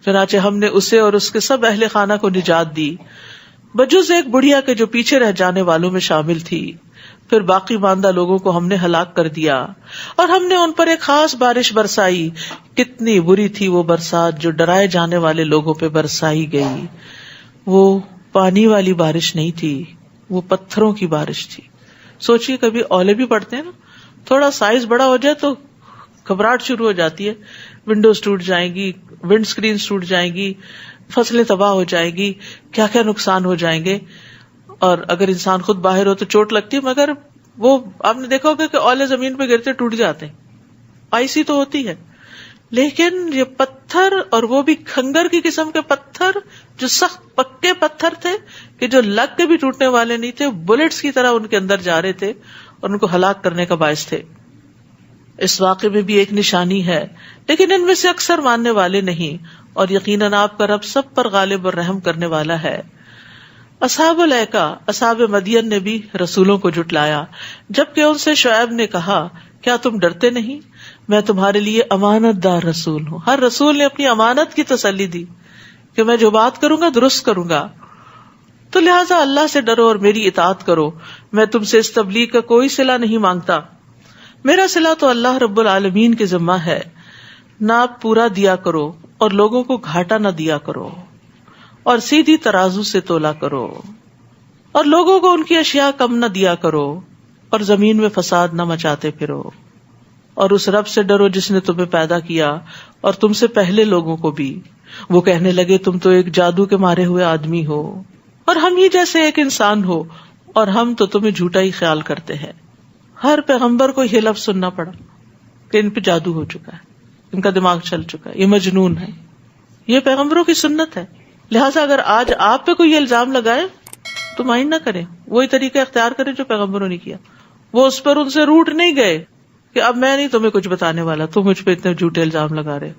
Speaker 2: چنانچہ ہم نے اسے اور اس کے سب اہل خانہ کو نجات دی, بجز ایک بڑھیا کے جو پیچھے رہ جانے والوں میں شامل تھی. پھر باقی ماندہ لوگوں کو ہم نے ہلاک کر دیا, اور ہم نے ان پر ایک خاص بارش برسائی. کتنی بری تھی وہ برسات جو ڈرائے جانے والے لوگوں پہ برسائی گئی. وہ پانی والی بارش نہیں تھی, وہ پتھروں کی بارش تھی. سوچئے کبھی اولے بھی پڑتے ہیں نا, تھوڑا سائز بڑا ہو جائے تو گھبراہٹ شروع ہو جاتی ہے, ونڈوز ٹوٹ جائیں گی, ونڈ سکرین ٹوٹ جائیں گی, فصلیں تباہ ہو جائیں گی, کیا کیا نقصان ہو جائیں گے. اور اگر انسان خود باہر ہو تو چوٹ لگتی ہے, مگر وہ آپ نے دیکھا ہوگا کہ اولے زمین پہ گرتے ٹوٹ جاتے ہیں, آئسی تو ہوتی ہے. لیکن یہ پتھر, اور وہ بھی کھنگر کی قسم کے پتھر جو سخت پکے پتھر تھے کہ جو لگ کے بھی ٹوٹنے والے نہیں تھے, بلٹس کی طرح ان کے اندر جا رہے تھے اور ان کو ہلاک کرنے کا باعث تھے. اس واقعے میں بھی ایک نشانی ہے, لیکن ان میں سے اکثر ماننے والے نہیں, اور یقیناً آپ کا رب سب پر غالب اور رحم کرنے والا ہے. اصحاب الایکا, اصحاب مدین نے بھی رسولوں کو جھٹلایا, جبکہ ان سے شعیب نے کہا کیا تم ڈرتے نہیں, میں تمہارے لیے امانت دار رسول ہوں. ہر رسول نے اپنی امانت کی تسلی دی کہ میں جو بات کروں گا درست کروں گا, تو لہٰذا اللہ سے ڈرو اور میری اطاعت کرو. میں تم سے اس تبلیغ کا کوئی صلہ نہیں مانگتا, میرا صلہ تو اللہ رب العالمین کے ذمہ ہے. ناپ پورا دیا کرو اور لوگوں کو گھاٹا نہ دیا کرو, اور سیدھی ترازو سے تولا کرو, اور لوگوں کو ان کی اشیاء کم نہ دیا کرو, اور زمین میں فساد نہ مچاتے پھرو. اور اس رب سے ڈرو جس نے تمہیں پیدا کیا اور تم سے پہلے لوگوں کو بھی. وہ کہنے لگے تم تو ایک جادو کے مارے ہوئے آدمی ہو, اور ہم ہی جیسے ایک انسان ہو, اور ہم تو تمہیں جھوٹا ہی خیال کرتے ہیں. ہر پیغمبر کو یہ لفظ سننا پڑا کہ ان پہ جادو ہو چکا ہے, ان کا دماغ چل چکا ہے, یہ مجنون ہے. یہ پیغمبروں کی سنت ہے. لہٰذا اگر آج آپ پہ کوئی یہ الزام لگائے تو مائنڈ نہ کریں, وہی طریقہ اختیار کریں جو پیغمبروں نے کیا. وہ اس پر ان سے روٹ نہیں گئے کہ اب میں نہیں تمہیں کچھ بتانے والا, تم مجھ پہ اتنے جھوٹے الزام لگا رہے.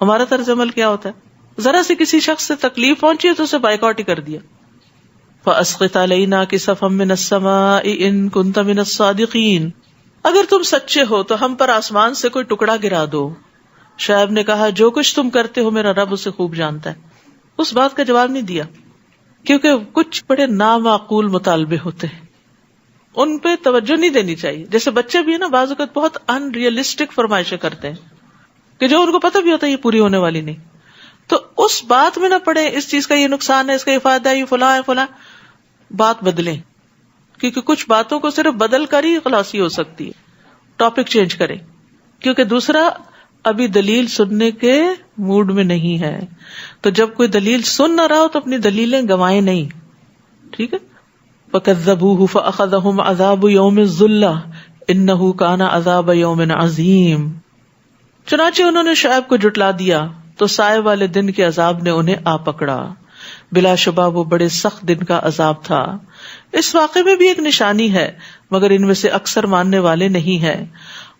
Speaker 2: ہمارا طرز عمل کیا ہوتا ہے, ذرا سے کسی شخص سے تکلیف پہنچی ہے تو اسے بائیکاٹ ہی کر دیا. فَأَسْقِطْ عَلَيْنَا كِسَفًا مِّنَ السَّمَاءِ إِن كُنتَ مِنَ الصَّادِقِينَ, اگر تم سچے ہو تو ہم پر آسمان سے کوئی ٹکڑا گرا دو. شعیب نے کہا جو کچھ تم کرتے ہو میرا رب اسے خوب جانتا ہے. اس بات کا جواب نہیں دیا کیونکہ کچھ بڑے نامعقول مطالبے ہوتے ہیں, ان پہ توجہ نہیں دینی چاہیے. جیسے بچے بھی ہے نا, بعض اوقات بہت ان ریئلسٹک فرمائشیں کرتے ہیں کہ جو ان کو پتہ بھی ہوتا ہے یہ پوری ہونے والی نہیں, تو اس بات میں نہ پڑے اس چیز کا یہ نقصان ہے, اس کا یہ فائدہ ہے, یہ فلاں ہے فلاں. بات بدلیں, کیونکہ کچھ باتوں کو صرف بدل کر ہی خلاصی ہو سکتی ہے. ٹاپک چینج کریں, کیونکہ دوسرا ابھی دلیل سننے کے موڈ میں نہیں ہے. تو جب کوئی دلیل سن نہ رہا ہو تو اپنی دلیلیں گوائیں نہیں, ٹھیک ہے. فَكَذَّبُوهُ فَأَخَذَهُمْ عَذَابُ يَوْمِ الظُّلَّةِ إِنَّهُ كَانَ عَذَابَ يَوْمٍ عَظِيمٍ. چنانچہ انہوں نے شعیب کو جھٹلا دیا تو سائے والے دن کے عذاب نے انہیں آ پکڑا. بلا شبہ وہ بڑے سخت دن کا عذاب تھا. اس واقعے میں بھی ایک نشانی ہے مگر ان میں سے اکثر ماننے والے نہیں ہیں,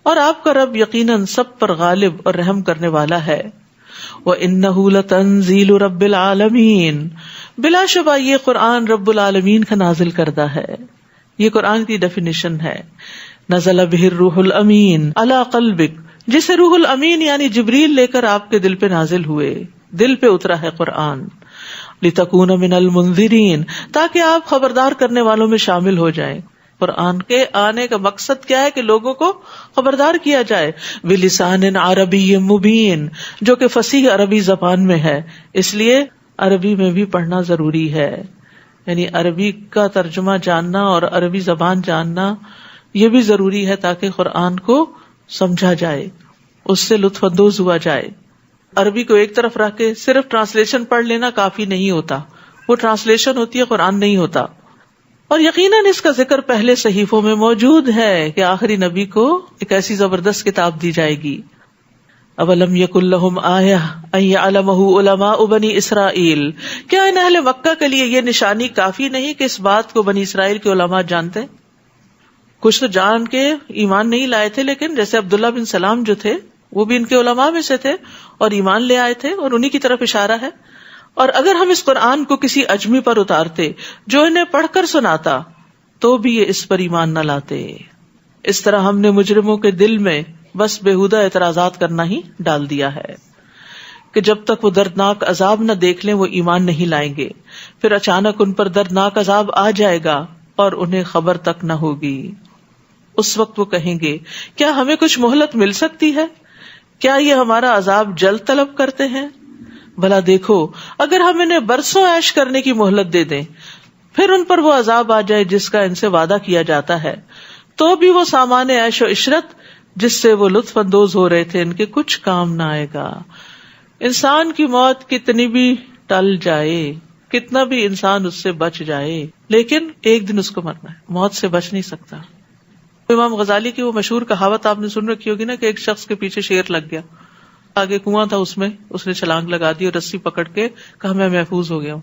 Speaker 2: اور آپ کا رب یقیناً سب پر غالب اور رحم کرنے والا ہے. وَإِنَّهُ لَتَنزِيلُ رَبِّ الْعَالَمِينَ, بلا شبہ یہ قرآن رب العالمین کا نازل کردہ ہے. یہ قرآن کی ڈیفینیشن ہے. نزل بہ الروح الامین علی قلبک, جسے روح الامین یعنی جبریل لے کر آپ کے دل پہ نازل ہوئے, دل پہ اترا ہے قرآن. لتکون من المنذرین, تاکہ آپ خبردار کرنے والوں میں شامل ہو جائیں. قرآن کے آنے کا مقصد کیا ہے کہ لوگوں کو خبردار کیا جائے. بلسان عربی مبین, جو کہ فصیح عربی زبان میں ہے, اس لیے عربی میں بھی پڑھنا ضروری ہے. یعنی عربی کا ترجمہ جاننا اور عربی زبان جاننا یہ بھی ضروری ہے تاکہ قرآن کو سمجھا جائے, اس سے لطف اندوز ہوا جائے. عربی کو ایک طرف رکھ کے صرف ٹرانسلیشن پڑھ لینا کافی نہیں ہوتا, وہ ٹرانسلیشن ہوتی ہے, قرآن نہیں ہوتا. اور یقیناً اس کا ذکر پہلے صحیفوں میں موجود ہے کہ آخری نبی کو ایک ایسی زبردست کتاب دی جائے گی. اولم یکن لہم آیہ ان یعلمہ علماء بنی اسرائیل, کیا ان اہل مکہ کے لیے یہ نشانی کافی نہیں کہ اس بات کو بنی اسرائیل کے علماء جانتے ہیں؟ کچھ تو جان کے ایمان نہیں لائے تھے, لیکن جیسے عبداللہ بن سلام جو تھے وہ بھی ان کے علماء میں سے تھے اور ایمان لے آئے تھے, اور انہی کی طرف اشارہ ہے. اور اگر ہم اس قرآن کو کسی اجمی پر اتارتے جو انہیں پڑھ کر سناتا تو بھی یہ اس پر ایمان نہ لاتے. اس طرح ہم نے مجرموں کے دل میں بس بےہودہ اعتراضات کرنا ہی ڈال دیا ہے کہ جب تک وہ دردناک عذاب نہ دیکھ لیں وہ ایمان نہیں لائیں گے. پھر اچانک ان پر دردناک عذاب آ جائے گا اور انہیں خبر تک نہ ہوگی. اس وقت وہ کہیں گے کیا ہمیں کچھ مہلت مل سکتی ہے؟ کیا یہ ہمارا عذاب جلد طلب کرتے ہیں؟ بھلا دیکھو اگر ہم انہیں برسوں عیش کرنے کی مہلت دے دیں پھر ان پر وہ عذاب آ جائے جس کا ان سے وعدہ کیا جاتا ہے تو بھی وہ سامان عیش و عشرت جس سے وہ لطف اندوز ہو رہے تھے ان کے کچھ کام نہ آئے گا. انسان کی موت کتنی بھی ٹل جائے، کتنا بھی انسان اس سے بچ جائے، لیکن ایک دن اس کو مرنا ہے، موت سے بچ نہیں سکتا. امام غزالی کی وہ مشہور کہاوت آپ نے سن رکھی ہوگی نا کہ ایک شخص کے پیچھے شیر لگ گیا، آگے کنواں تھا، اس میں اس نے چھلانگ لگا دی اور رسی پکڑ کے کہا میں محفوظ ہو گیا ہوں.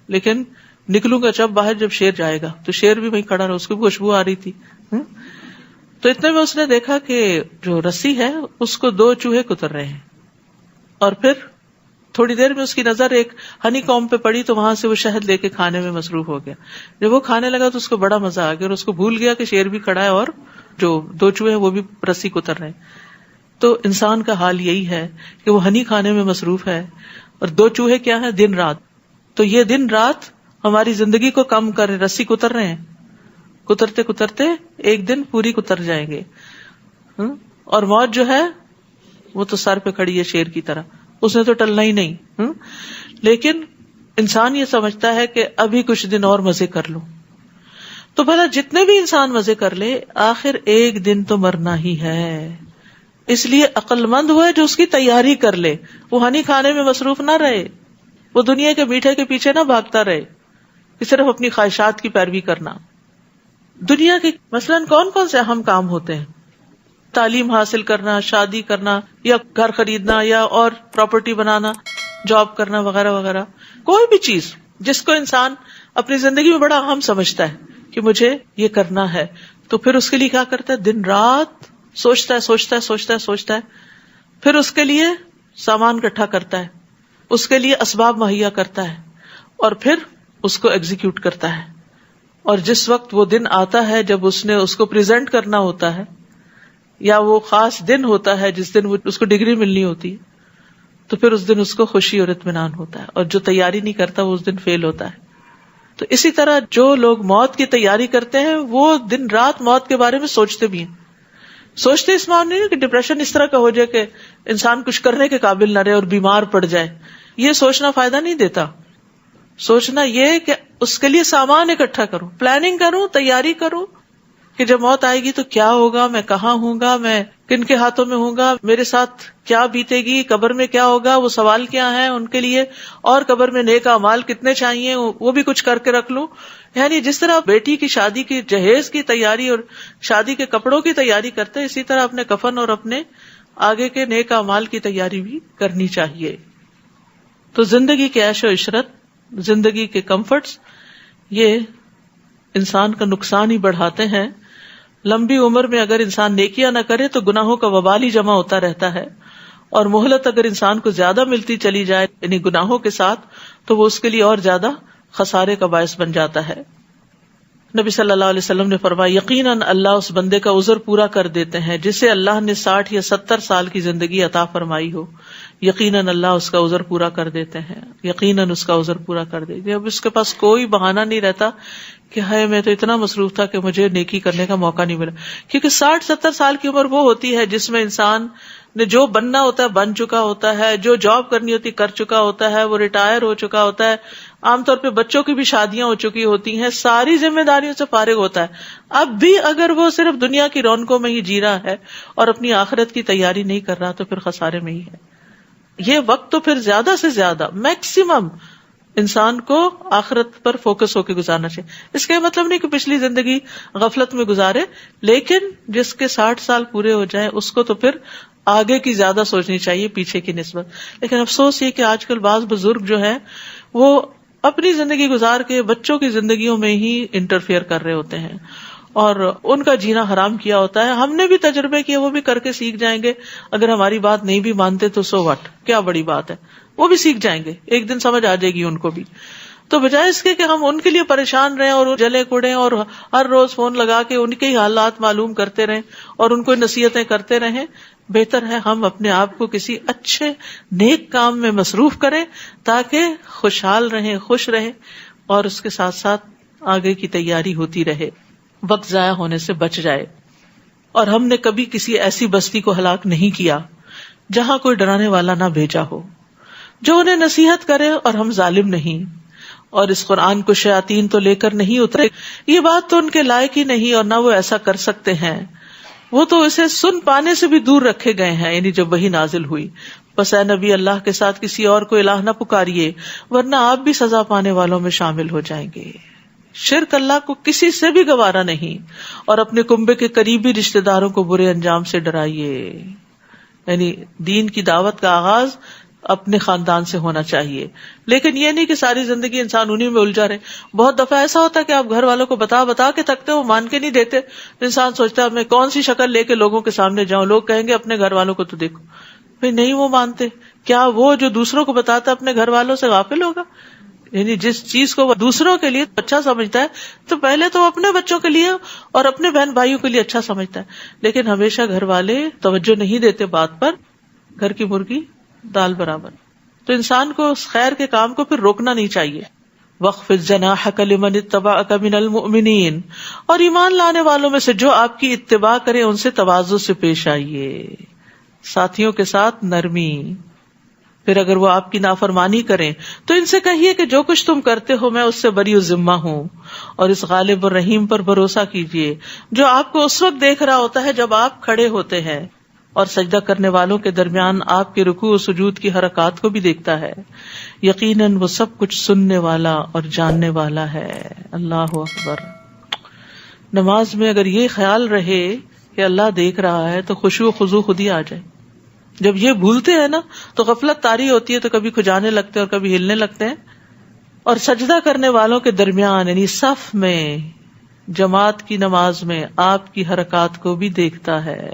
Speaker 2: لیکن نکلوں گا جب باہر، جب شیر جائے گا تو شیر بھی وہیں کھڑا رہا، اس کی بھی خوشبو آ رہی تھی. تو اتنے میں اس نے دیکھا کہ جو رسی ہے اس کو 2 چوہے کتر رہے ہیں، اور پھر تھوڑی دیر میں اس کی نظر ایک ہنی کام پہ پڑی تو وہاں سے وہ شہد لے کے کھانے میں مصروف ہو گیا. جب وہ کھانے لگا تو اس کو بڑا مزہ آ گیا اور اس کو بھول گیا کہ شیر بھی کھڑا ہے اور جو 2 چوہے ہیں وہ بھی رسی کتر رہے ہیں. تو انسان کا حال یہی ہے کہ وہ ہنی کھانے میں مصروف ہے اور 2 چوہے کیا ہے؟ دن رات. تو یہ دن رات ہماری زندگی کو کم کر رسی کتر رہے ہیں، کترتے کترتے ایک دن پوری کتر جائیں گے. اور موت جو ہے وہ تو سر پہ کھڑی ہے شیر کی طرح، اس نے تو ٹلنا ہی نہیں. لیکن انسان یہ سمجھتا ہے کہ ابھی کچھ دن اور مزے کر لوں. تو بھلا جتنے بھی انسان مزے کر لے آخر ایک دن تو مرنا ہی ہے. اس لیے عقل مند ہوا جو اس کی تیاری کر لے، وہ ہنی کھانے میں مصروف نہ رہے، وہ دنیا کے میٹھے کے پیچھے نہ بھاگتا رہے کہ صرف اپنی خواہشات کی پیروی کرنا. دنیا کے مثلاً کون کون سے اہم کام ہوتے ہیں؟ تعلیم حاصل کرنا، شادی کرنا، یا گھر خریدنا، یا اور پراپرٹی بنانا، جاب کرنا وغیرہ وغیرہ. کوئی بھی چیز جس کو انسان اپنی زندگی میں بڑا اہم سمجھتا ہے کہ مجھے یہ کرنا ہے، تو پھر اس کے لیے کیا کرتا ہے؟ دن رات سوچتا ہے سوچتا ہے سوچتا ہے سوچتا ہے، پھر اس کے لیے سامان اکٹھا کرتا ہے، اس کے لیے اسباب مہیا کرتا ہے، اور پھر اس کو ایگزیکیوٹ کرتا ہے. اور جس وقت وہ دن آتا ہے جب اس نے اس کو پریزنٹ کرنا ہوتا ہے، یا وہ خاص دن ہوتا ہے جس دن اس کو ڈگری ملنی ہوتی ہے، تو پھر اس دن اس کو خوشی اور اطمینان ہوتا ہے. اور جو تیاری نہیں کرتا وہ اس دن فیل ہوتا ہے. تو اسی طرح جو لوگ موت کی تیاری کرتے ہیں وہ دن رات موت کے بارے میں سوچتے بھی ہیں. سوچتے اس معنی نہیں کہ ڈپریشن اس طرح کا ہو جائے کہ انسان کچھ کرنے کے قابل نہ رہے اور بیمار پڑ جائے. یہ سوچنا فائدہ نہیں دیتا. سوچنا یہ کہ اس کے لیے سامان اکٹھا کروں، پلاننگ کروں، تیاری کروں کہ جب موت آئے گی تو کیا ہوگا، میں کہاں ہوں گا، میں کن کے ہاتھوں میں ہوں گا، میرے ساتھ کیا بیتے گی، قبر میں کیا ہوگا، وہ سوال کیا ہیں ان کے لیے، اور قبر میں نیک اعمال کتنے چاہیے وہ بھی کچھ کر کے رکھ لوں. یعنی جس طرح بیٹی کی شادی کی جہیز کی تیاری اور شادی کے کپڑوں کی تیاری کرتے، اسی طرح اپنے کفن اور اپنے آگے کے نیک اعمال کی تیاری بھی کرنی چاہیے. تو زندگی کے عیش و عشرت، زندگی کے کمفرٹس، یہ انسان کا نقصان ہی بڑھاتے ہیں. لمبی عمر میں اگر انسان نیکیاں نہ کرے تو گناہوں کا وبال ہی جمع ہوتا رہتا ہے، اور مہلت اگر انسان کو زیادہ ملتی چلی جائے یعنی گناہوں کے ساتھ تو وہ اس کے لیے اور زیادہ خسارے کا باعث بن جاتا ہے. نبی صلی اللہ علیہ وسلم نے فرمایا یقیناً اللہ اس بندے کا عذر پورا کر دیتے ہیں جسے اللہ نے 60 یا 70 سال کی زندگی عطا فرمائی ہو. یقیناً اللہ اس کا عذر پورا کر دیتے ہیں، یقیناً اس کا عذر پورا کر دیتے ہیں. اب اس کے پاس کوئی بہانہ نہیں رہتا کہ ہے میں تو اتنا مصروف تھا کہ مجھے نیکی کرنے کا موقع نہیں ملا. کیونکہ 60-70 سال کی عمر وہ ہوتی ہے جس میں انسان نے جو بننا ہوتا ہے بن چکا ہوتا ہے، جو جاب کرنی ہوتی کر چکا ہوتا ہے، وہ ریٹائر ہو چکا ہوتا ہے، عام طور پہ بچوں کی بھی شادیاں ہو چکی ہوتی ہیں، ساری ذمہ داریوں سے فارغ ہوتا ہے. اب بھی اگر وہ صرف دنیا کی رونقوں میں ہی جی رہا ہے اور اپنی آخرت کی تیاری نہیں کر رہا تو پھر خسارے میں ہی ہے. یہ وقت تو پھر زیادہ سے زیادہ میکسیمم انسان کو آخرت پر فوکس ہو کے گزارنا چاہیے. اس کا یہ مطلب نہیں کہ پچھلی زندگی غفلت میں گزارے، لیکن جس کے 60 سال پورے ہو جائیں اس کو تو پھر آگے کی زیادہ سوچنی چاہیے پیچھے کی نسبت. لیکن افسوس یہ کہ آج کل بعض بزرگ جو ہیں وہ اپنی زندگی گزار کے بچوں کی زندگیوں میں ہی انٹرفیئر کر رہے ہوتے ہیں اور ان کا جینا حرام کیا ہوتا ہے. ہم نے بھی تجربے کیے, وہ بھی کر کے سیکھ جائیں گے. اگر ہماری بات نہیں بھی مانتے تو سو واٹ, کیا بڑی بات ہے, وہ بھی سیکھ جائیں گے, ایک دن سمجھ آ جائے گی ان کو بھی. تو بجائے اس کے کہ ہم ان کے لیے پریشان رہیں اور جلے کوڑے اور ہر روز فون لگا کے ان کے ہی حالات معلوم کرتے رہیں اور ان کو نصیحتیں کرتے رہیں, بہتر ہے ہم اپنے آپ کو کسی اچھے نیک کام میں مصروف کریں تاکہ خوشحال رہیں, خوش رہیں, اور اس کے ساتھ ساتھ آگے کی تیاری ہوتی رہے, وقت ضائع ہونے سے بچ جائے. اور ہم نے کبھی کسی ایسی بستی کو ہلاک نہیں کیا جہاں کوئی ڈرانے والا نہ بھیجا ہو جو انہیں نصیحت کرے, اور ہم ظالم نہیں. اور اس قرآن کو شیاطین تو لے کر نہیں اترے, یہ بات تو ان کے لائق ہی نہیں, اور نہ وہ ایسا کر سکتے ہیں. وہ تو اسے سن پانے سے بھی دور رکھے گئے ہیں, یعنی جب وحی نازل ہوئی. بس اے نبی, اللہ کے ساتھ کسی اور کو الہ نہ پکاریے ورنہ آپ بھی سزا پانے والوں میں شامل ہو جائیں گے. شرک اللہ کو کسی سے بھی گوارا نہیں, اور اپنے کنبے کے قریبی رشتہ داروں کو برے انجام سے ڈرائیے. یعنی دین کی دعوت کا آغاز اپنے خاندان سے ہونا چاہیے, لیکن یہ نہیں کہ ساری زندگی انسان انہی میں الجھا رہے. بہت دفعہ ایسا ہوتا ہے کہ آپ گھر والوں کو بتا کے تھکتے, وہ مان کے نہیں دیتے. انسان سوچتا ہے میں کون سی شکل لے کے لوگوں کے سامنے جاؤں, لوگ کہیں گے اپنے گھر والوں کو تو دیکھو. پھر نہیں وہ مانتے, کیا وہ جو دوسروں کو بتاتا اپنے گھر والوں سے غافل ہوگا؟ یعنی جس چیز کو وہ دوسروں کے لیے اچھا سمجھتا ہے تو پہلے تو وہ اپنے بچوں کے لیے اور اپنے بہن بھائیوں کے لیے اچھا سمجھتا ہے, لیکن ہمیشہ گھر والے توجہ نہیں دیتے بات پر. گھر کی مرغی دال برابر. تو انسان کو اس خیر کے کام کو پھر روکنا نہیں چاہیے. وَاخْفِضْ جَنَاحَكَ لِمَنِ اتَّبَعَكَ مِنَ الْمُؤْمِنِينَ, اور ایمان لانے والوں میں سے جو آپ کی اتباع کرے ان سے تواضع سے پیش آئیے, ساتھیوں کے ساتھ نرمی. پھر اگر وہ آپ کی نافرمانی کریں تو ان سے کہیے کہ جو کچھ تم کرتے ہو میں اس سے بری و ذمہ ہوں, اور اس غالب اور رحیم پر بھروسہ کیجیے جو آپ کو اس وقت دیکھ رہا ہوتا ہے جب آپ کھڑے ہوتے ہیں, اور سجدہ کرنے والوں کے درمیان آپ کے رکوع و سجود کی حرکات کو بھی دیکھتا ہے. یقیناً وہ سب کچھ سننے والا اور جاننے والا ہے. اللہ اکبر. نماز میں اگر یہ خیال رہے کہ اللہ دیکھ رہا ہے تو خشوع و خضوع خود ہی آ جائے. جب یہ بھولتے ہیں نا تو غفلت طاری ہوتی ہے, تو کبھی کھجانے لگتے ہیں اور کبھی ہلنے لگتے ہیں. اور سجدہ کرنے والوں کے درمیان یعنی صف میں, جماعت کی نماز میں آپ کی حرکات کو بھی دیکھتا ہے.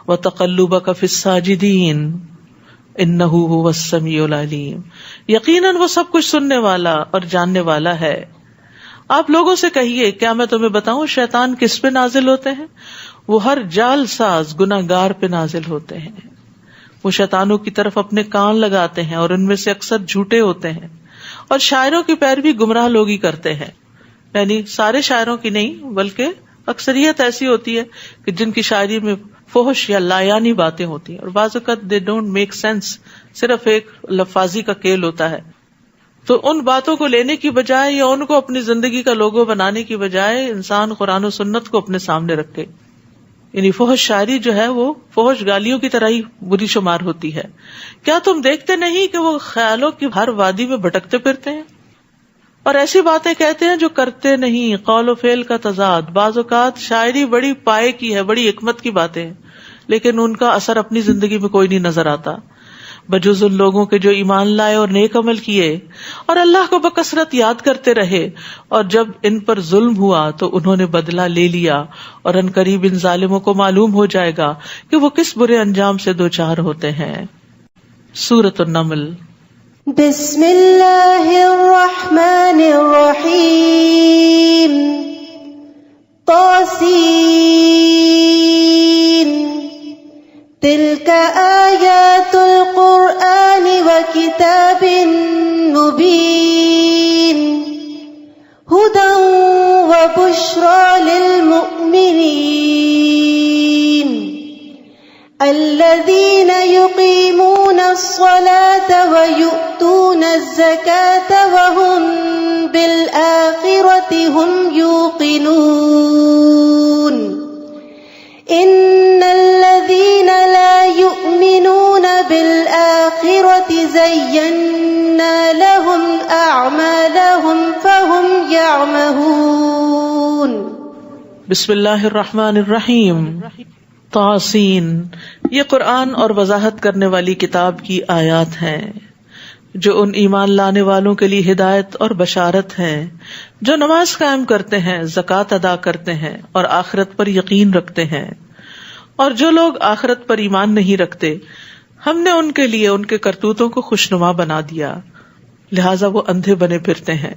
Speaker 2: وَتَقَلُّبَكَ فِي السَّاجِدِينَ إِنَّهُ هُوَ السَّمِيعُ الْعَلِيمُ, یقیناً وہ سب کچھ سننے والا اور جاننے والا ہے. آپ لوگوں سے کہیے کیا میں تمہیں بتاؤں شیطان کس پہ نازل ہوتے ہیں؟ وہ ہر جال ساز گناہگار پہ نازل ہوتے ہیں. وہ شیطانوں کی طرف اپنے کان لگاتے ہیں اور ان میں سے اکثر جھوٹے ہوتے ہیں, اور شاعروں کی پیروی گمراہ لوگ ہی کرتے ہیں. یعنی سارے شاعروں کی نہیں بلکہ اکثریت ایسی ہوتی ہے کہ جن کی شاعری میں فحش یا لایانی باتیں ہوتی ہیں, اور بعض اوقات دے ڈونٹ میک سینس, صرف ایک لفاظی کا کھیل ہوتا ہے. تو ان باتوں کو لینے کی بجائے یا ان کو اپنی زندگی کا لوگو بنانے کی بجائے انسان قرآن و سنت کو اپنے سامنے رکھے. یعنی فحش شاعری جو ہے وہ فحش گالیوں کی طرح ہی بری شمار ہوتی ہے. کیا تم دیکھتے نہیں کہ وہ خیالوں کی ہر وادی میں بھٹکتے پھرتے ہیں اور ایسی باتیں کہتے ہیں جو کرتے نہیں. قول و فعل کا تضاد. بعض اوقات شاعری بڑی پائے کی ہے, بڑی حکمت کی باتیں ہیں, لیکن ان کا اثر اپنی زندگی میں کوئی نہیں نظر آتا, بجز ان لوگوں کے جو ایمان لائے اور نیک عمل کیے اور اللہ کو بکثرت یاد کرتے رہے, اور جب ان پر ظلم ہوا تو انہوں نے بدلہ لے لیا, اور ان قریب ان ظالموں کو معلوم ہو جائے گا کہ وہ کس برے انجام سے دوچار ہوتے ہیں. سورۃ النمل.
Speaker 3: بسم اللہ الرحمن الرحیم. طاسین. تلک آیات القرآن وکتاب مبین. ہدی وبشری للمؤمنین الذین یقیمون الصلاة ویؤتون الزکاة وهم بالآخرة هم یوقنون. ان الذین لا یؤمنون بالآخرة زینا لهم اعمالهم فهم یعمہون.
Speaker 2: بسم اللہ الرحمن الرحیم. طاسین. یہ قرآن اور وضاحت کرنے والی کتاب کی آیات ہیں. جو ان ایمان لانے والوں کے لیے ہدایت اور بشارت ہیں جو نماز قائم کرتے ہیں، زکوٰۃ ادا کرتے ہیں اور آخرت پر یقین رکھتے ہیں. اور جو لوگ آخرت پر ایمان نہیں رکھتے ہم نے ان کے لیے ان کے کرتوتوں کو خوشنما بنا دیا، لہٰذا وہ اندھے بنے پھرتے ہیں.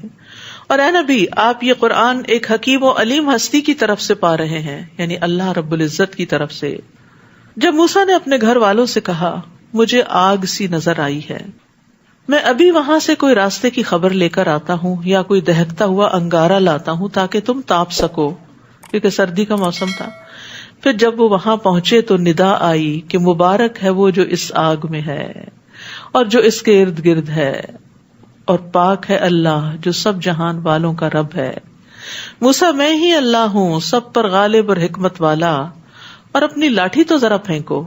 Speaker 2: اور اے نبی، آپ یہ قرآن ایک حکیم و علیم ہستی کی طرف سے پا رہے ہیں، یعنی اللہ رب العزت کی طرف سے. جب موسیٰ نے اپنے گھر والوں سے کہا مجھے آگ سی نظر آئی ہے، میں ابھی وہاں سے کوئی راستے کی خبر لے کر آتا ہوں یا کوئی دہکتا ہوا انگارہ لاتا ہوں تاکہ تم تاپ سکو، کیونکہ سردی کا موسم تھا. پھر جب وہ وہاں پہنچے تو ندا آئی کہ مبارک ہے وہ جو اس آگ میں ہے اور جو اس کے ارد گرد ہے، اور پاک ہے اللہ جو سب جہان والوں کا رب ہے. موسیٰ میں ہی اللہ ہوں سب پر غالب اور حکمت والا، اور اپنی لاٹھی تو ذرا پھینکو.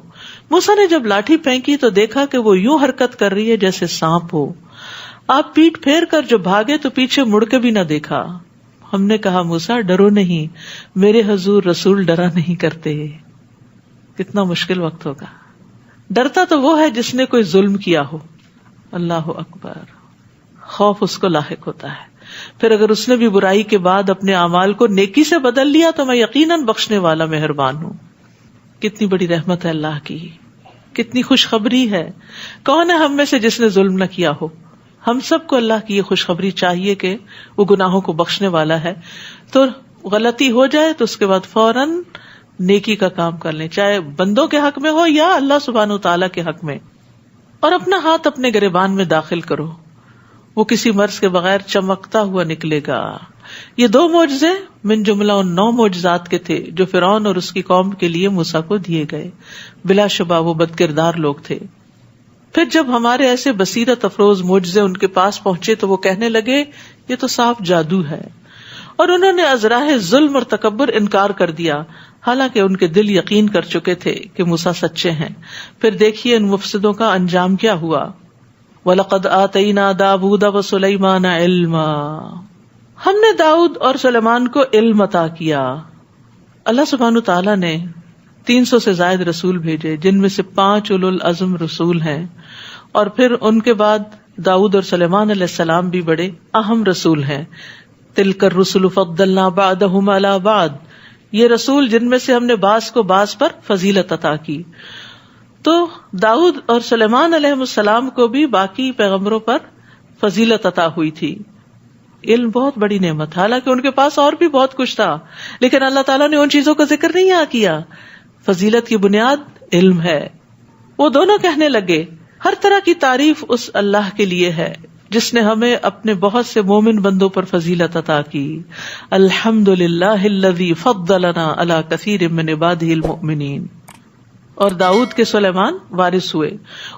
Speaker 2: موسیٰ نے جب لاٹھی پھینکی تو دیکھا کہ وہ یوں حرکت کر رہی ہے جیسے سانپ ہو. آپ پیٹ پھیر کر جو بھاگے تو پیچھے مڑ کے بھی نہ دیکھا. ہم نے کہا موسیٰ ڈرو نہیں، میرے حضور رسول ڈرا نہیں کرتے. کتنا مشکل وقت ہوگا. ڈرتا تو وہ ہے جس نے کوئی ظلم کیا ہو. اللہ اکبر. خوف اس کو لاحق ہوتا ہے. پھر اگر اس نے بھی برائی کے بعد اپنے اعمال کو نیکی سے بدل لیا تو میں یقیناً بخشنے والا مہربان ہوں. کتنی بڑی رحمت ہے اللہ کی، کتنی خوشخبری ہے. کون ہے ہم میں سے جس نے ظلم نہ کیا ہو؟ ہم سب کو اللہ کی یہ خوشخبری چاہیے کہ وہ گناہوں کو بخشنے والا ہے. تو غلطی ہو جائے تو اس کے بعد فوراً نیکی کا کام کر لیں، چاہے بندوں کے حق میں ہو یا اللہ سبحانہ وتعالیٰ کے حق میں. اور اپنا ہاتھ اپنے گریبان میں داخل کرو، وہ کسی مرض کے بغیر چمکتا ہوا نکلے گا. یہ 2 معجزے من جملہ ان 9 معجزات کے تھے جو فرعون اور اس کی قوم کے لیے موسیٰ کو دیے گئے. بلا شبہ وہ بد کردار لوگ تھے. پھر جب ہمارے ایسے بصیرت افروز معجزے ان کے پاس پہنچے تو وہ کہنے لگے یہ تو صاف جادو ہے، اور انہوں نے ازراہ ظلم اور تکبر انکار کر دیا، حالانکہ ان کے دل یقین کر چکے تھے کہ موسیٰ سچے ہیں. پھر دیکھیے ان مفسدوں کا انجام کیا ہوا. وَلَقَدْ آتَيْنَا دَاوُودَ وَسُلَيْمَانَ عِلْمًا، ہم نے داؤد اور سلیمان کو علم عطا کیا. اللہ سبحانہ تعالیٰ نے 300 سے زائد رسول بھیجے، جن میں سے 5 اولو العزم رسول ہیں، اور پھر ان کے بعد داؤد اور سلیمان علیہ السلام بھی بڑے اہم رسول ہیں. تِلْكَ الرُّسُلُ فَضَّلْنَا بَعْضَهُمْ عَلَى بَعْضٍ، یہ رسول جن میں سے ہم نے بعض کو بعض پر فضیلت عطا کی. تو داؤد اور سلیمان علیہ السلام کو بھی باقی پیغمبروں پر فضیلت عطا ہوئی تھی. علم بہت بڑی نعمت، حالانکہ ان کے پاس اور بھی بہت کچھ تھا، لیکن اللہ تعالیٰ نے ان چیزوں کا ذکر نہیں کیا. فضیلت کی بنیاد علم ہے. وہ دونوں کہنے لگے ہر طرح کی تعریف اس اللہ کے لیے ہے جس نے ہمیں اپنے بہت سے مومن بندوں پر فضیلت عطا کی. الحمدللہ الذی فضلنا علی کثیر من عبادہ المؤمنین. اور داؤد کے سلیمان وارث ہوئے.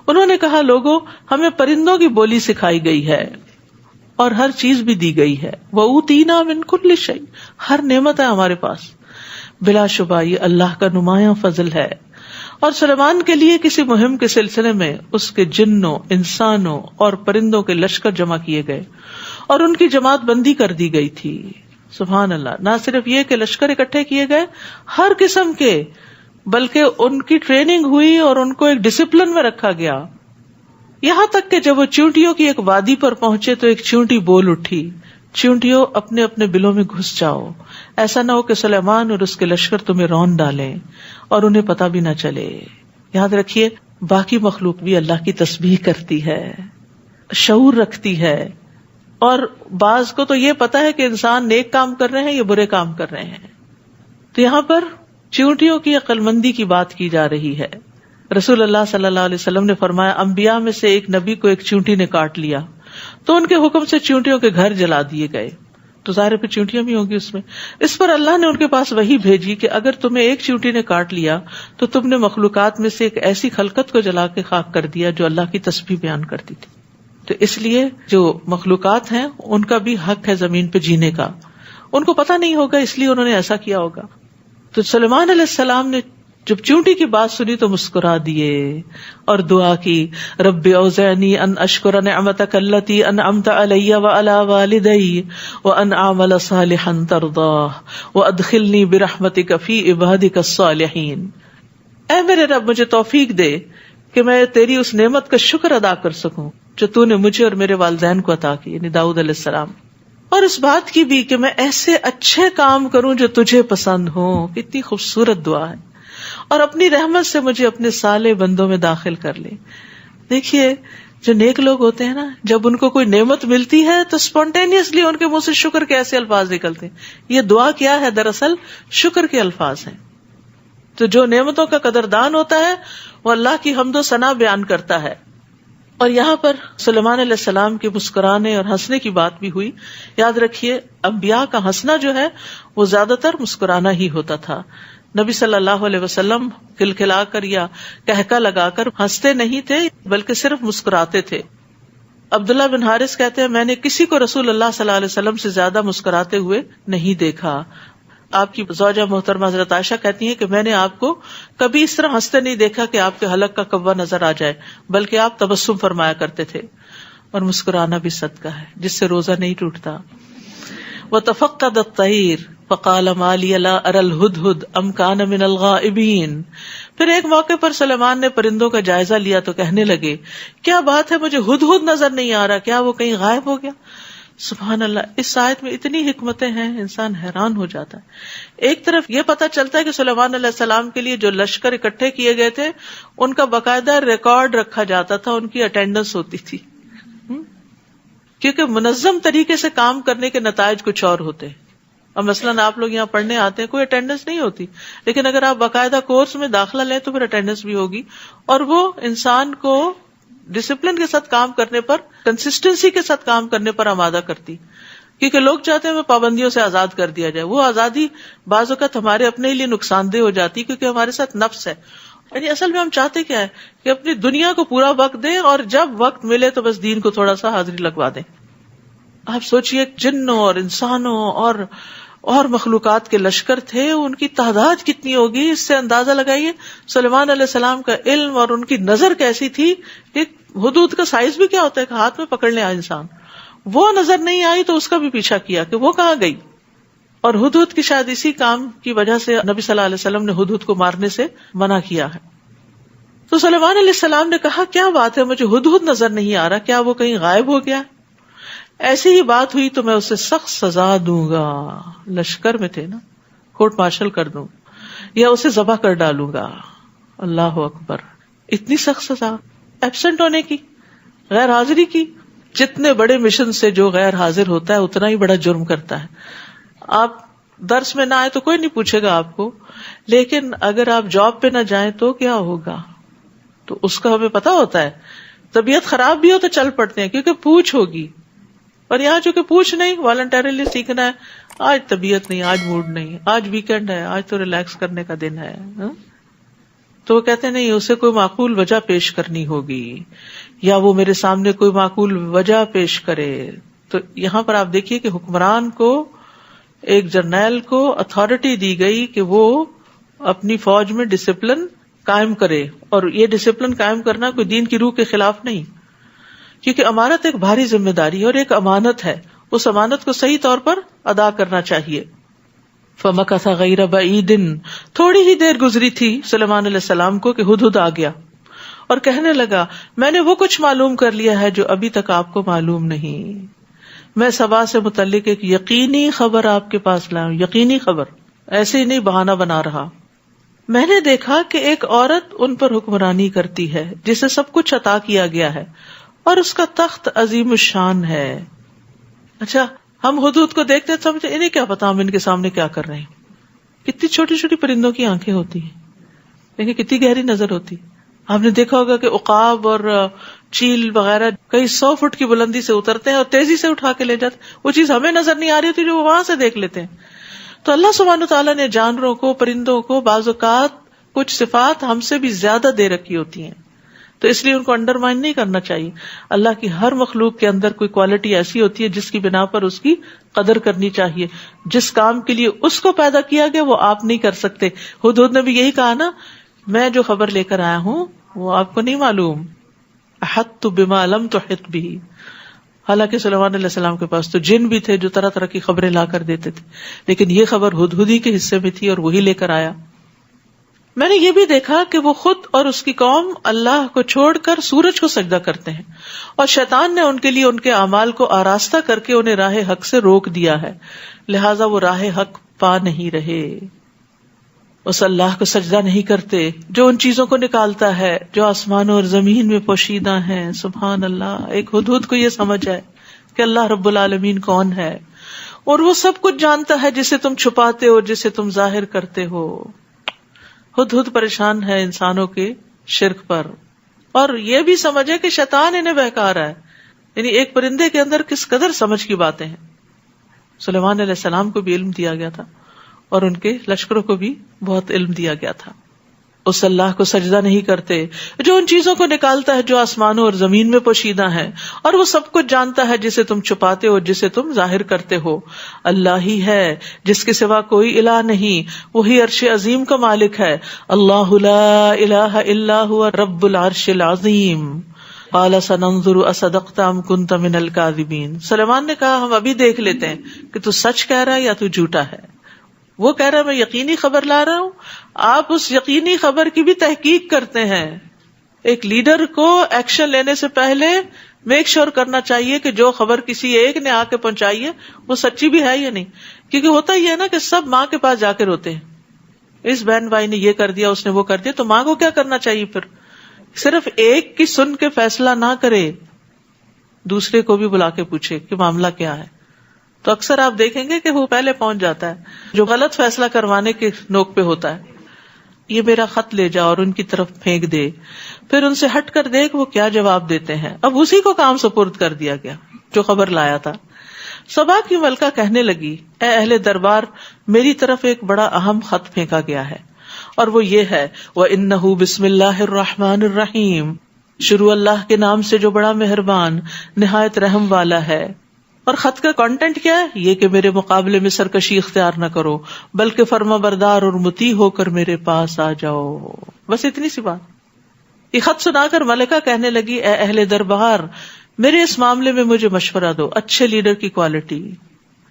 Speaker 2: انہوں نے کہا لوگوں ہمیں پرندوں کی بولی سکھائی گئی ہے اور ہر چیز بھی دی گئی ہے. وَأُوتِينَا مِن كُلِّ شَيْءٍ، ہر نعمت ہے ہمارے پاس. بلا شبہ یہ اللہ کا نمایاں فضل ہے. اور سلیمان کے لیے کسی مہم کے سلسلے میں اس کے جنوں، انسانوں اور پرندوں کے لشکر جمع کیے گئے اور ان کی جماعت بندی کر دی گئی تھی. سبحان اللہ. نہ صرف یہ کہ لشکر اکٹھے کیے گئے ہر قسم کے، بلکہ ان کی ٹریننگ ہوئی اور ان کو ایک ڈسپلن میں رکھا گیا. یہاں تک کہ جب وہ چیونٹیوں کی ایک وادی پر پہنچے تو ایک چیونٹی بول اٹھی، چیونٹیوں اپنے اپنے بلوں میں گھس جاؤ، ایسا نہ ہو کہ سلیمان اور اس کے لشکر تمہیں رون ڈالیں اور انہیں پتہ بھی نہ چلے. یاد رکھیے باقی مخلوق بھی اللہ کی تسبیح کرتی ہے، شعور رکھتی ہے، اور بعض کو تو یہ پتا ہے کہ انسان نیک کام کر رہے ہیں یا برے کام کر رہے ہیں. تو یہاں پر چیونٹیوں کی عقل مندی کی بات کی جا رہی ہے. رسول اللہ صلی اللہ علیہ وسلم نے فرمایا انبیاء میں سے ایک نبی کو ایک چیونٹی نے کاٹ لیا تو ان کے حکم سے چیونٹیوں کے گھر جلا دیے گئے. تو ظاہر پہ چیونٹیاں بھی ہوں گی اس میں. اس پر اللہ نے ان کے پاس وحی بھیجی کہ اگر تمہیں ایک چیونٹی نے کاٹ لیا تو تم نے مخلوقات میں سے ایک ایسی خلقت کو جلا کے خاک کر دیا جو اللہ کی تسبیح بیان کرتی تھی. تو اس لیے جو مخلوقات ہیں ان کا بھی حق ہے زمین پہ جینے کا. ان کو پتہ نہیں ہوگا اس لیے انہوں نے ایسا کیا ہوگا. تو سلیمان علیہ السلام نے جب چیونٹی کی بات سنی تو مسکرا دیے اور دعا کی رب اوزعنی ان اشکر نعمتک التی انعمت علی وعلی والدی وان اعمل صالحا ترضاہ وادخلنی برحمتک فی عبادک الصالحین. اے میرے رب مجھے توفیق دے کہ میں تیری اس نعمت کا شکر ادا کر سکوں جو تو نے مجھے اور میرے والدین کو عطا کی، یعنی داؤد علیہ السلام، اور اس بات کی بھی کہ میں ایسے اچھے کام کروں جو تجھے پسند ہوں. کتنی خوبصورت دعا ہے. اور اپنی رحمت سے مجھے اپنے صالح بندوں میں داخل کر لے. دیکھیے جو نیک لوگ ہوتے ہیں نا، جب ان کو کوئی نعمت ملتی ہے تو اسپونٹینیسلی ان کے منہ سے شکر کے ایسے الفاظ نکلتے ہیں. یہ دعا کیا ہے؟ دراصل شکر کے الفاظ ہیں. تو جو نعمتوں کا قدردان ہوتا ہے وہ اللہ کی حمد و ثنا بیان کرتا ہے. اور یہاں پر سلیمان علیہ السلام کے مسکرانے اور ہنسنے کی بات بھی ہوئی. یاد رکھیے انبیاء کا ہنسنا جو ہے وہ زیادہ تر مسکرانا ہی ہوتا تھا. نبی صلی اللہ علیہ وسلم کھلکھلا کر یا کہکا لگا کر ہنستے نہیں تھے بلکہ صرف مسکراتے تھے. عبداللہ بن حارث کہتے ہیں میں نے کسی کو رسول اللہ صلی اللہ علیہ وسلم سے زیادہ مسکراتے ہوئے نہیں دیکھا. آپ کی زوجہ محترمہ حضرت عائشہ کہتی ہیں کہ میں نے آپ کو کبھی اس طرح ہنستے نہیں دیکھا کہ آپ کے حلق کا کوا نظر آ جائے، بلکہ آپ تبسم فرمایا کرتے تھے. اور مسکرانا بھی صدقہ ہے جس سے روزہ نہیں ٹوٹتا. وَتَفَقَّدَ الطَّيْرَ فَقَالَ مَا لِيَ لَا أَرَى الْهُدْهُدَ أَمْ كَانَ مِنَ الْغَائِبِينَ. پھر ایک موقع پر سلیمان نے پرندوں کا جائزہ لیا تو کہنے لگے کیا بات ہے مجھے ہدہد نظر نہیں آ رہا، کیا وہ کہیں غائب ہو گیا؟ سبحان اللہ، اس آیت میں اتنی حکمتیں ہیں انسان حیران ہو جاتا ہے. ایک طرف یہ پتہ چلتا ہے کہ سلیمان علیہ السلام کے لیے جو لشکر اکٹھے کیے گئے تھے ان کا باقاعدہ ریکارڈ رکھا جاتا تھا، ان کی اٹینڈنس ہوتی تھی، کیونکہ منظم طریقے سے کام کرنے کے نتائج کچھ اور ہوتے ہیں. اور مثلاً آپ لوگ یہاں پڑھنے آتے ہیں، کوئی اٹینڈنس نہیں ہوتی، لیکن اگر آپ باقاعدہ کورس میں داخلہ لیں تو پھر اٹینڈنس بھی ہوگی، اور وہ انسان کو ڈسپلن کے ساتھ کام کرنے پر، کنسسٹنسی کے ساتھ کام کرنے پر آمادہ کرتی. کیونکہ لوگ چاہتے ہیں ہمیں پابندیوں سے آزاد کر دیا جائے. وہ آزادی بعض اوقات ہمارے اپنے لیے نقصان دہ ہو جاتی کیونکہ ہمارے ساتھ نفس ہے. یعنی اصل میں ہم چاہتے کیا ہے کہ اپنی دنیا کو پورا وقت دیں اور جب وقت ملے تو بس دین کو تھوڑا سا حاضری لگوا دیں. آپ سوچئے جنوں اور انسانوں اور مخلوقات کے لشکر تھے، ان کی تعداد کتنی ہوگی، اس سے اندازہ لگائیے سلیمان علیہ السلام کا علم اور ان کی نظر کیسی تھی. کہ حدود کا سائز بھی کیا ہوتا ہے کہ ہاتھ میں پکڑ لے انسان. وہ نظر نہیں آئی تو اس کا بھی پیچھا کیا کہ وہ کہاں گئی. اور ہدہد کی شاید اسی کام کی وجہ سے نبی صلی اللہ علیہ وسلم نے ہدہد کو مارنے سے منع کیا ہے. تو سلیمان علیہ السلام نے کہا کیا بات ہے مجھے ہدہد نظر نہیں آ رہا، کیا وہ کہیں غائب ہو گیا؟ ایسی ہی بات ہوئی تو میں اسے سخت سزا دوں گا. لشکر میں تھے نا، کورٹ مارشل کر دوں یا اسے ذبح کر ڈالوں گا. اللہ اکبر، اتنی سخت سزا ایبسنٹ ہونے کی، غیر حاضری کی. جتنے بڑے مشن سے جو غیر حاضر ہوتا ہے اتنا ہی بڑا جرم کرتا ہے. آپ درس میں نہ آئے تو کوئی نہیں پوچھے گا آپ کو، لیکن اگر آپ جاب پہ نہ جائیں تو کیا ہوگا؟ تو اس کا ہمیں پتا ہوتا ہے. طبیعت خراب بھی ہو تو چل پڑتے ہیں کیونکہ پوچھ ہوگی. اور یہاں چونکہ پوچھ نہیں، والنٹریلی سیکھنا ہے. آج طبیعت نہیں، آج موڈ نہیں، آج ویکینڈ ہے، آج تو ریلیکس کرنے کا دن ہے. تو وہ کہتے نہیں، اسے کوئی معقول وجہ پیش کرنی ہوگی یا وہ میرے سامنے کوئی معقول وجہ پیش کرے. تو یہاں پر آپ دیکھیے کہ حکمران کو، ایک جرنیل کو اتھارٹی دی گئی کہ وہ اپنی فوج میں ڈسپلن قائم کرے. اور یہ ڈسپلن قائم کرنا کوئی دین کی روح کے خلاف نہیں، کیونکہ امانت ایک بھاری ذمہ داری ہے اور ایک امانت ہے. اس امانت کو صحیح طور پر ادا کرنا چاہیے. فَمَكَثَ غَيْرَ بَعِيدٍ، تھوڑی ہی دیر گزری تھی سلیمان علیہ السلام کو کہ ہدہد آ گیا اور کہنے لگا میں نے وہ کچھ معلوم کر لیا ہے جو ابھی تک آپ کو معلوم نہیں. میں سبا سے متعلق ایک یقینی خبر آپ کے پاس لاؤں. یقینی خبر، ایسے ہی نہیں بہانہ بنا رہا. میں نے دیکھا کہ ایک عورت ان پر حکمرانی کرتی ہے جسے سب کچھ عطا کیا گیا ہے اور اس کا تخت عظیم الشان ہے. اچھا، ہم حدود کو دیکھتے ہیں سمجھتے انہیں کیا پتا ہم ان کے سامنے کیا کر رہے ہیں. کتنی چھوٹی چھوٹی پرندوں کی آنکھیں ہوتی ہیں، لیکن کتنی گہری نظر ہوتی. آپ نے دیکھا ہوگا کہ عقاب اور چیل وغیرہ کئی 100 فٹ کی بلندی سے اترتے ہیں اور تیزی سے اٹھا کے لے جاتے. وہ چیز ہمیں نظر نہیں آ رہی ہوتی جو وہ وہاں سے دیکھ لیتے ہیں. تو اللہ سبحانہ تعالیٰ نے جانوروں کو، پرندوں کو بعض اوقات کچھ صفات ہم سے بھی زیادہ دے رکھی ہوتی ہیں، تو اس لیے ان کو انڈرمائن نہیں کرنا چاہیے. اللہ کی ہر مخلوق کے اندر کوئی کوالٹی ایسی ہوتی ہے جس کی بنا پر اس کی قدر کرنی چاہیے. جس کام کے لیے اس کو پیدا کیا گیا وہ آپ نہیں کر سکتے. ہدہد نے بھی یہی کہا نا، میں جو خبر لے کر آیا ہوں وہ آپ کو نہیں معلوم. احطت بما لم تحط به. حالانکہ سلیمان علیہ السلام کے پاس تو جن بھی تھے جو طرح طرح کی خبریں لا کر دیتے تھے، لیکن یہ خبر ہدہد ہی کے حصے میں تھی اور وہی لے کر آیا. میں نے یہ بھی دیکھا کہ وہ خود اور اس کی قوم اللہ کو چھوڑ کر سورج کو سجدہ کرتے ہیں، اور شیطان نے ان کے لیے ان کے اعمال کو آراستہ کر کے انہیں راہ حق سے روک دیا ہے، لہٰذا وہ راہ حق پا نہیں رہے. اس اللہ کو سجدہ نہیں کرتے جو ان چیزوں کو نکالتا ہے جو آسمانوں اور زمین میں پوشیدہ ہیں. سبحان اللہ. ایک ہدہد کو یہ سمجھ ہے کہ اللہ رب العالمین کون ہے، اور وہ سب کچھ جانتا ہے جسے تم چھپاتے ہو جسے تم ظاہر کرتے ہو. ہدہد پریشان ہے انسانوں کے شرک پر، اور یہ بھی سمجھے کہ شیطان انہیں بہکا رہا ہے. یعنی ایک پرندے کے اندر کس قدر سمجھ کی باتیں ہیں. سلیمان علیہ السلام کو بھی علم دیا گیا تھا اور ان کے لشکروں کو بھی بہت علم دیا گیا تھا. اس اللہ کو سجدہ نہیں کرتے جو ان چیزوں کو نکالتا ہے جو آسمانوں اور زمین میں پوشیدہ ہیں، اور وہ سب کچھ جانتا ہے جسے تم چھپاتے ہو جسے تم ظاہر کرتے ہو. اللہ ہی ہے جس کے سوا کوئی الہ نہیں، وہی عرش عظیم کا مالک ہے. اللہ لا الہ الا هو رب العرش العظیم. قال سننظر اصدقت ام كنت من الكاذبین. سلیمان نے کہا ہم ابھی دیکھ لیتے ہیں کہ تو سچ کہہ رہا ہے یا تو جھوٹا ہے. وہ کہہ رہا ہے میں یقینی خبر لا رہا ہوں، آپ اس یقینی خبر کی بھی تحقیق کرتے ہیں. ایک لیڈر کو ایکشن لینے سے پہلے میک شور کرنا چاہیے کہ جو خبر کسی ایک نے آ کے پہنچائی ہے وہ سچی بھی ہے یا نہیں. کیونکہ ہوتا ہی ہے نا کہ سب ماں کے پاس جا کے روتے ہیں، اس بہن بھائی نے یہ کر دیا اس نے وہ کر دیا. تو ماں کو کیا کرنا چاہیے پھر؟ صرف ایک کی سن کے فیصلہ نہ کرے، دوسرے کو بھی بلا کے پوچھے کہ معاملہ کیا ہے. تو اکثر آپ دیکھیں گے کہ وہ پہلے پہنچ جاتا ہے جو غلط فیصلہ کروانے کے نوک پہ ہوتا ہے. یہ میرا خط لے جا اور ان کی طرف پھینک دے، پھر ان سے ہٹ کر دیکھ وہ کیا جواب دیتے ہیں. اب اسی کو کام سپرد کر دیا گیا جو خبر لایا تھا. سبا کی ملکہ کہنے لگی اے اہل دربار، میری طرف ایک بڑا اہم خط پھینکا گیا ہے، اور وہ یہ ہے وَإِنَّهُ بِسْمِ اللَّهِ الرَّحْمَنِ الرَّحِيمِ، شروع اللہ کے نام سے جو بڑا مہربان نہایت رحم والا ہے. اور خط کا کانٹینٹ کیا ہے؟ یہ کہ میرے مقابلے میں سرکشی اختیار نہ کرو بلکہ فرما بردار اور مطیع ہو کر میرے پاس آ جاؤ. بس اتنی سی بات. یہ خط سنا کر ملکہ کہنے لگی اے اہل دربار، میرے اس معاملے میں مجھے مشورہ دو. اچھے لیڈر کی کوالٹی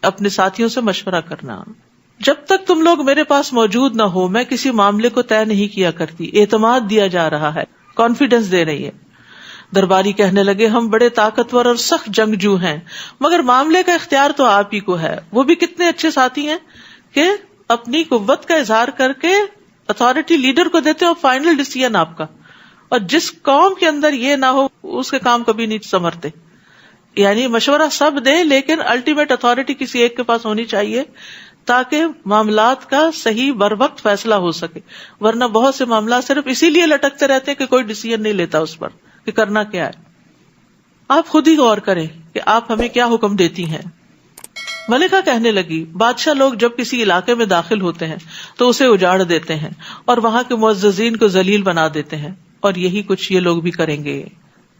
Speaker 2: اپنے ساتھیوں سے مشورہ کرنا. جب تک تم لوگ میرے پاس موجود نہ ہو میں کسی معاملے کو طے نہیں کیا کرتی. اعتماد دیا جا رہا ہے، کانفیڈنس دے رہی ہے. درباری کہنے لگے ہم بڑے طاقتور اور سخت جنگجو ہیں، مگر معاملے کا اختیار تو آپ ہی کو ہے. وہ بھی کتنے اچھے ساتھی ہیں کہ اپنی قوت کا اظہار کر کے اتھارٹی لیڈر کو دیتے اور فائنل ڈیسیژن آپ کا. اور جس قوم کے اندر یہ نہ ہو اس کے کام کبھی نہیں سنورتے. یعنی مشورہ سب دیں لیکن الٹیمیٹ اتھارٹی کسی ایک کے پاس ہونی چاہیے تاکہ معاملات کا صحیح بر وقت فیصلہ ہو سکے. ورنہ بہت سے معاملات صرف اسی لیے لٹکتے رہتے ہیں کہ کوئی ڈیسیژن نہیں لیتا اس پر کہ کرنا کیا ہے. آپ خود ہی غور کریں کہ آپ ہمیں کیا حکم دیتی ہیں. ملکہ کہنے لگی بادشاہ لوگ جب کسی علاقے میں داخل ہوتے ہیں تو اسے اجاڑ دیتے ہیں اور وہاں کے معززین کو ذلیل بنا دیتے ہیں، اور یہی کچھ یہ لوگ بھی کریں گے.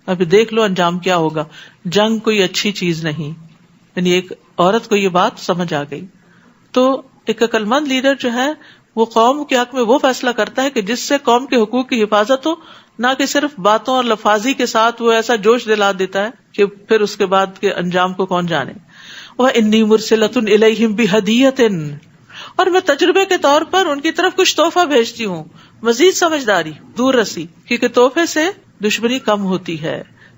Speaker 2: ابھی دیکھ لو انجام کیا ہوگا. جنگ کوئی اچھی چیز نہیں. یعنی ایک عورت کو یہ بات سمجھ آ گئی. تو ایک عقل مند لیڈر جو ہے وہ قوم کے حق میں وہ فیصلہ کرتا ہے کہ جس سے قوم کے حقوق کی حفاظت ہو، نہ کہ صرف باتوں اور لفاظی کے ساتھ وہ ایسا جوش دلا دیتا ہے کہ پھر اس کے بعد کے انجام کو کون جانے. وَإِنِّي مُرْسِلَةٌ إِلَيْهِمْ بِهَدِيَّةٍ، اور میں تجربے کے طور پر ان کی طرف کچھ تحفہ بھیجتی ہوں. مزید سمجھداری، دور رسی، کیونکہ تحفے سے دشمنی کم ہوتی ہے.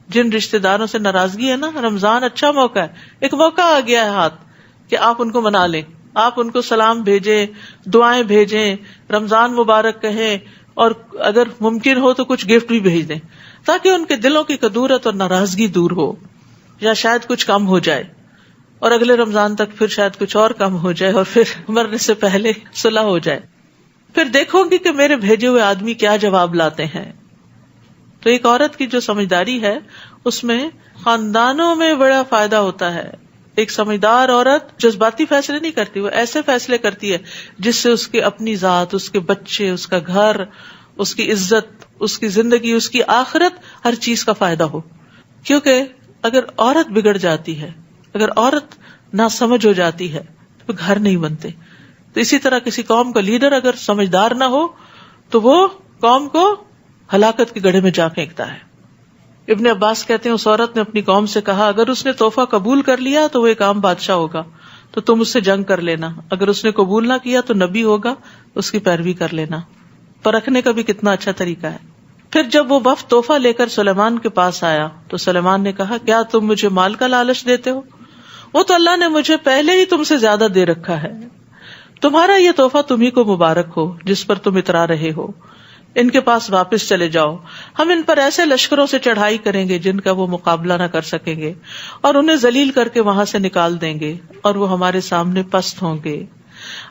Speaker 2: جن رشتہ داروں سے ناراضگی ہے نا، رمضان اچھا موقع ہے، ایک موقع آ گیا ہے ہاتھ کہ آپ ان کو منا لیں. آپ ان کو سلام بھیجیں، دعائیں بھیجیں، رمضان مبارک کہیں، اور اگر ممکن ہو تو کچھ گفٹ بھی بھیج دیں تاکہ ان کے دلوں کی کدورت اور ناراضگی دور ہو، یا شاید کچھ کم ہو جائے اور اگلے رمضان تک پھر شاید کچھ اور کم ہو جائے اور پھر مرنے سے پہلے صلح ہو جائے. پھر دیکھو گی کہ میرے بھیجے ہوئے آدمی کیا جواب لاتے ہیں. تو ایک عورت کی جو سمجھداری ہے اس میں خاندانوں میں بڑا فائدہ ہوتا ہے. ایک سمجھدار عورت جذباتی فیصلے نہیں کرتی، وہ ایسے فیصلے کرتی ہے جس سے اس کی اپنی ذات، اس کے بچے، اس کا گھر، اس کی عزت، اس کی زندگی، اس کی آخرت، ہر چیز کا فائدہ ہو. کیونکہ اگر عورت بگڑ جاتی ہے، اگر عورت ناسمجھ ہو جاتی ہے تو گھر نہیں بنتے. تو اسی طرح کسی قوم کا لیڈر اگر سمجھدار نہ ہو تو وہ قوم کو ہلاکت کے گڑھے میں جا پھینکتا ہے. ابن عباس کہتے ہیں اس عورت نے اپنی قوم سے کہا اگر اس نے تحفہ قبول کر لیا تو وہ ایک عام بادشاہ ہوگا تو تم اس سے جنگ کر لینا، اگر اس نے قبول نہ کیا تو نبی ہوگا، اس کی پیروی کر لینا. پرکھنے کا بھی کتنا اچھا طریقہ ہے. پھر جب وہ وفد تحفہ لے کر سلیمان کے پاس آیا تو سلیمان نے کہا کیا تم مجھے مال کا لالچ دیتے ہو؟ وہ تو اللہ نے مجھے پہلے ہی تم سے زیادہ دے رکھا ہے. تمہارا یہ تحفہ تمہیں کو مبارک ہو جس پر تم اترا رہے ہو. ان کے پاس واپس چلے جاؤ. ہم ان پر ایسے لشکروں سے چڑھائی کریں گے جن کا وہ مقابلہ نہ کر سکیں گے اور انہیں ذلیل کر کے وہاں سے نکال دیں گے اور وہ ہمارے سامنے پست ہوں گے.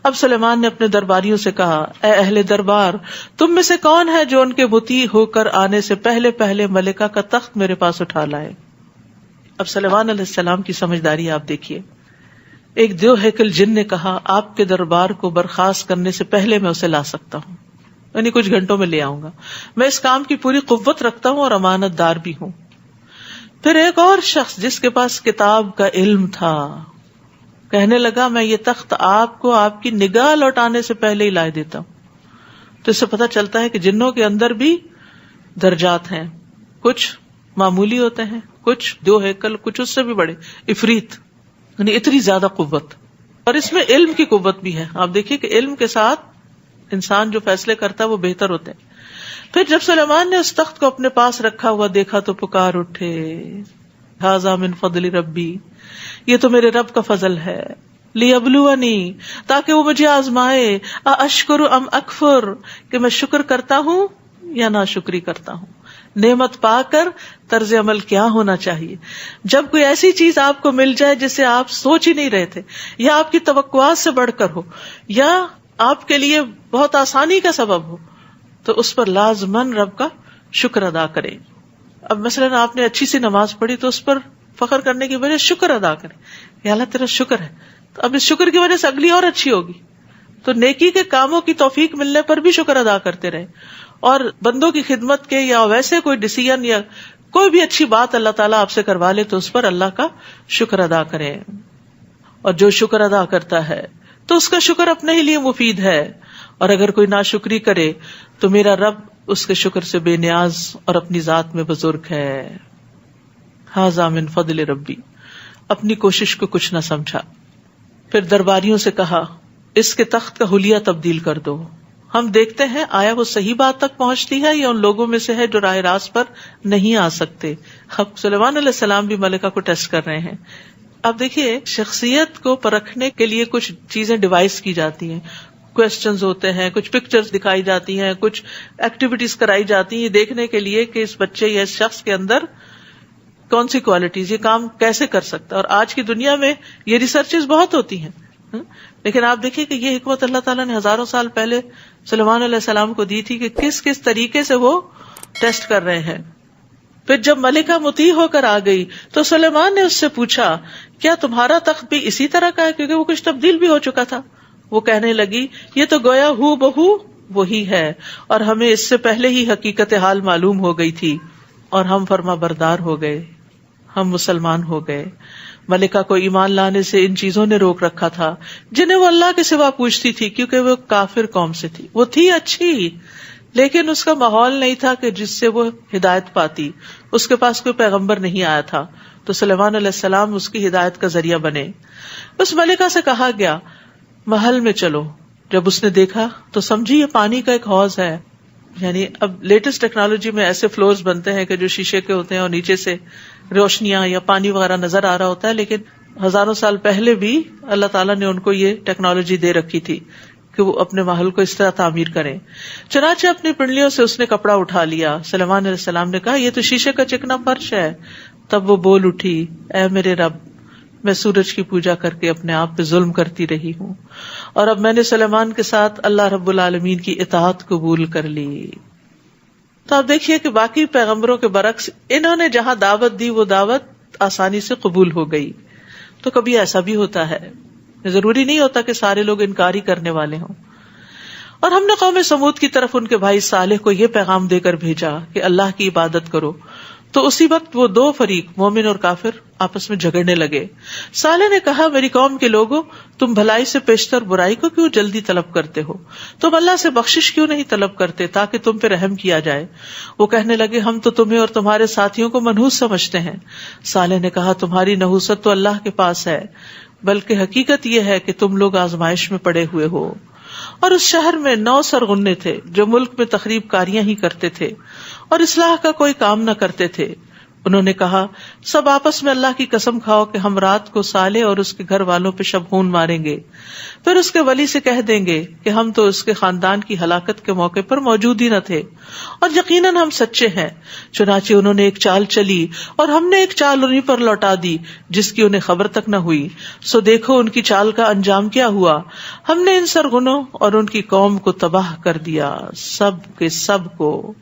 Speaker 2: اب سلیمان نے اپنے درباریوں سے کہا اے اہل دربار، تم میں سے کون ہے جو ان کے مطیع ہو کر آنے سے پہلے پہلے ملکہ کا تخت میرے پاس اٹھا لائے. اب سلیمان علیہ السلام کی سمجھداری آپ دیکھیے. ایک دیو ہیکل جن نے کہا آپ کے دربار کو برخاست کرنے سے پہلے میں اسے لا سکتا ہوں، یعنی کچھ گھنٹوں میں لے آؤں گا. میں اس کام کی پوری قوت رکھتا ہوں اور امانت دار بھی ہوں. پھر ایک اور شخص جس کے پاس کتاب کا علم تھا کہنے لگا میں یہ تخت آپ کو آپ کی نگاہ لوٹانے سے پہلے ہی لائے دیتا ہوں. تو اس سے پتہ چلتا ہے کہ جنوں کے اندر بھی درجات ہیں، کچھ معمولی ہوتے ہیں، کچھ دو ہیکل، کچھ اس سے بھی بڑے عفریت، یعنی اتنی زیادہ قوت. اور اس میں علم کی قوت بھی ہے. آپ دیکھیے کہ علم کے ساتھ انسان جو فیصلے کرتا ہے وہ بہتر ہوتے ہیں. پھر جب سلیمان نے اس تخت کو اپنے پاس رکھا ہوا دیکھا تو پکار اٹھے ھذا من فضل ربی، یہ تو میرے رب کا فضل ہے. لیبلونی، تاکہ وہ مجھے آزمائے، اشکر ام اکفر، کہ میں شکر کرتا ہوں یا ناشکری کرتا ہوں. نعمت پا کر طرز عمل کیا ہونا چاہیے. جب کوئی ایسی چیز آپ کو مل جائے جسے آپ سوچ ہی نہیں رہے تھے یا آپ کی توقعات سے بڑھ کر ہو یا آپ کے لیے بہت آسانی کا سبب ہو تو اس پر لازماً رب کا شکر ادا کریں. اب مثلاً آپ نے اچھی سی نماز پڑھی تو اس پر فخر کرنے کی وجہ شکر ادا کریں، یا اللہ تیرا شکر ہے. تو اب اس شکر کی وجہ سے اگلی اور اچھی ہوگی. تو نیکی کے کاموں کی توفیق ملنے پر بھی شکر ادا کرتے رہیں، اور بندوں کی خدمت کے یا ویسے کوئی ڈیسیژن یا کوئی بھی اچھی بات اللہ تعالیٰ آپ سے کروا لے تو اس پر اللہ کا شکر ادا کریں. اور جو شکر ادا کرتا ہے تو اس کا شکر اپنے ہی لیے مفید ہے، اور اگر کوئی ناشکری کرے تو میرا رب اس کے شکر سے بے نیاز اور اپنی ذات میں بزرگ ہے. ھذا من فضل ربی، اپنی کوشش کو کچھ نہ سمجھا. پھر درباریوں سے کہا اس کے تخت کا حلیہ تبدیل کر دو، ہم دیکھتے ہیں آیا وہ صحیح بات تک پہنچتی ہے یا ان لوگوں میں سے ہے جو راہ راست پر نہیں آ سکتے. اب سلیمان علیہ السلام بھی ملکہ کو ٹیسٹ کر رہے ہیں. اب دیکھیے شخصیت کو پرکھنے کے لیے کچھ چیزیں ڈیوائس کی جاتی ہیں، کوسچنز ہوتے ہیں، کچھ پکچرز دکھائی جاتی ہیں، کچھ ایکٹیویٹیز کرائی جاتی ہیں یہ دیکھنے کے لیے کہ اس بچے یا اس شخص کے اندر کون سی کوالٹیز، یہ کام کیسے کر سکتا ہے. اور آج کی دنیا میں یہ ریسرچز بہت ہوتی ہیں، لیکن آپ دیکھیے کہ یہ حکمت اللہ تعالیٰ نے ہزاروں سال پہلے سلیمان علیہ السلام کو دی تھی کہ کس کس طریقے سے وہ ٹیسٹ کر رہے ہیں. پھر جب ملکہ مطیع ہو کر آ گئی تو سلیمان نے اس سے پوچھا کیا تمہارا تخت بھی اسی طرح کا ہے، کیونکہ وہ کچھ تبدیل بھی ہو چکا تھا. وہ کہنے لگی یہ تو گویا ہو بہو وہی ہے، اور ہمیں اس سے پہلے ہی حقیقت حال معلوم ہو گئی تھی اور ہم فرما بردار ہو گئے، ہم مسلمان ہو گئے. ملکہ کو ایمان لانے سے ان چیزوں نے روک رکھا تھا جنہیں وہ اللہ کے سوا پوچھتی تھی، کیونکہ وہ کافر قوم سے تھی. وہ تھی اچھی لیکن اس کا ماحول نہیں تھا کہ جس سے وہ ہدایت پاتی. اس کے پاس کوئی پیغمبر نہیں آیا تھا تو سلیمان علیہ السلام اس کی ہدایت کا ذریعہ بنے. اس ملکہ سے کہا گیا محل میں چلو. جب اس نے دیکھا تو سمجھی یہ پانی کا ایک حوض ہے. یعنی اب لیٹسٹ ٹیکنالوجی میں ایسے فلورز بنتے ہیں کہ جو شیشے کے ہوتے ہیں اور نیچے سے روشنیاں یا پانی وغیرہ نظر آ رہا ہوتا ہے، لیکن ہزاروں سال پہلے بھی اللہ تعالیٰ نے ان کو یہ ٹیکنالوجی دے رکھی تھی کہ وہ اپنے محل کو اس طرح تعمیر کریں. چنانچہ اپنی پنڈلیوں سے اس نے کپڑا اٹھا لیا. سلیمان علیہ السلام نے کہا یہ تو شیشے کا چکنا فرش ہے. تب وہ بول اٹھی اے میرے رب، میں سورج کی پوجا کر کے اپنے آپ پہ ظلم کرتی رہی ہوں، اور اب میں نے سلیمان کے ساتھ اللہ رب العالمین کی اطاعت قبول کر لی. تو آپ دیکھیے کہ باقی پیغمبروں کے برعکس انہوں نے جہاں دعوت دی وہ دعوت آسانی سے قبول ہو گئی. تو کبھی ایسا بھی ہوتا ہے، ضروری نہیں ہوتا کہ سارے لوگ انکار ہی کرنے والے ہوں. اور ہم نے قوم سمود کی طرف ان کے بھائی صالح کو یہ پیغام دے کر بھیجا کہ اللہ کی عبادت کرو. تو اسی وقت وہ دو فریق مومن اور کافر آپس میں جھگڑنے لگے. صالح نے کہا میری قوم کے لوگوں، تم بھلائی سے پیشتر برائی کو کیوں جلدی طلب کرتے ہو؟ تم اللہ سے بخشش کیوں نہیں طلب کرتے تاکہ تم پہ رحم کیا جائے؟ وہ کہنے لگے ہم تو تمہیں اور تمہارے ساتھیوں کو منحوس سمجھتے ہیں. صالح نے کہا تمہاری نحوست تو اللہ کے پاس ہے، بلکہ حقیقت یہ ہے کہ تم لوگ آزمائش میں پڑے ہوئے ہو، اور اس شہر میں 9 سرغنے تھے جو ملک میں تخریب کاریاں ہی کرتے تھے اور اصلاح کا کوئی کام نہ کرتے تھے. انہوں نے کہا سب آپس میں اللہ کی قسم کھاؤ کہ ہم رات کو صالح اور اس کے گھر والوں پہ شبخون ماریں گے. پھر اس کے ولی سے کہہ دیں گے کہ ہم تو اس کے خاندان کی ہلاکت کے موقع پر موجود ہی نہ تھے اور یقیناً ہم سچے ہیں. چنانچہ انہوں نے ایک چال چلی اور ہم نے ایک چال انہیں پر لوٹا دی جس کی انہیں خبر تک نہ ہوئی. سو دیکھو ان کی چال کا انجام کیا ہوا. ہم نے ان سرغنوں اور ان کی قوم کو تباہ کر دیا، سب کے سب کو.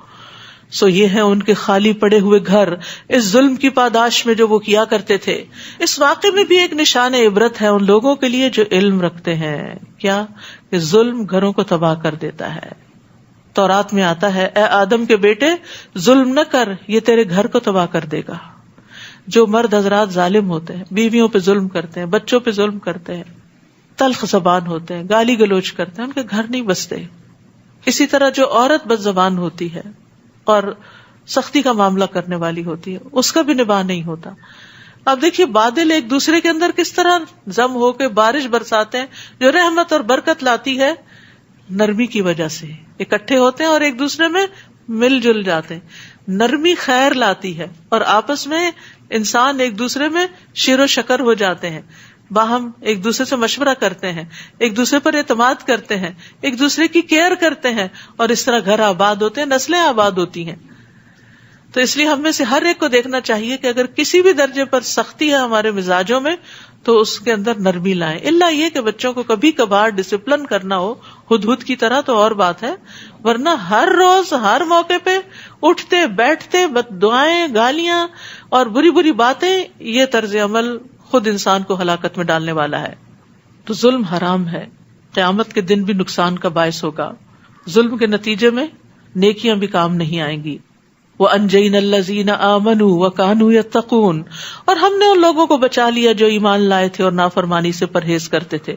Speaker 2: سو یہ ہیں ان کے خالی پڑے ہوئے گھر اس ظلم کی پاداش میں جو وہ کیا کرتے تھے. اس واقعے میں بھی ایک نشان عبرت ہے ان لوگوں کے لیے جو علم رکھتے ہیں. کیا کہ ظلم گھروں کو تباہ کر دیتا ہے. تورات میں آتا ہے اے آدم کے بیٹے ظلم نہ کر، یہ تیرے گھر کو تباہ کر دے گا. جو مرد حضرات ظالم ہوتے ہیں، بیویوں پہ ظلم کرتے ہیں، بچوں پہ ظلم کرتے ہیں، تلخ زبان ہوتے ہیں، گالی گلوچ کرتے ہیں، ان کے گھر نہیں بستے. اسی طرح جو عورت بد زبان ہوتی ہے اور سختی کا معاملہ کرنے والی ہوتی ہے، اس کا بھی نباہ نہیں ہوتا. اب دیکھیے بادل ایک دوسرے کے اندر کس طرح ضم ہو کے بارش برساتے ہیں جو رحمت اور برکت لاتی ہے. نرمی کی وجہ سے اکٹھے ہوتے ہیں اور ایک دوسرے میں مل جل جاتے ہیں. نرمی خیر لاتی ہے اور آپس میں انسان ایک دوسرے میں شیر و شکر ہو جاتے ہیں، باہم ایک دوسرے سے مشورہ کرتے ہیں، ایک دوسرے پر اعتماد کرتے ہیں، ایک دوسرے کی کیئر کرتے ہیں اور اس طرح گھر آباد ہوتے ہیں، نسلیں آباد ہوتی ہیں. تو اس لیے ہم میں سے ہر ایک کو دیکھنا چاہیے کہ اگر کسی بھی درجے پر سختی ہے ہمارے مزاجوں میں تو اس کے اندر نرمی لائیں. الا یہ کہ بچوں کو کبھی کبھار ڈسپلن کرنا ہو ہدہد کی طرح تو اور بات ہے، ورنہ ہر روز ہر موقع پہ اٹھتے بیٹھتے بد دعائیں، گالیاں اور بری بری باتیں، یہ طرز عمل خود انسان کو ہلاکت میں ڈالنے والا ہے. تو ظلم حرام ہے، قیامت کے دن بھی نقصان کا باعث ہوگا. ظلم کے نتیجے میں نیکیاں بھی کام نہیں آئیں گی. وَأَنْجَيْنَا الَّذِينَ آمَنُوا وَكَانُوا يَتَّقُونَ، اور ہم نے ان لوگوں کو بچا لیا جو ایمان لائے تھے اور نافرمانی سے پرہیز کرتے تھے.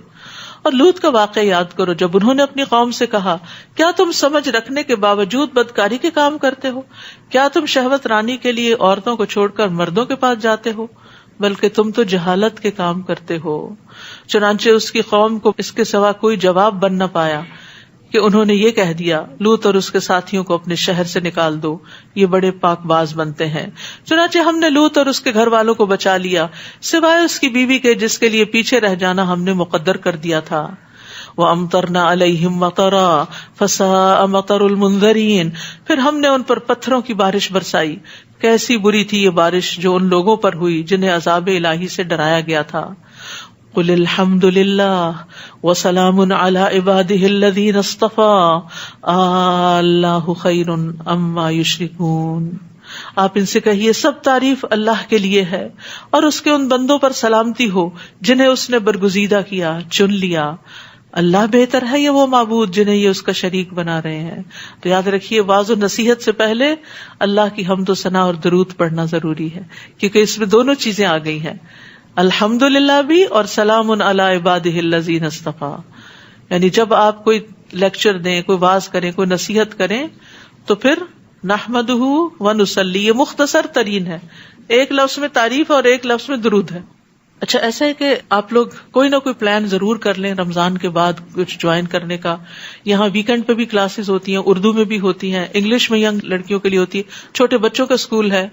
Speaker 2: اور لوط کا واقعہ یاد کرو جب انہوں نے اپنی قوم سے کہا کیا تم سمجھ رکھنے کے باوجود بدکاری کے کام کرتے ہو؟ کیا تم شہوت رانی کے لیے عورتوں کو چھوڑ کر مردوں کے پاس جاتے ہو؟ بلکہ تم تو جہالت کے کام کرتے ہو. چنانچہ اس کی قوم کو اس کے سوا کوئی جواب بن نہ پایا کہ انہوں نے یہ کہہ دیا لوط اور اس کے ساتھیوں کو اپنے شہر سے نکال دو، یہ بڑے پاک باز بنتے ہیں. چنانچہ ہم نے لوط اور اس کے گھر والوں کو بچا لیا سوائے اس کی بیوی کے جس کے لیے پیچھے رہ جانا ہم نے مقدر کر دیا تھا. وَأَمْطَرْنَا عَلَيْهِمْ مَطَرًا فَسَاءَ مَطَرُ الْمُنذَرِينَ، پھر ہم نے ان پر پتھروں کی بارش برسائی، کیسی بری تھی یہ بارش جو ان لوگوں پر ہوئی جنہیں عذاب الہی سے ڈرایا گیا تھا. قُلِ الْحَمْدُ لِلَّهِ وَسَلَامٌ عَلَىٰ عِبَادِهِ الَّذِينَ اصْطَفَىٰ اللَّهُ خَيْرٌ عَمَّا يُشْرِكُونَ، آپ ان سے کہیے سب تعریف اللہ کے لیے ہے اور اس کے ان بندوں پر سلامتی ہو جنہیں اس نے برگزیدہ کیا، چن لیا. اللہ بہتر ہے یہ وہ معبود جنہیں یہ اس کا شریک بنا رہے ہیں. تو یاد رکھیے واعظ و نصیحت سے پہلے اللہ کی حمد و ثنا اور درود پڑھنا ضروری ہے، کیونکہ اس میں دونوں چیزیں آ گئی ہیں، الحمدللہ بھی اور سلام علی عبادہ الذین اصطفیٰ. یعنی جب آپ کوئی لیکچر دیں، کوئی واعظ کریں، کوئی نصیحت کریں تو پھر نحمدہ ونصلی، یہ مختصر ترین ہے، ایک لفظ میں تعریف اور ایک لفظ میں درود ہے. اچھا ایسا ہے کہ آپ لوگ کوئی نہ کوئی پلان ضرور کر لیں رمضان کے بعد کچھ جوائن کرنے کا. یہاں ویکینڈ پہ بھی کلاسز ہوتی ہیں، اردو میں بھی ہوتی ہیں، انگلش میں ینگ لڑکیوں کے لیے ہوتی ہے، چھوٹے بچوں کا اسکول ہے،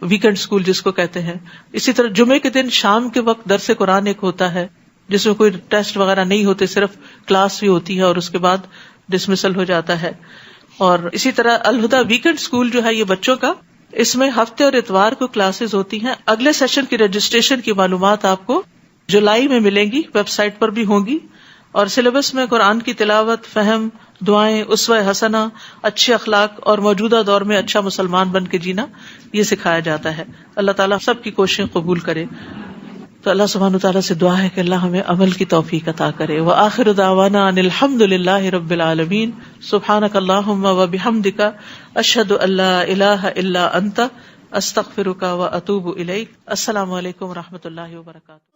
Speaker 2: ویکینڈ اسکول جس کو کہتے ہیں. اسی طرح جمعے کے دن شام کے وقت درس قرآن ایک ہوتا ہے جس میں کوئی ٹیسٹ وغیرہ نہیں ہوتے، صرف کلاس بھی ہوتی ہے اور اس کے بعد ڈسمسل ہو جاتا ہے. اور اسی طرح الہدیٰ ویکینڈ اسکول جو ہے یہ بچوں کا، اس میں ہفتے اور اتوار کو کلاسز ہوتی ہیں. اگلے سیشن کی رجسٹریشن کی معلومات آپ کو جولائی میں ملیں گی، ویب سائٹ پر بھی ہوں گی. اور سلیبس میں قرآن کی تلاوت، فہم، دعائیں، اسوہ حسنہ، اچھے اخلاق اور موجودہ دور میں اچھا مسلمان بن کے جینا یہ سکھایا جاتا ہے. اللہ تعالیٰ سب کی کوششیں قبول کرے. تو اللہ سبحانہ وتعالیٰ سے دعا ہے کہ اللہ ہمیں عمل کی توفیق عطا کرے. وآخر دعوانا ان الحمد للہ رب العالمین. سبحانک اللہم وبحمدک، اشہد ان لا الہ الا انت، استغفرک واتوب الیک. السلام علیکم ورحمۃ اللہ وبرکاتہ.